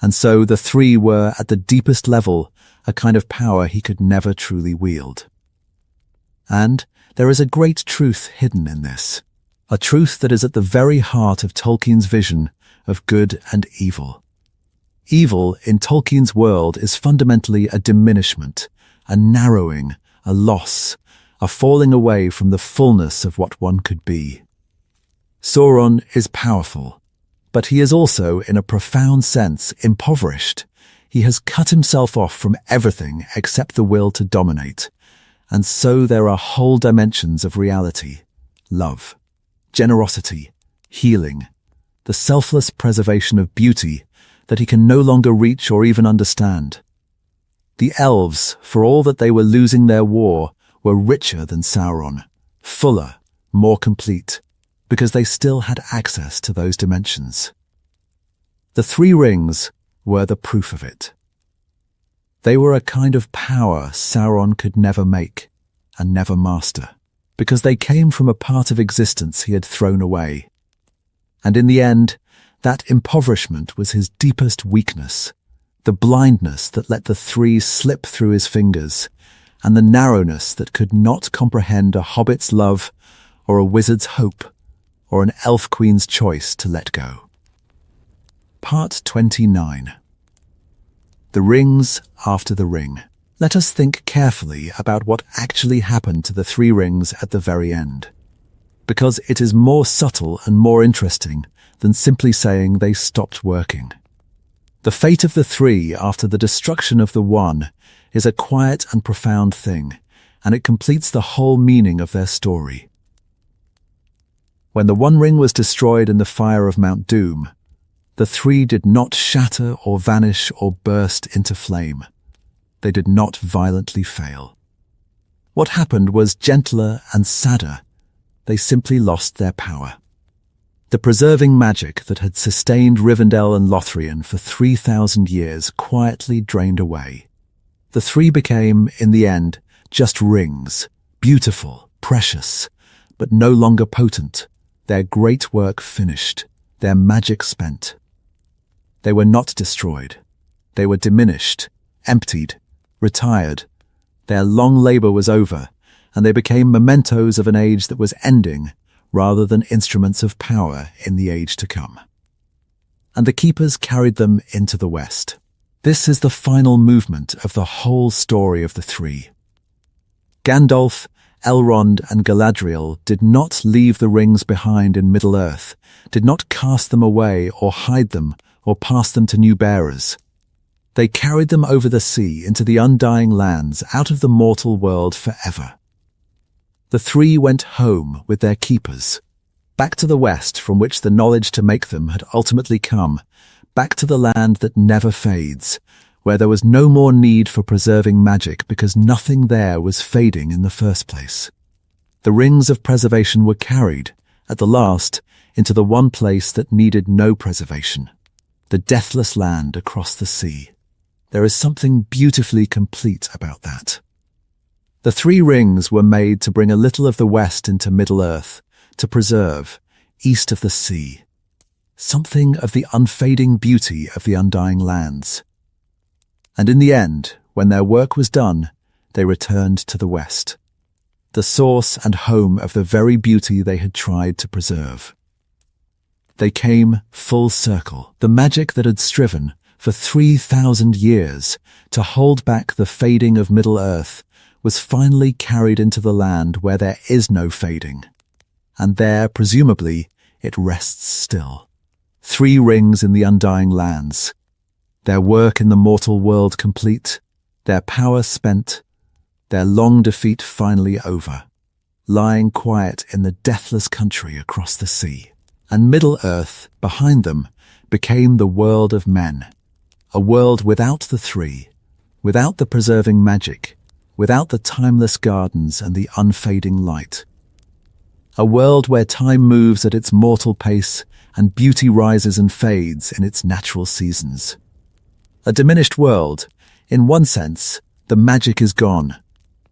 and so the three were, at the deepest level, a kind of power he could never truly wield. And there is a great truth hidden in this. a truth that is at the very heart of Tolkien's vision of good and evil. Evil in Tolkien's world is fundamentally a diminishment, a narrowing, a loss, a falling away from the fullness of what one could be. Sauron is powerful, but he is also, in a profound sense, impoverished. He has cut himself off from everything except the will to dominate, and so there are whole dimensions of reality: love, generosity, healing, the selfless preservation of beauty that he can no longer reach or even understand. The elves, for all that they were losing their war, were richer than Sauron, fuller, more complete, because they still had access to those dimensions. The Three Rings were the proof of it. They were a kind of power Sauron could never make and never master, because they came from a part of existence he had thrown away. And in the end, that impoverishment was his deepest weakness, the blindness that let the three slip through his fingers, and the narrowness that could not comprehend a hobbit's love or a wizard's hope or an elf queen's choice to let go. Part 29. The Rings After the Ring. Let us think carefully about what actually happened to the Three Rings at the very end, because it is more subtle and more interesting than simply saying they stopped working. The fate of the three after the destruction of the one is a quiet and profound thing, and it completes the whole meaning of their story. When the One Ring was destroyed in the fire of Mount Doom, the three did not shatter or vanish or burst into flame. They did not violently fail. What happened was gentler and sadder. They simply lost their power. The preserving magic that had sustained Rivendell and Lothlórien for 3,000 years quietly drained away. The three became, in the end, just rings, beautiful, precious, but no longer potent, their great work finished, their magic spent. They were not destroyed. They were diminished, emptied, retired. Their long labor was over, and they became mementos of an age that was ending, rather than instruments of power in the age to come. And the keepers carried them into the west. This is the final movement of the whole story of the three. Gandalf, Elrond, and Galadriel did not leave the rings behind in Middle-earth, did not cast them away or hide them or pass them to new bearers. They carried them over the sea into the undying lands, out of the mortal world forever. The three went home with their keepers, back to the west from which the knowledge to make them had ultimately come, back to the land that never fades, where there was no more need for preserving magic because nothing there was fading in the first place. The rings of preservation were carried, at the last, into the one place that needed no preservation, the deathless land across the sea. There is something beautifully complete about that. The Three Rings were made to bring a little of the west into Middle-earth, to preserve, east of the sea, something of the unfading beauty of the undying lands. And in the end, when their work was done, they returned to the west, the source and home of the very beauty they had tried to preserve. They came full circle, the magic that had striven for 3,000 years to hold back the fading of Middle-earth was finally carried into the land where there is no fading, and there, presumably, it rests still. Three rings in the undying lands, their work in the mortal world complete, their power spent, their long defeat finally over, lying quiet in the deathless country across the sea. And Middle-earth, behind them, became the world of men, a world without the three, without the preserving magic, without the timeless gardens and the unfading light. A world where time moves at its mortal pace and beauty rises and fades in its natural seasons. A diminished world. In one sense, the magic is gone.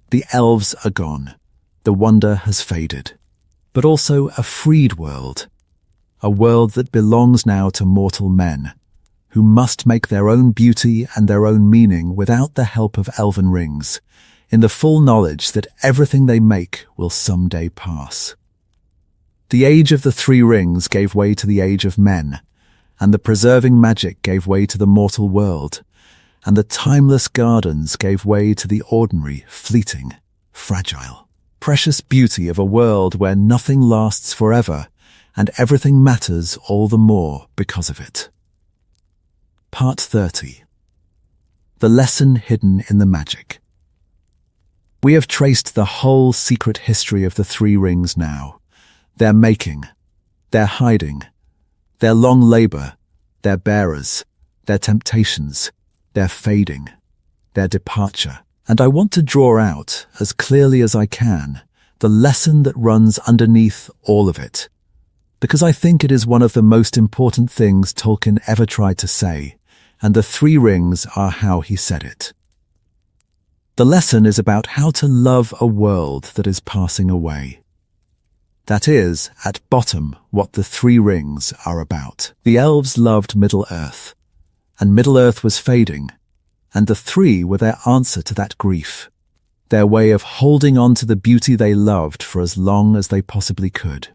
The elves are gone. The wonder has faded. But also a freed world. A world that belongs now to mortal men, who must make their own beauty and their own meaning without the help of elven rings, in the full knowledge that everything they make will someday pass. The age of the Three Rings gave way to the age of men, and the preserving magic gave way to the mortal world, and the timeless gardens gave way to the ordinary, fleeting, fragile, precious beauty of a world where nothing lasts forever, and everything matters all the more because of it. Part 30. The lesson hidden in the magic. We have traced the whole secret history of the Three Rings now. Their making, their hiding, their long labor, their bearers, their temptations, their fading, their departure. And I want to draw out, as clearly as I can, the lesson that runs underneath all of it, because I think it is one of the most important things Tolkien ever tried to say, and the Three Rings are how he said it. The lesson is about how to love a world that is passing away. That is, at bottom, what the Three Rings are about. The elves loved Middle-earth, and Middle-earth was fading, and the three were their answer to that grief, their way of holding on to the beauty they loved for as long as they possibly could.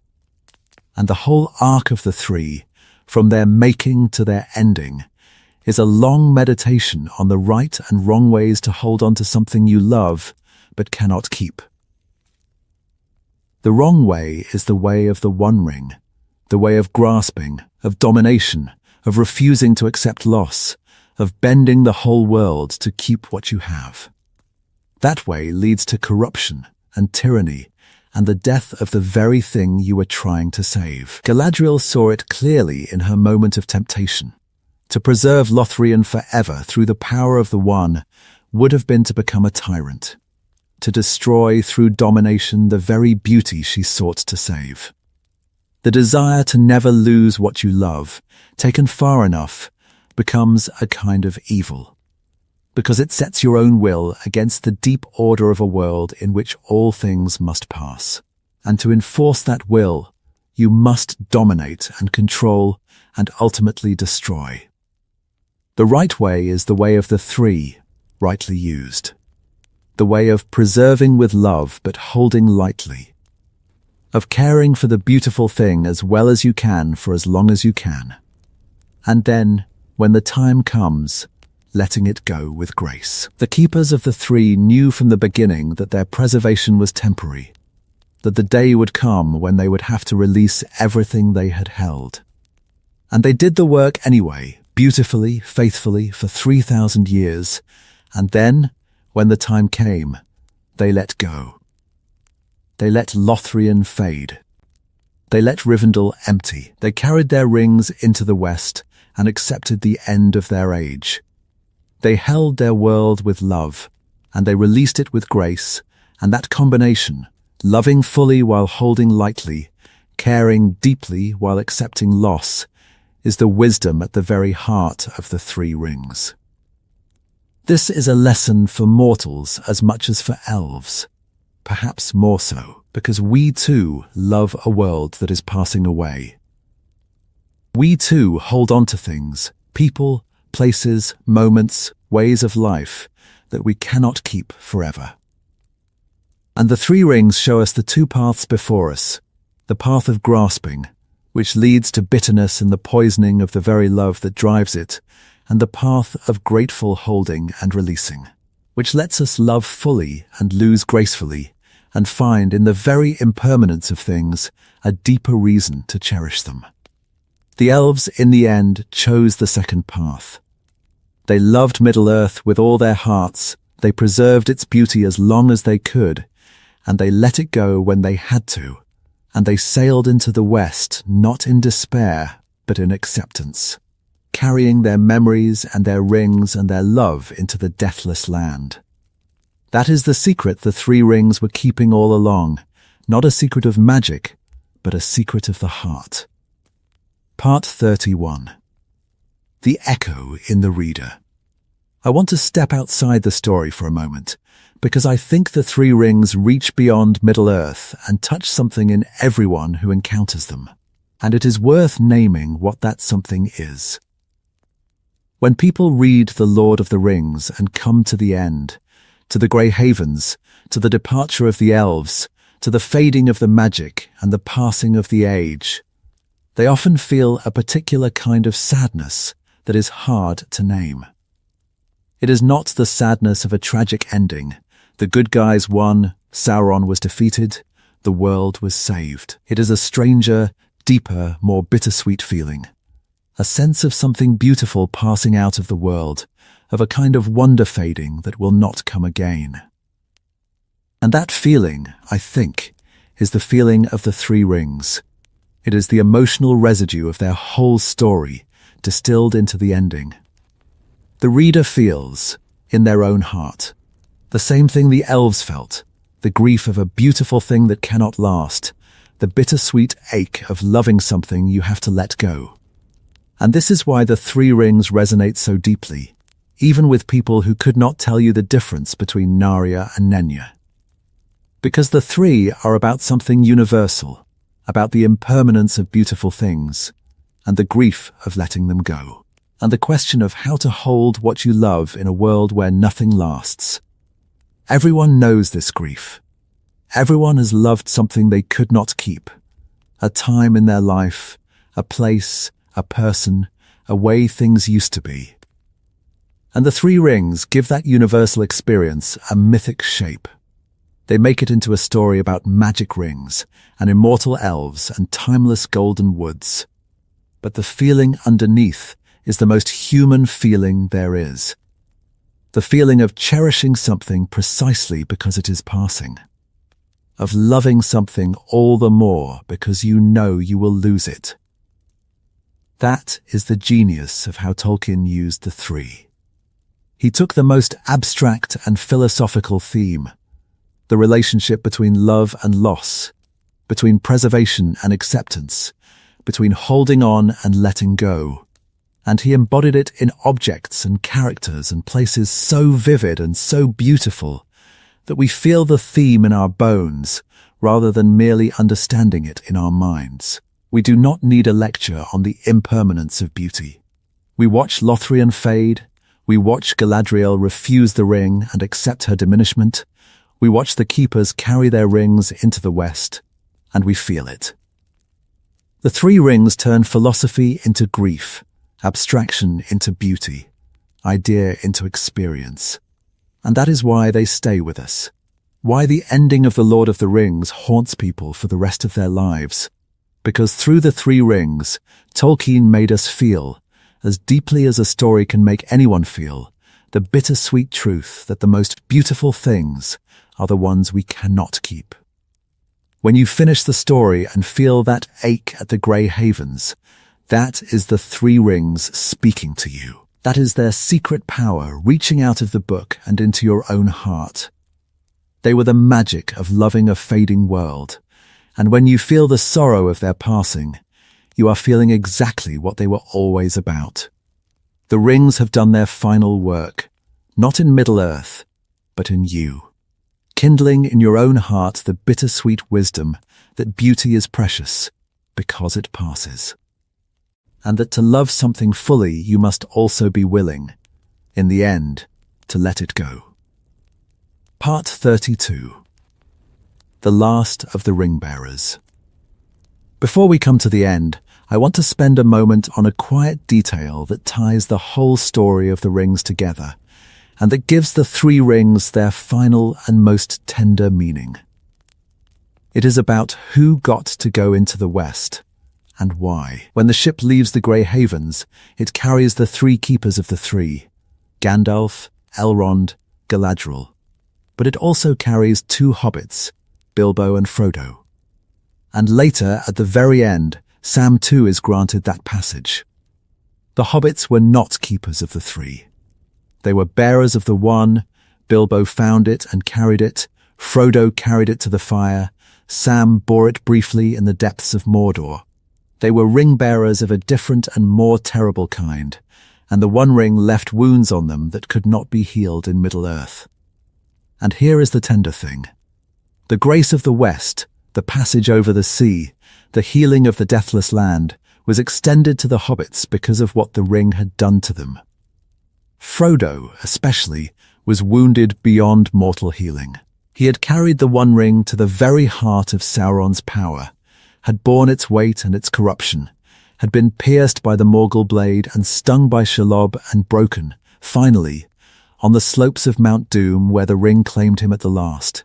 And the whole arc of the three, from their making to their ending, is a long meditation on the right and wrong ways to hold on to something you love but cannot keep. The wrong way is the way of the One Ring, the way of grasping, of domination, of refusing to accept loss, of bending the whole world to keep what you have. That way leads to corruption and tyranny and the death of the very thing you were trying to save. Galadriel saw it clearly in her moment of temptation. To preserve Lothlórien forever through the power of the One would have been to become a tyrant, to destroy through domination the very beauty she sought to save. The desire to never lose what you love, taken far enough, becomes a kind of evil, because it sets your own will against the deep order of a world in which all things must pass. And to enforce that will, you must dominate and control and ultimately destroy. The right way is the way of the three, rightly used. The way of preserving with love but holding lightly. Of caring for the beautiful thing as well as you can for as long as you can. And then, when the time comes, letting it go with grace. The keepers of the three knew from the beginning that their preservation was temporary, that the day would come when they would have to release everything they had held. And they did the work anyway, beautifully, faithfully, for 3,000 years, and then, when the time came, they let go. They let Lothlórien fade. They let Rivendell empty. They carried their rings into the west and accepted the end of their age. They held their world with love, and they released it with grace, and that combination, loving fully while holding lightly, caring deeply while accepting loss, is the wisdom at the very heart of the Three Rings. This is a lesson for mortals as much as for elves, perhaps more so, because we too love a world that is passing away. We too hold on to things, people, places, moments, ways of life that we cannot keep forever. And the Three Rings show us the two paths before us, the path of grasping, which leads to bitterness and the poisoning of the very love that drives it, and the path of grateful holding and releasing, which lets us love fully and lose gracefully, and find in the very impermanence of things a deeper reason to cherish them. The elves, in the end, chose the second path. They loved Middle-earth with all their hearts, they preserved its beauty as long as they could, and they let it go when they had to, and they sailed into the west not in despair, but in acceptance, carrying their memories and their rings and their love into the deathless land. That is the secret the Three Rings were keeping all along, not a secret of magic, but a secret of the heart. Part 31. The echo in the reader. I want to step outside the story for a moment, because I think the Three Rings reach beyond Middle-earth and touch something in everyone who encounters them, and it is worth naming what that something is. When people read The Lord of the Rings and come to the end, to the Grey Havens, to the departure of the elves, to the fading of the magic and the passing of the age. They often feel a particular kind of sadness that is hard to name. It is not the sadness of a tragic ending. The good guys won, Sauron was defeated, the world was saved. It is a stranger, deeper, more bittersweet feeling. A sense of something beautiful passing out of the world, of a kind of wonder fading that will not come again. And that feeling, I think, is the feeling of the Three Rings. It is the emotional residue of their whole story, distilled into the ending. The reader feels, in their own heart, the same thing the elves felt, the grief of a beautiful thing that cannot last, the bittersweet ache of loving something you have to let go. And this is why the Three Rings resonate so deeply, even with people who could not tell you the difference between Narya and Nenya. Because the three are about something universal, about the impermanence of beautiful things, and the grief of letting them go, and the question of how to hold what you love in a world where nothing lasts. Everyone knows this grief. Everyone has loved something they could not keep. A time in their life, a place, a person, a way things used to be. And the Three Rings give that universal experience a mythic shape. They make it into a story about magic rings and immortal elves and timeless golden woods. But the feeling underneath is the most human feeling there is. The feeling of cherishing something precisely because it is passing. Of loving something all the more because you know you will lose it. That is the genius of how Tolkien used the three. He took the most abstract and philosophical theme, the relationship between love and loss, between preservation and acceptance, between holding on and letting go. And he embodied it in objects and characters and places so vivid and so beautiful that we feel the theme in our bones rather than merely understanding it in our minds. We do not need a lecture on the impermanence of beauty. We watch Lothlórien fade, we watch Galadriel refuse the ring and accept her diminishment, we watch the keepers carry their rings into the west, and we feel it. The Three Rings turn philosophy into grief, abstraction into beauty, idea into experience. And that is why they stay with us. Why the ending of The Lord of the Rings haunts people for the rest of their lives. Because through the Three Rings, Tolkien made us feel, as deeply as a story can make anyone feel, the bittersweet truth that the most beautiful things are the ones we cannot keep. When you finish the story and feel that ache at the Grey Havens, that is the Three Rings speaking to you. That is their secret power reaching out of the book and into your own heart. They were the magic of loving a fading world, and when you feel the sorrow of their passing, you are feeling exactly what they were always about. The rings have done their final work, not in Middle-earth, but in you. Kindling in your own heart the bittersweet wisdom that beauty is precious because it passes. And that to love something fully you must also be willing, in the end, to let it go. Part 32. The Last of the Ring-Bearers. Before we come to the end, I want to spend a moment on a quiet detail that ties the whole story of the rings together, and that gives the Three Rings their final and most tender meaning. It is about who got to go into the West, and why. When the ship leaves the Grey Havens, it carries the three keepers of the three, Gandalf, Elrond, Galadriel. But it also carries two hobbits, Bilbo and Frodo. And later, at the very end, Sam too is granted that passage. The hobbits were not keepers of the three. They were bearers of the one, Bilbo found it and carried it, Frodo carried it to the fire, Sam bore it briefly in the depths of Mordor. They were ring-bearers of a different and more terrible kind, and the One Ring left wounds on them that could not be healed in Middle-earth. And here is the tender thing. The grace of the West, the passage over the sea, the healing of the deathless land, was extended to the hobbits because of what the ring had done to them. Frodo, especially, was wounded beyond mortal healing. He had carried the One Ring to the very heart of Sauron's power, had borne its weight and its corruption, had been pierced by the Morgul blade and stung by Shelob and broken, finally, on the slopes of Mount Doom where the ring claimed him at the last.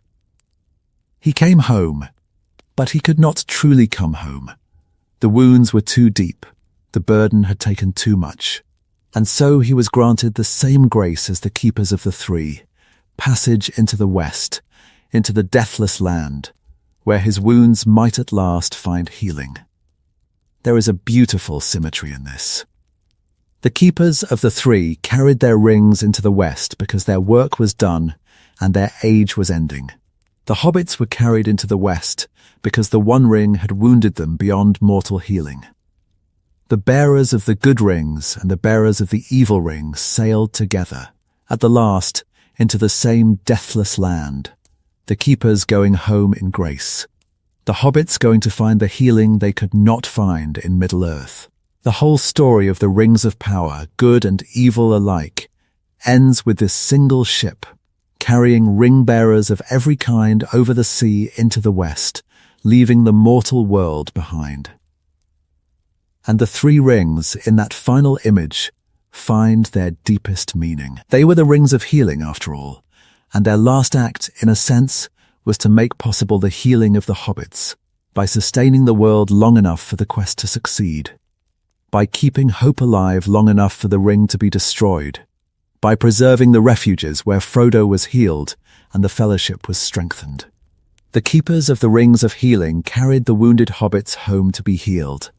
He came home, but he could not truly come home. The wounds were too deep, the burden had taken too much, and so he was granted the same grace as the keepers of the three, passage into the west, into the deathless land, where his wounds might at last find healing. There is a beautiful symmetry in this. The keepers of the three carried their rings into the west because their work was done and their age was ending. The hobbits were carried into the west because the One Ring had wounded them beyond mortal healing. The bearers of the good rings and the bearers of the evil rings sailed together, at the last, into the same deathless land, the keepers going home in grace, the hobbits going to find the healing they could not find in Middle-earth. The whole story of the Rings of Power, good and evil alike, ends with this single ship, carrying ring-bearers of every kind over the sea into the west, leaving the mortal world behind. And the three rings, in that final image, find their deepest meaning. They were the rings of healing, after all, and their last act, in a sense, was to make possible the healing of the hobbits, by sustaining the world long enough for the quest to succeed, by keeping hope alive long enough for the ring to be destroyed, by preserving the refuges where Frodo was healed and the Fellowship was strengthened. The keepers of the Rings of Healing carried the wounded hobbits home to be healed.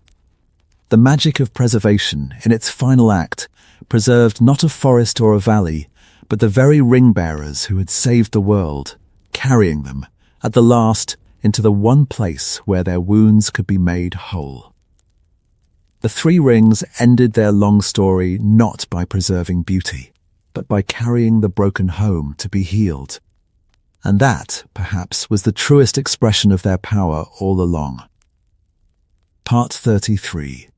The magic of preservation, in its final act, preserved not a forest or a valley, but the very ring-bearers who had saved the world, carrying them, at the last, into the one place where their wounds could be made whole. The three rings ended their long story not by preserving beauty, but by carrying the broken home to be healed. And that, perhaps, was the truest expression of their power all along. Part 33.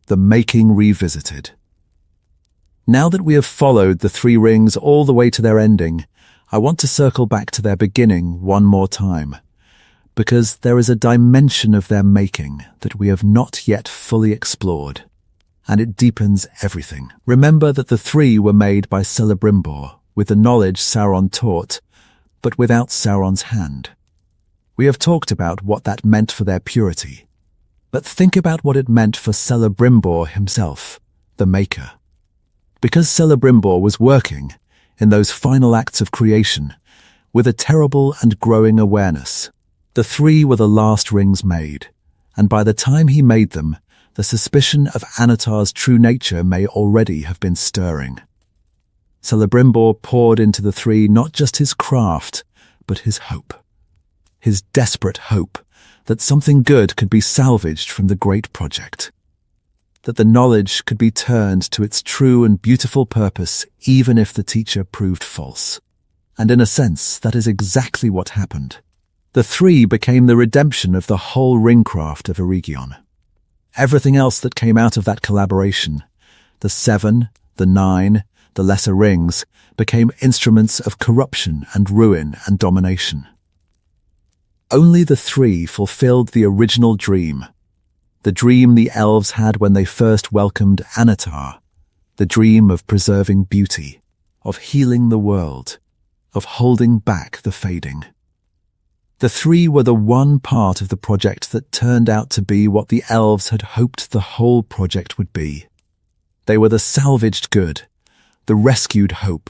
The Making Revisited. Now that we have followed the three rings all the way to their ending, I want to circle back to their beginning one more time, because there is a dimension of their making that we have not yet fully explored, and it deepens everything. Remember that the three were made by Celebrimbor, with the knowledge Sauron taught, but without Sauron's hand. We have talked about what that meant for their purity, but think about what it meant for Celebrimbor himself, the Maker. Because Celebrimbor was working, in those final acts of creation, with a terrible and growing awareness. The three were the last rings made, and by the time he made them, the suspicion of Anatar's true nature may already have been stirring. Celebrimbor poured into the three not just his craft, but his hope. His desperate hope that something good could be salvaged from the great project. That the knowledge could be turned to its true and beautiful purpose even if the teacher proved false. And in a sense, that is exactly what happened. The three became the redemption of the whole ringcraft of Eregion. Everything else that came out of that collaboration, the 7, the 9, the lesser rings, became instruments of corruption and ruin and domination. Only the three fulfilled the original dream, the dream the elves had when they first welcomed Anatar, the dream of preserving beauty, of healing the world, of holding back the fading. The three were the one part of the project that turned out to be what the elves had hoped the whole project would be. They were the salvaged good, the rescued hope,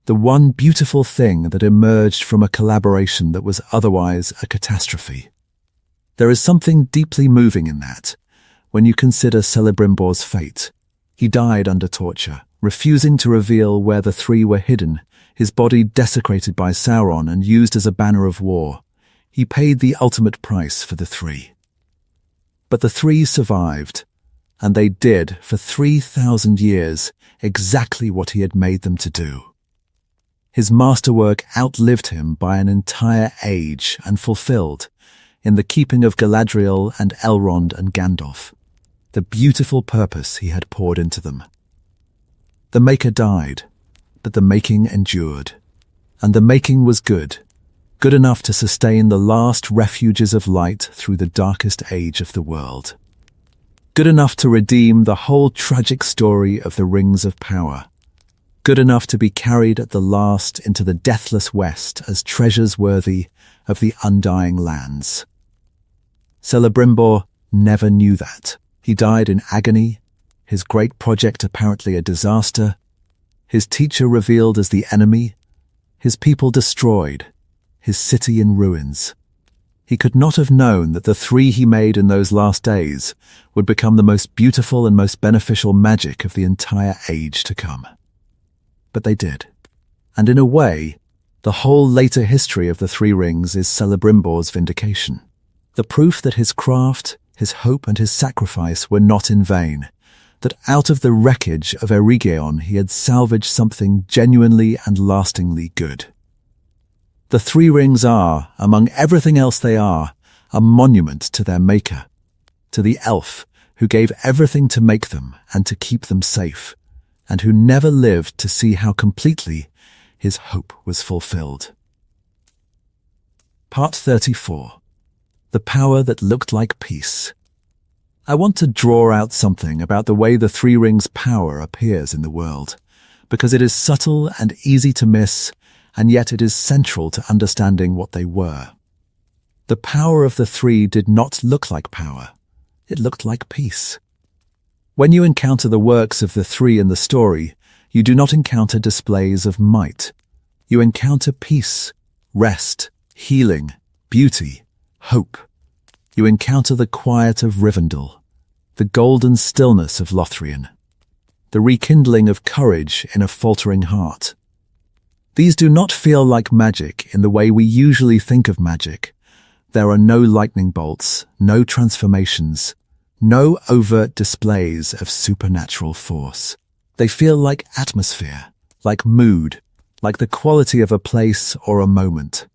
the one beautiful thing that emerged from a collaboration that was otherwise a catastrophe. There is something deeply moving in that, when you consider Celebrimbor's fate. He died under torture, refusing to reveal where the three were hidden, his body desecrated by Sauron and used as a banner of war. He paid the ultimate price for the three. But the three survived, and they did, for 3,000 years, exactly what he had made them to do. His masterwork outlived him by an entire age and fulfilled, in the keeping of Galadriel and Elrond and Gandalf, the beautiful purpose he had poured into them. The Maker died, but the making endured, and the making was good, good enough to sustain the last refuges of light through the darkest age of the world. Good enough to redeem the whole tragic story of the Rings of Power. Good enough to be carried at the last into the deathless West as treasures worthy of the undying lands. Celebrimbor never knew that. He died in agony, his great project apparently a disaster, his teacher revealed as the enemy, his people destroyed, his city in ruins. He could not have known that the three he made in those last days would become the most beautiful and most beneficial magic of the entire age to come. But they did. And in a way, the whole later history of the Three Rings is Celebrimbor's vindication. The proof that his craft, his hope and his sacrifice were not in vain, that out of the wreckage of Eregion he had salvaged something genuinely and lastingly good. The Three Rings are, among everything else they are, a monument to their maker, to the elf who gave everything to make them and to keep them safe, and who never lived to see how completely his hope was fulfilled. Part 34. The Power That Looked Like Peace. I want to draw out something about the way the Three Rings' power appears in the world, because it is subtle and easy to miss, and yet it is central to understanding what they were. The power of the three did not look like power. It looked like peace. When you encounter the works of the three in the story, you do not encounter displays of might. You encounter peace, rest, healing, beauty, hope. You encounter the quiet of Rivendell, the golden stillness of Lothlórien, the rekindling of courage in a faltering heart. These do not feel like magic in the way we usually think of magic. There are no lightning bolts, no transformations, no overt displays of supernatural force. They feel like atmosphere, like mood, like the quality of a place or a moment.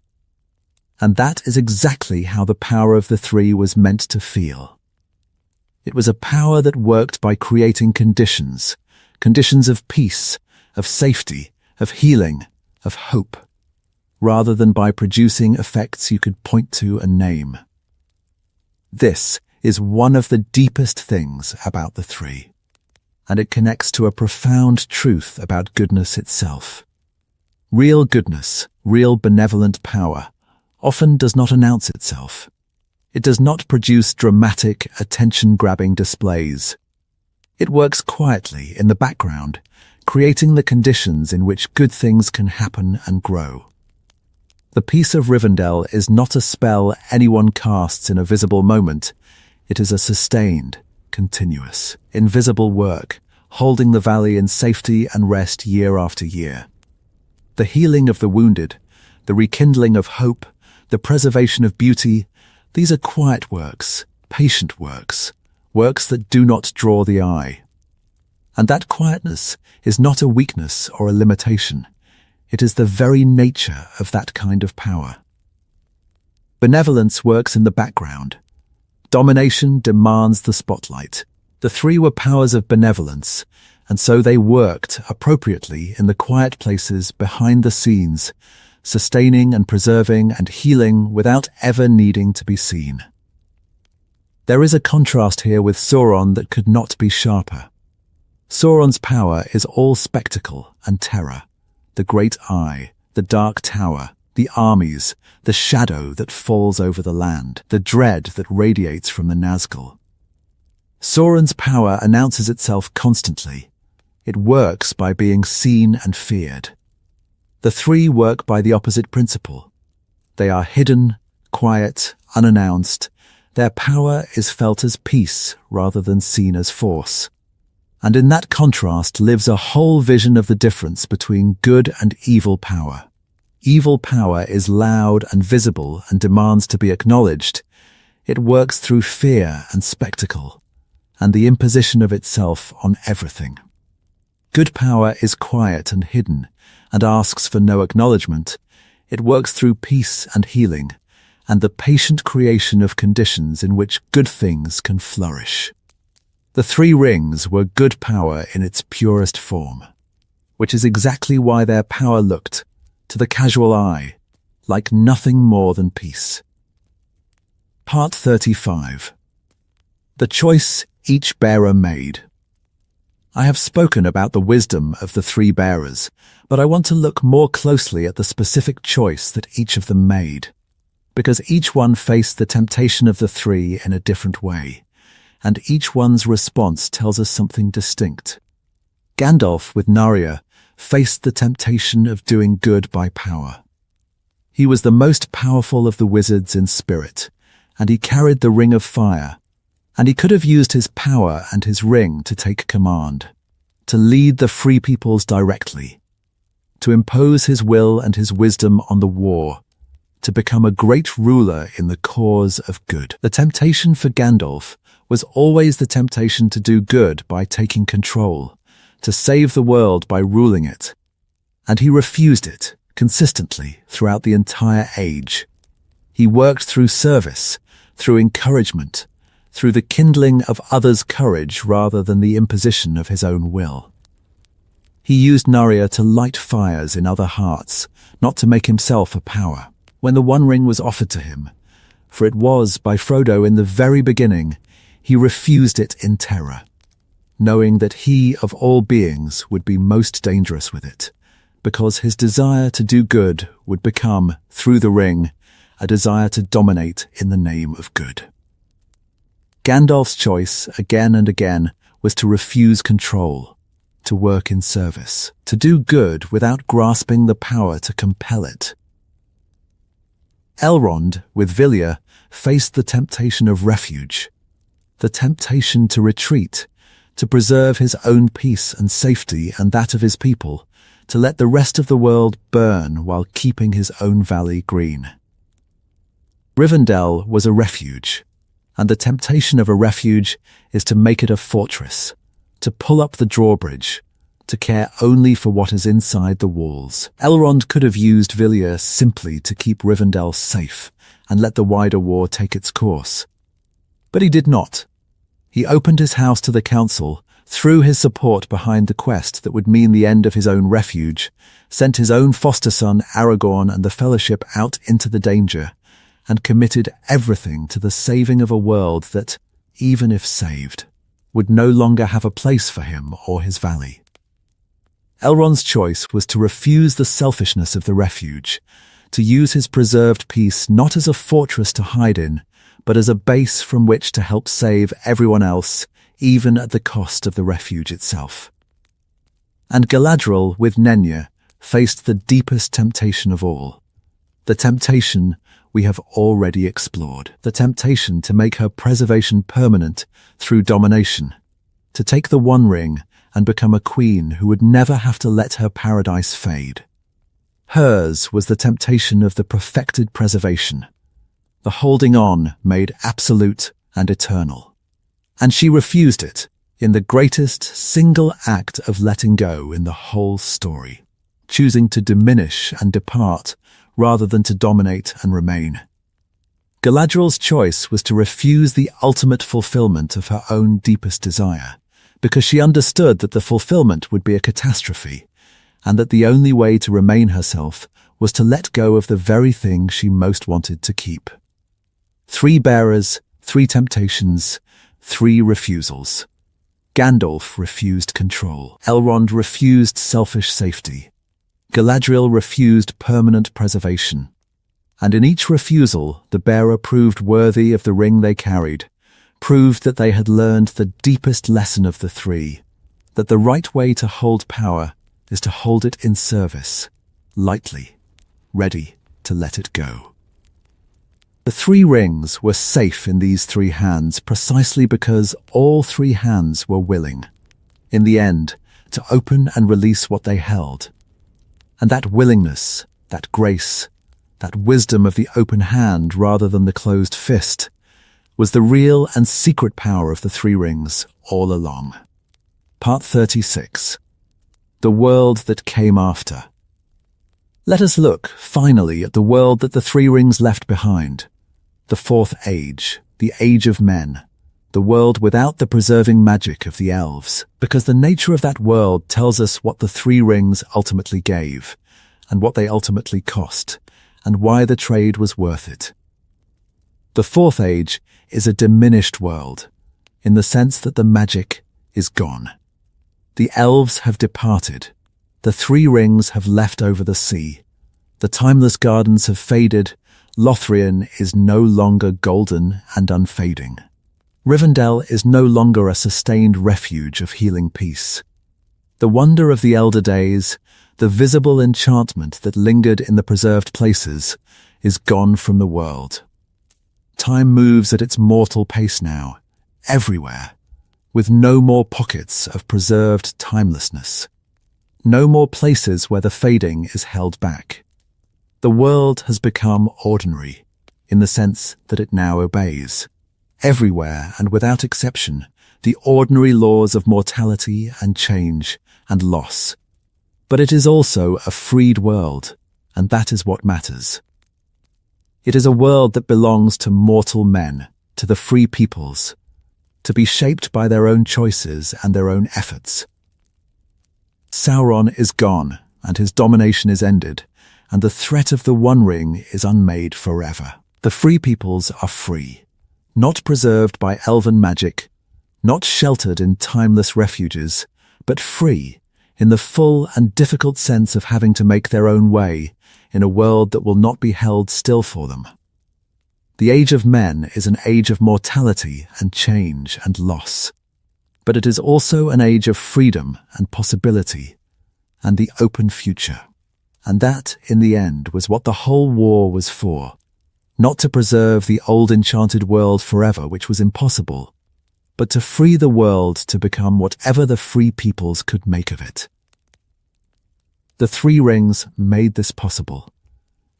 And that is exactly how the power of the three was meant to feel. It was a power that worked by creating conditions of peace, of safety, of healing, of hope, rather than by producing effects you could point to and name. This is one of the deepest things about the three, and it connects to a profound truth about goodness itself. Real goodness, real benevolent power, often does not announce itself. It does not produce dramatic, attention-grabbing displays. It works quietly in the background, creating the conditions in which good things can happen and grow. The Peace of Rivendell is not a spell anyone casts in a visible moment. It is a sustained, continuous, invisible work, holding the valley in safety and rest year after year. The healing of the wounded, the rekindling of hope, the preservation of beauty, these are quiet works, patient works, works that do not draw the eye. And that quietness is not a weakness or a limitation. It is the very nature of that kind of power. Benevolence works in the background. Domination demands the spotlight. The three were powers of benevolence, and so they worked appropriately in the quiet places behind the scenes, sustaining and preserving and healing without ever needing to be seen. There is a contrast here with Sauron that could not be sharper. Sauron's power is all spectacle and terror. The great eye, the dark tower, the armies, the shadow that falls over the land, the dread that radiates from the Nazgul. Sauron's power announces itself constantly. It works by being seen and feared. The three work by the opposite principle. They are hidden, quiet, unannounced. Their power is felt as peace rather than seen as force. And in that contrast lives a whole vision of the difference between good and evil power. Evil power is loud and visible and demands to be acknowledged. It works through fear and spectacle, and the imposition of itself on everything. Good power is quiet and hidden, and asks for no acknowledgement. It works through peace and healing, and the patient creation of conditions in which good things can flourish. The Three Rings were good power in its purest form, which is exactly why their power looked, to the casual eye, like nothing more than peace. Part 35. The choice each bearer made. I have spoken about the wisdom of the three bearers, but I want to look more closely at the specific choice that each of them made, because each one faced the temptation of the three in a different way, and each one's response tells us something distinct. Gandalf, with Narya, faced the temptation of doing good by power. He was the most powerful of the wizards in spirit, and he carried the Ring of Fire, and he could have used his power and his ring to take command, to lead the free peoples directly, to impose his will and his wisdom on the war, to become a great ruler in the cause of good. The temptation for Gandalf was always the temptation to do good by taking control, to save the world by ruling it, and he refused it consistently throughout the entire age. He worked through service, through encouragement, through the kindling of others' courage rather than the imposition of his own will. He used Narya to light fires in other hearts, not to make himself a power. When the One Ring was offered to him, for it was by Frodo in the very beginning, he refused it in terror, knowing that he of all beings would be most dangerous with it, because his desire to do good would become, through the ring, a desire to dominate in the name of good. Gandalf's choice, again and again, was to refuse control, to work in service, to do good without grasping the power to compel it. Elrond, with Vilya, faced the temptation of refuge, the temptation to retreat, to preserve his own peace and safety and that of his people, to let the rest of the world burn while keeping his own valley green. Rivendell was a refuge, and the temptation of a refuge is to make it a fortress, to pull up the drawbridge, to care only for what is inside the walls. Elrond could have used Vilya simply to keep Rivendell safe and let the wider war take its course. But he did not. He opened his house to the council, threw his support behind the quest that would mean the end of his own refuge, sent his own foster son Aragorn and the Fellowship out into the danger, and committed everything to the saving of a world that, even if saved, would no longer have a place for him or his valley. Elrond's choice was to refuse the selfishness of the refuge, to use his preserved peace not as a fortress to hide in, but as a base from which to help save everyone else, even at the cost of the refuge itself. And Galadriel, with Nenya, faced the deepest temptation of all, the temptation we have already explored, the temptation to make her preservation permanent through domination, to take the One Ring and become a queen who would never have to let her paradise fade. Hers was the temptation of the perfected preservation, the holding on made absolute and eternal. And she refused it in the greatest single act of letting go in the whole story, choosing to diminish and depart rather than to dominate and remain. Galadriel's choice was to refuse the ultimate fulfillment of her own deepest desire, because she understood that the fulfillment would be a catastrophe, and that the only way to remain herself was to let go of the very thing she most wanted to keep. 3 bearers, 3 temptations, 3 refusals. Gandalf refused control. Elrond refused selfish safety. Galadriel refused permanent preservation. And in each refusal, the bearer proved worthy of the ring they carried, proved that they had learned the deepest lesson of the 3, that the right way to hold power is to hold it in service, lightly, ready to let it go. The 3 rings were safe in these 3 hands precisely because all 3 hands were willing, in the end, to open and release what they held. And that willingness, that grace, that wisdom of the open hand rather than the closed fist, was the real and secret power of the 3 rings all along. Part 36. The world that came after. Let us look, finally, at the world that the 3 rings left behind. The 4th age, the age of men, the world without the preserving magic of the elves, because the nature of that world tells us what the 3 rings ultimately gave, and what they ultimately cost, and why the trade was worth it. The Fourth Age is a diminished world, in the sense that the magic is gone. The elves have departed. The Three Rings have left over the sea. The timeless gardens have faded. Lothlórien is no longer golden and unfading. Rivendell is no longer a sustained refuge of healing peace. The wonder of the elder days, the visible enchantment that lingered in the preserved places, is gone from the world. Time moves at its mortal pace now, everywhere, with no more pockets of preserved timelessness. No more places where the fading is held back. The world has become ordinary, in the sense that it now obeys. Everywhere and without exception, the ordinary laws of mortality and change and loss. But it is also a freed world, and that is what matters. It is a world that belongs to mortal men, to the free peoples, to be shaped by their own choices and their own efforts. Sauron is gone, and his domination is ended, and the threat of the One Ring is unmade forever. The free peoples are free, not preserved by elven magic, not sheltered in timeless refuges, but free in the full and difficult sense of having to make their own way in a world that will not be held still for them. The age of men is an age of mortality and change and loss, but it is also an age of freedom and possibility and the open future. And that, in the end, was what the whole war was for. Not to preserve the old enchanted world forever, which was impossible, but to free the world to become whatever the free peoples could make of it. The Three Rings made this possible,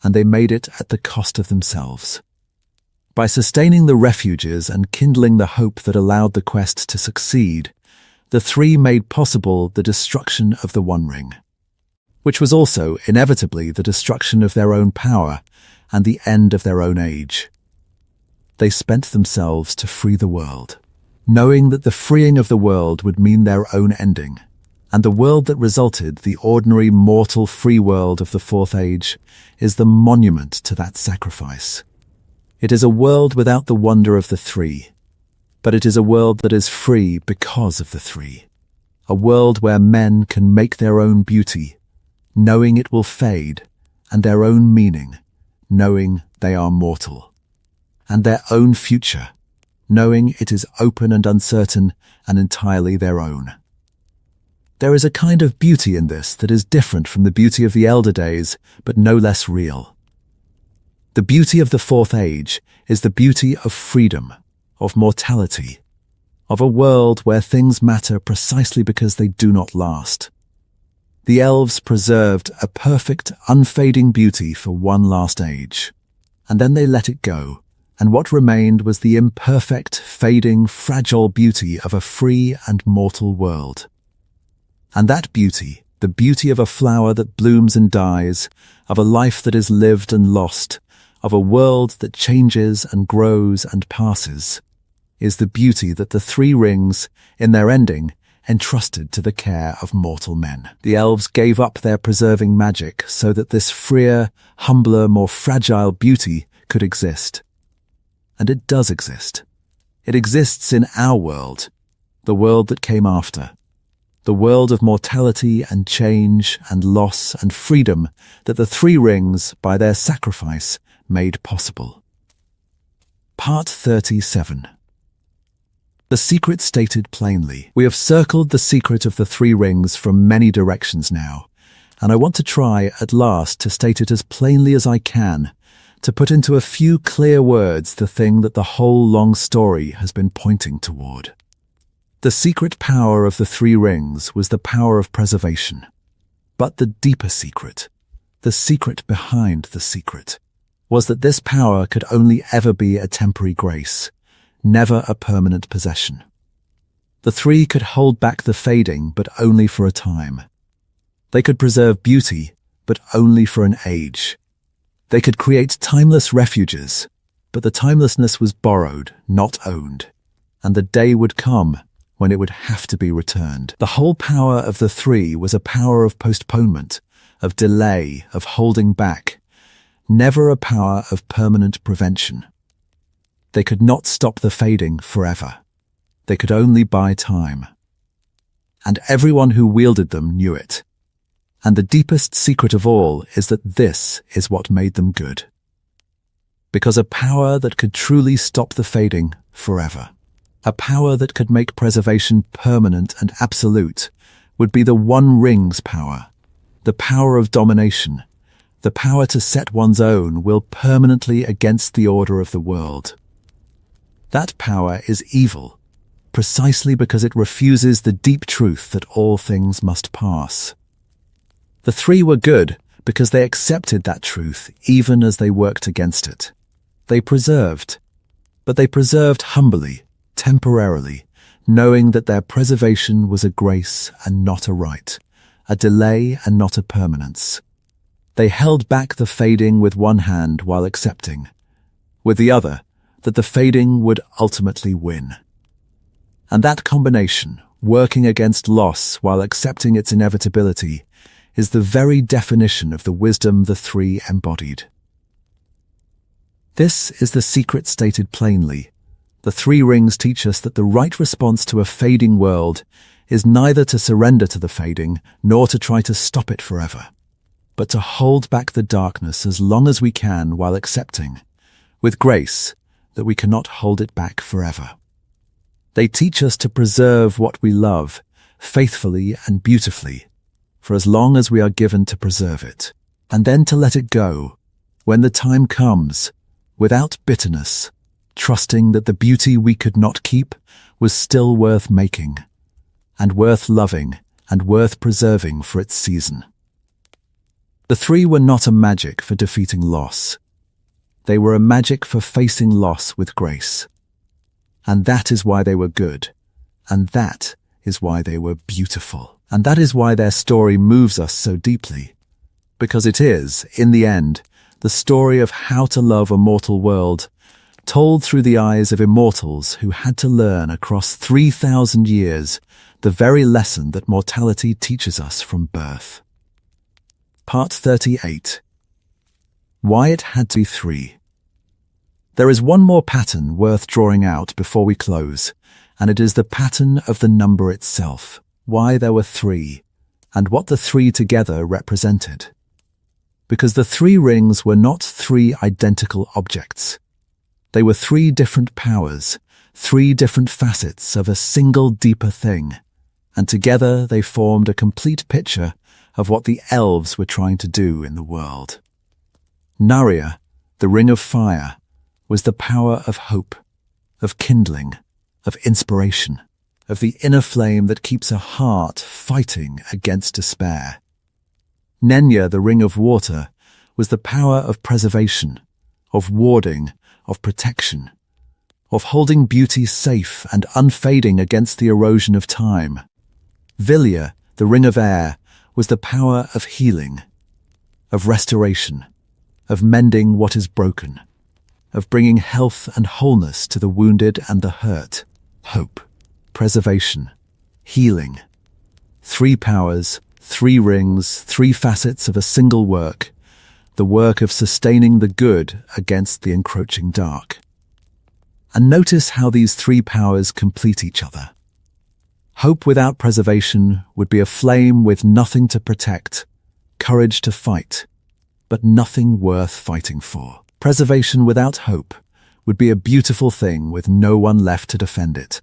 and they made it at the cost of themselves. By sustaining the refuges and kindling the hope that allowed the quest to succeed, the Three made possible the destruction of the One Ring, which was also inevitably the destruction of their own power and the end of their own age. They spent themselves to free the world, knowing that the freeing of the world would mean their own ending, and the world that resulted, the ordinary mortal free world of the Fourth Age, is the monument to that sacrifice. It is a world without the wonder of the Three, but it is a world that is free because of the Three, a world where men can make their own beauty, knowing it will fade, and their own meaning, knowing they are mortal, and their own future, knowing it is open and uncertain and entirely their own. There is a kind of beauty in this that is different from the beauty of the elder days, but no less real. The beauty of the Fourth Age is the beauty of freedom, of mortality, of a world where things matter precisely because they do not last. The elves preserved a perfect, unfading beauty for one last age, and then they let it go, and what remained was the imperfect, fading, fragile beauty of a free and mortal world. And that beauty, the beauty of a flower that blooms and dies, of a life that is lived and lost, of a world that changes and grows and passes, is the beauty that the Three Rings, in their ending, entrusted to the care of mortal men. The elves gave up their preserving magic so that this freer, humbler, more fragile beauty could exist. And it does exist. It exists in our world, the world that came after, the world of mortality and change and loss and freedom that the Three Rings, by their sacrifice, made possible. Part 37. The secret stated plainly. We have circled the secret of the Three Rings from many directions now, and I want to try, at last, to state it as plainly as I can, to put into a few clear words the thing that the whole long story has been pointing toward. The secret power of the Three Rings was the power of preservation. But the deeper secret, the secret behind the secret, was that this power could only ever be a temporary grace, never a permanent possession. The Three could hold back the fading, but only for a time. They could preserve beauty, but only for an age. They could create timeless refuges, but the timelessness was borrowed, not owned, and the day would come when it would have to be returned. The whole power of the Three was a power of postponement, of delay, of holding back, never a power of permanent prevention. They could not stop the fading forever. They could only buy time. And everyone who wielded them knew it. And the deepest secret of all is that this is what made them good. Because a power that could truly stop the fading forever, a power that could make preservation permanent and absolute, would be the One Ring's power, the power of domination, the power to set one's own will permanently against the order of the world. That power is evil, precisely because it refuses the deep truth that all things must pass. The three were good because they accepted that truth even as they worked against it. They preserved, but they preserved humbly, temporarily, knowing that their preservation was a grace and not a right, a delay and not a permanence. They held back the fading with one hand while accepting, with the other, that the fading would ultimately win. And that combination, working against loss while accepting its inevitability, is the very definition of the wisdom the three embodied. This is the secret stated plainly. The three rings teach us that the right response to a fading world is neither to surrender to the fading nor to try to stop it forever, but to hold back the darkness as long as we can while accepting, with grace, that we cannot hold it back forever. They teach us to preserve what we love, faithfully and beautifully, for as long as we are given to preserve it, and then to let it go, when the time comes, without bitterness, trusting that the beauty we could not keep was still worth making, and worth loving, and worth preserving for its season. The three were not a magic for defeating loss. They were a magic for facing loss with grace. And that is why they were good. And that is why they were beautiful. And that is why their story moves us so deeply. Because it is, in the end, the story of how to love a mortal world, told through the eyes of immortals who had to learn across 3,000 years the very lesson that mortality teaches us from birth. Part 38. Why it had to be three. There is one more pattern worth drawing out before we close, and it is the pattern of the number itself, why there were three, and what the three together represented. Because the three rings were not three identical objects. They were three different powers, three different facets of a single deeper thing, and together they formed a complete picture of what the elves were trying to do in the world. Narya, the ring of fire, was the power of hope, of kindling, of inspiration, of the inner flame that keeps a heart fighting against despair. Nenya, the ring of water, was the power of preservation, of warding, of protection, of holding beauty safe and unfading against the erosion of time. Vilya, the ring of air, was the power of healing, of restoration, of mending what is broken, of bringing health and wholeness to the wounded and the hurt. Hope, preservation, healing. Three powers, three rings, three facets of a single work, the work of sustaining the good against the encroaching dark. And notice how these three powers complete each other. Hope without preservation would be a flame with nothing to protect, courage to fight, but nothing worth fighting for. Preservation without hope would be a beautiful thing with no one left to defend it,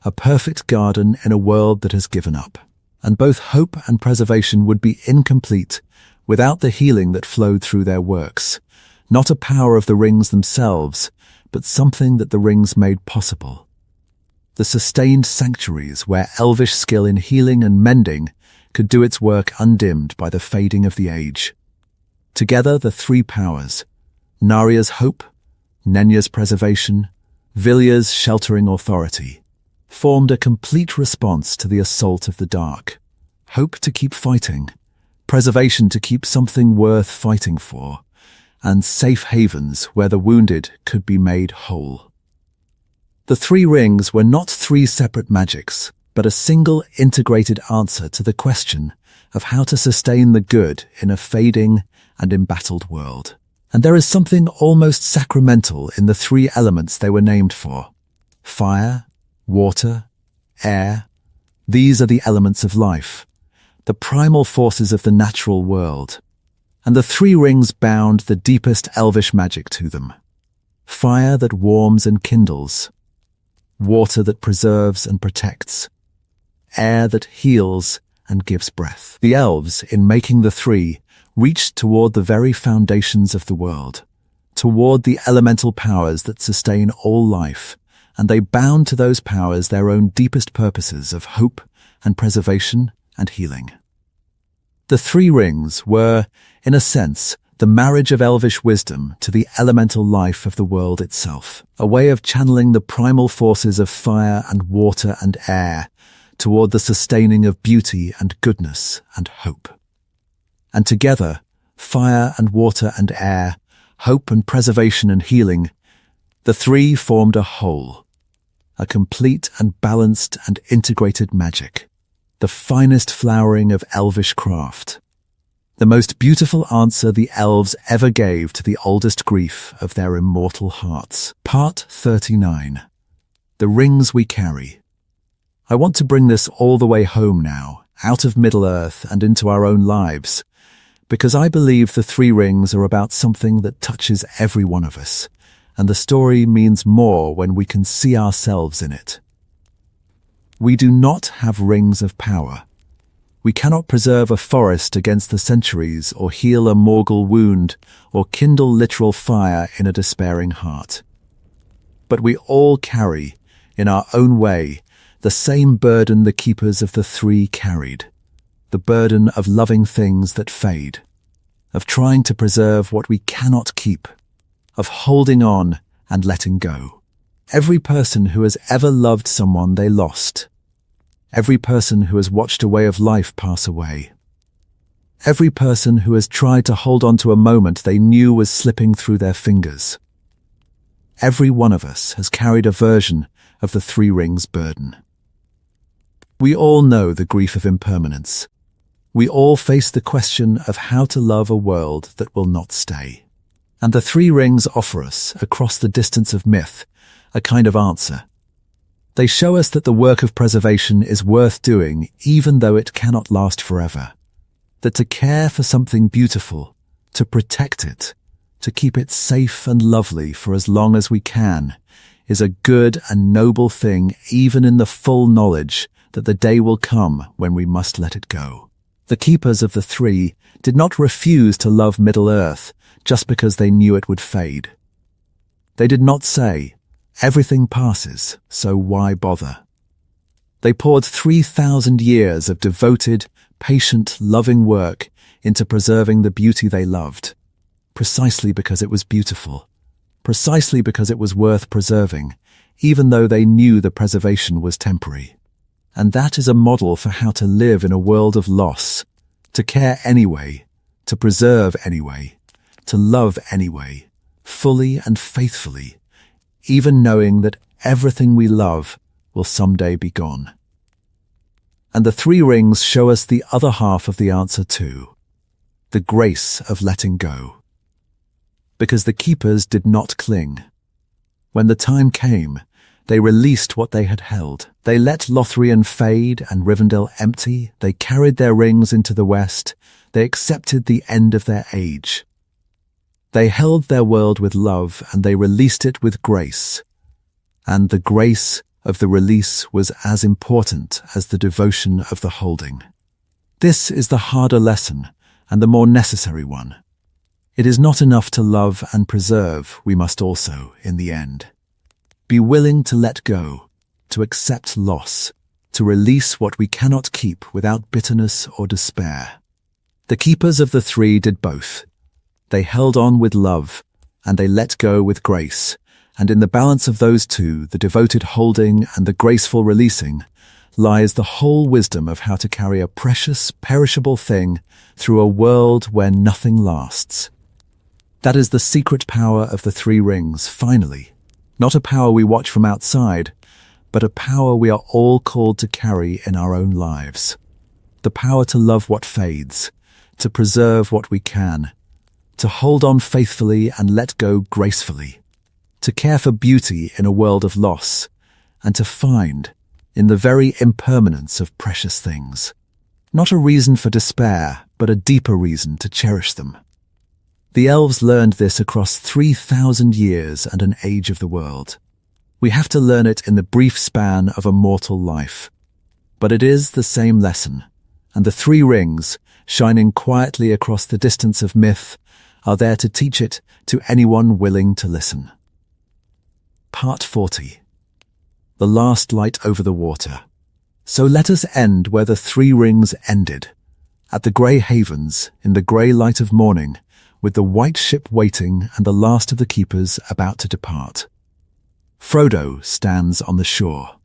a perfect garden in a world that has given up. And both hope and preservation would be incomplete without the healing that flowed through their works, not a power of the rings themselves, but something that the rings made possible. The sustained sanctuaries where elvish skill in healing and mending could do its work undimmed by the fading of the age. Together, the three powers, Narya's hope, Nenya's preservation, Vilya's sheltering authority, formed a complete response to the assault of the dark. Hope to keep fighting, preservation to keep something worth fighting for, and safe havens where the wounded could be made whole. The three rings were not three separate magics, but a single integrated answer to the question of how to sustain the good in a fading and embattled world. And there is something almost sacramental in the three elements they were named for. Fire, water, air. These are the elements of life, the primal forces of the natural world. And the three rings bound the deepest elvish magic to them. Fire that warms and kindles, water that preserves and protects, air that heals and gives breath. The elves, in making the three, reached toward the very foundations of the world, toward the elemental powers that sustain all life, and they bound to those powers their own deepest purposes of hope and preservation and healing. The three rings were, in a sense, the marriage of elvish wisdom to the elemental life of the world itself, a way of channeling the primal forces of fire and water and air toward the sustaining of beauty and goodness and hope. And together, fire and water and air, hope and preservation and healing, the three formed a whole, a complete and balanced and integrated magic, the finest flowering of elvish craft, the most beautiful answer the elves ever gave to the oldest grief of their immortal hearts. Part 39. The Rings We Carry. I want to bring this all the way home now, out of Middle-earth and into our own lives, because I believe the three rings are about something that touches every one of us, and the story means more when we can see ourselves in it. We do not have rings of power. We cannot preserve a forest against the centuries, or heal a mortal wound, or kindle literal fire in a despairing heart. But we all carry, in our own way, the same burden the keepers of the three carried, the burden of loving things that fade, of trying to preserve what we cannot keep, of holding on and letting go. Every person who has ever loved someone they lost, every person who has watched a way of life pass away, every person who has tried to hold on to a moment they knew was slipping through their fingers. Every one of us has carried a version of the three rings burden. We all know the grief of impermanence. We all face the question of how to love a world that will not stay. And the three rings offer us, across the distance of myth, a kind of answer. They show us that the work of preservation is worth doing even though it cannot last forever. That to care for something beautiful, to protect it, to keep it safe and lovely for as long as we can, is a good and noble thing even in the full knowledge that the day will come when we must let it go. The keepers of the three did not refuse to love Middle-earth just because they knew it would fade. They did not say, "Everything passes, so why bother?" They poured 3,000 years of devoted, patient, loving work into preserving the beauty they loved, precisely because it was beautiful, precisely because it was worth preserving, even though they knew the preservation was temporary. And that is a model for how to live in a world of loss, to care anyway, to preserve anyway, to love anyway, fully and faithfully, even knowing that everything we love will someday be gone. And the three rings show us the other half of the answer too, the grace of letting go. Because the keepers did not cling. When the time came, they released what they had held. They let Lothlórien fade and Rivendell empty. They carried their rings into the west. They accepted the end of their age. They held their world with love and they released it with grace. And the grace of the release was as important as the devotion of the holding. This is the harder lesson and the more necessary one. It is not enough to love and preserve, we must also, in the end, be willing to let go, to accept loss, to release what we cannot keep without bitterness or despair. The keepers of the three did both. They held on with love, and they let go with grace, and in the balance of those two, the devoted holding and the graceful releasing, lies the whole wisdom of how to carry a precious, perishable thing through a world where nothing lasts. That is the secret power of the three rings, finally. Not a power we watch from outside, but a power we are all called to carry in our own lives. The power to love what fades, to preserve what we can, to hold on faithfully and let go gracefully, to care for beauty in a world of loss, and to find, in the very impermanence of precious things, not a reason for despair, but a deeper reason to cherish them. The elves learned this across 3,000 years and an age of the world. We have to learn it in the brief span of a mortal life. But it is the same lesson, and the three rings, shining quietly across the distance of myth, are there to teach it to anyone willing to listen. Part 40. The last light over the water. So let us end where the three rings ended, at the grey havens, in the grey light of morning, with the white ship waiting and the last of the keepers about to depart. Frodo stands on the shore.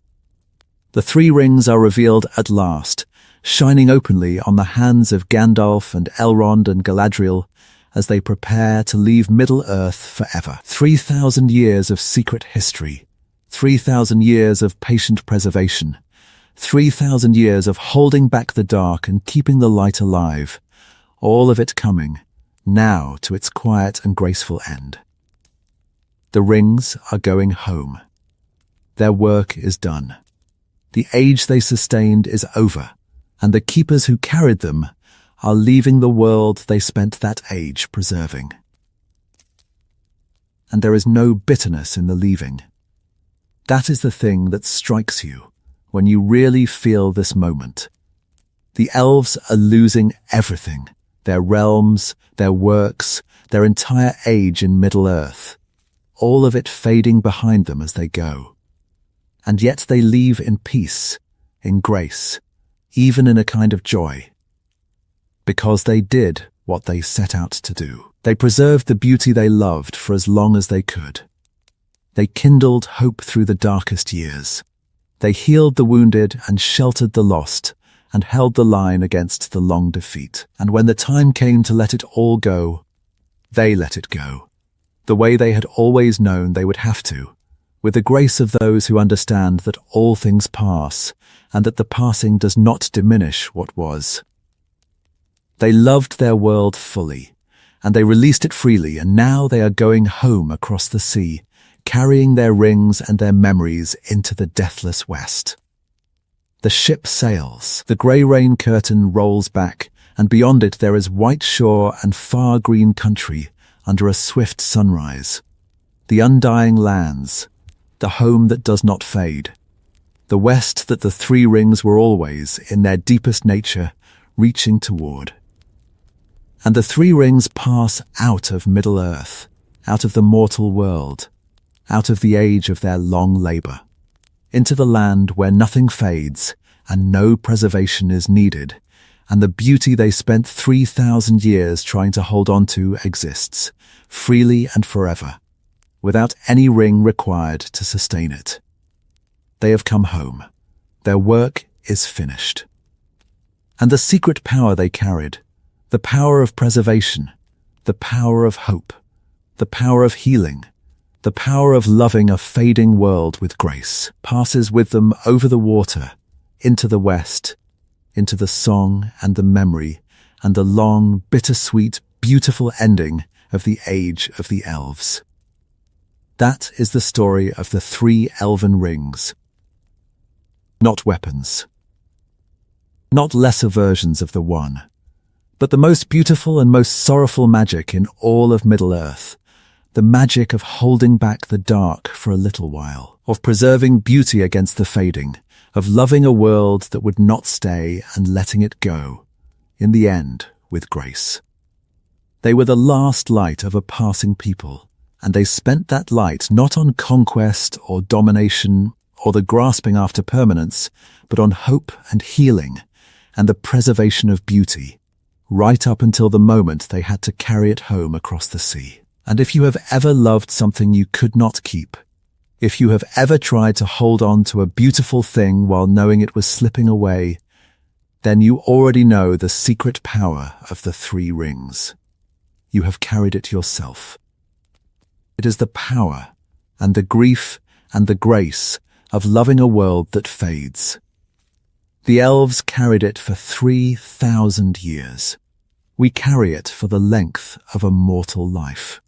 The three rings are revealed at last, shining openly on the hands of Gandalf and Elrond and Galadriel as they prepare to leave Middle-earth forever. 3,000 years of secret history, 3,000 years of patient preservation, 3,000 years of holding back the dark and keeping the light alive, all of it coming, now to its quiet and graceful end. The rings are going home. Their work is done. The age they sustained is over, and the keepers who carried them are leaving the world they spent that age preserving. And there is no bitterness in the leaving. That is the thing that strikes you when you really feel this moment. The elves are losing everything, their realms, their works, their entire age in Middle-earth, all of it fading behind them as they go. And yet they leave in peace, in grace, even in a kind of joy. Because they did what they set out to do. They preserved the beauty they loved for as long as they could. They kindled hope through the darkest years. They healed the wounded and sheltered the lost, and held the line against the long defeat. And when the time came to let it all go, they let it go, the way they had always known they would have to, with the grace of those who understand that all things pass, and that the passing does not diminish what was. They loved their world fully, and they released it freely, and now they are going home across the sea, carrying their rings and their memories into the deathless west. The ship sails, the grey rain curtain rolls back, and beyond it there is white shore and far green country under a swift sunrise. The undying lands, the home that does not fade, the west that the three rings were always, in their deepest nature, reaching toward. And the three rings pass out of Middle-earth, out of the mortal world, out of the age of their long labour, into the land where nothing fades and no preservation is needed, and the beauty they spent 3,000 years trying to hold on to exists, freely and forever, without any ring required to sustain it. They have come home. Their work is finished. And the secret power they carried, the power of preservation, the power of hope, the power of healing, the power of loving a fading world with grace, passes with them over the water, into the west, into the song and the memory and the long, bittersweet, beautiful ending of the age of the elves. That is the story of the 3 elven rings. Not weapons. Not lesser versions of the one, but the most beautiful and most sorrowful magic in all of Middle-earth, the magic of holding back the dark for a little while, of preserving beauty against the fading, of loving a world that would not stay and letting it go, in the end, with grace. They were the last light of a passing people, and they spent that light not on conquest or domination or the grasping after permanence, but on hope and healing and the preservation of beauty, right up until the moment they had to carry it home across the sea. And if you have ever loved something you could not keep, if you have ever tried to hold on to a beautiful thing while knowing it was slipping away, then you already know the secret power of the 3 rings. You have carried it yourself. It is the power and the grief and the grace of loving a world that fades. The elves carried it for 3,000 years. we carry it for the length of a mortal life.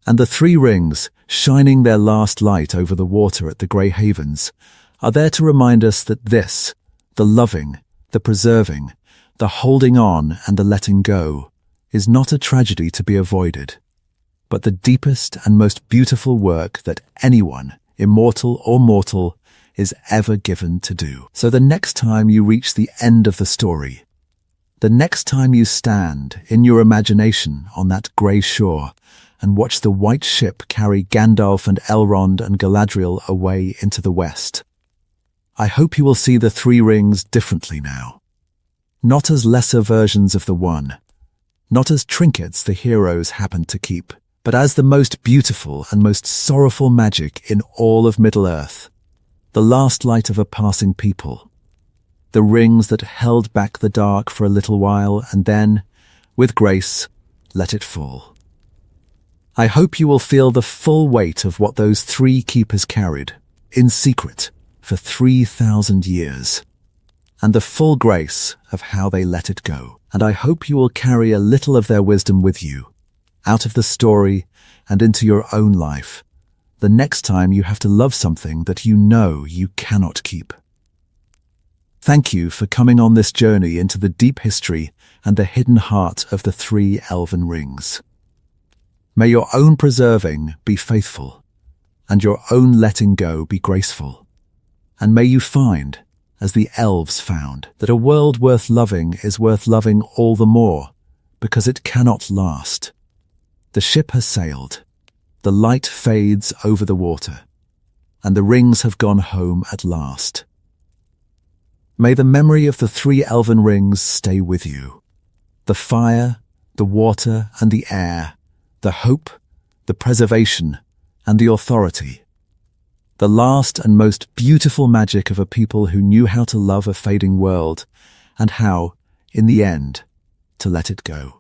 And the three rings, shining their last light over the water at the Grey Havens, are there to remind us that this, the loving, the preserving, the holding on and the letting go, is not a tragedy to be avoided, but the deepest and most beautiful work that anyone, immortal or mortal, is ever given to do. So the next time you reach the end of the story, the next time you stand in your imagination on that grey shore and watch the white ship carry Gandalf and Elrond and Galadriel away into the west, I hope you will see the three rings differently now. Not as lesser versions of the one, not as trinkets the heroes happened to keep, but as the most beautiful and most sorrowful magic in all of Middle-earth, the last light of a passing people, the rings that held back the dark for a little while and then, with grace, let it fall. I hope you will feel the full weight of what those three keepers carried, in secret, for 3,000 years, and the full grace of how they let it go. And I hope you will carry a little of their wisdom with you, out of the story and into your own life, the next time you have to love something that you know you cannot keep. Thank you for coming on this journey into the deep history and the hidden heart of the Three Elven Rings. May your own preserving be faithful, and your own letting go be graceful. And may you find, as the elves found, that a world worth loving is worth loving all the more, because it cannot last. The ship has sailed, the light fades over the water, and the rings have gone home at last. May the memory of the Three Elven Rings stay with you. The fire, the water, and the air, the hope, the preservation, and the authority. The last and most beautiful magic of a people who knew how to love a fading world, and how, in the end, to let it go.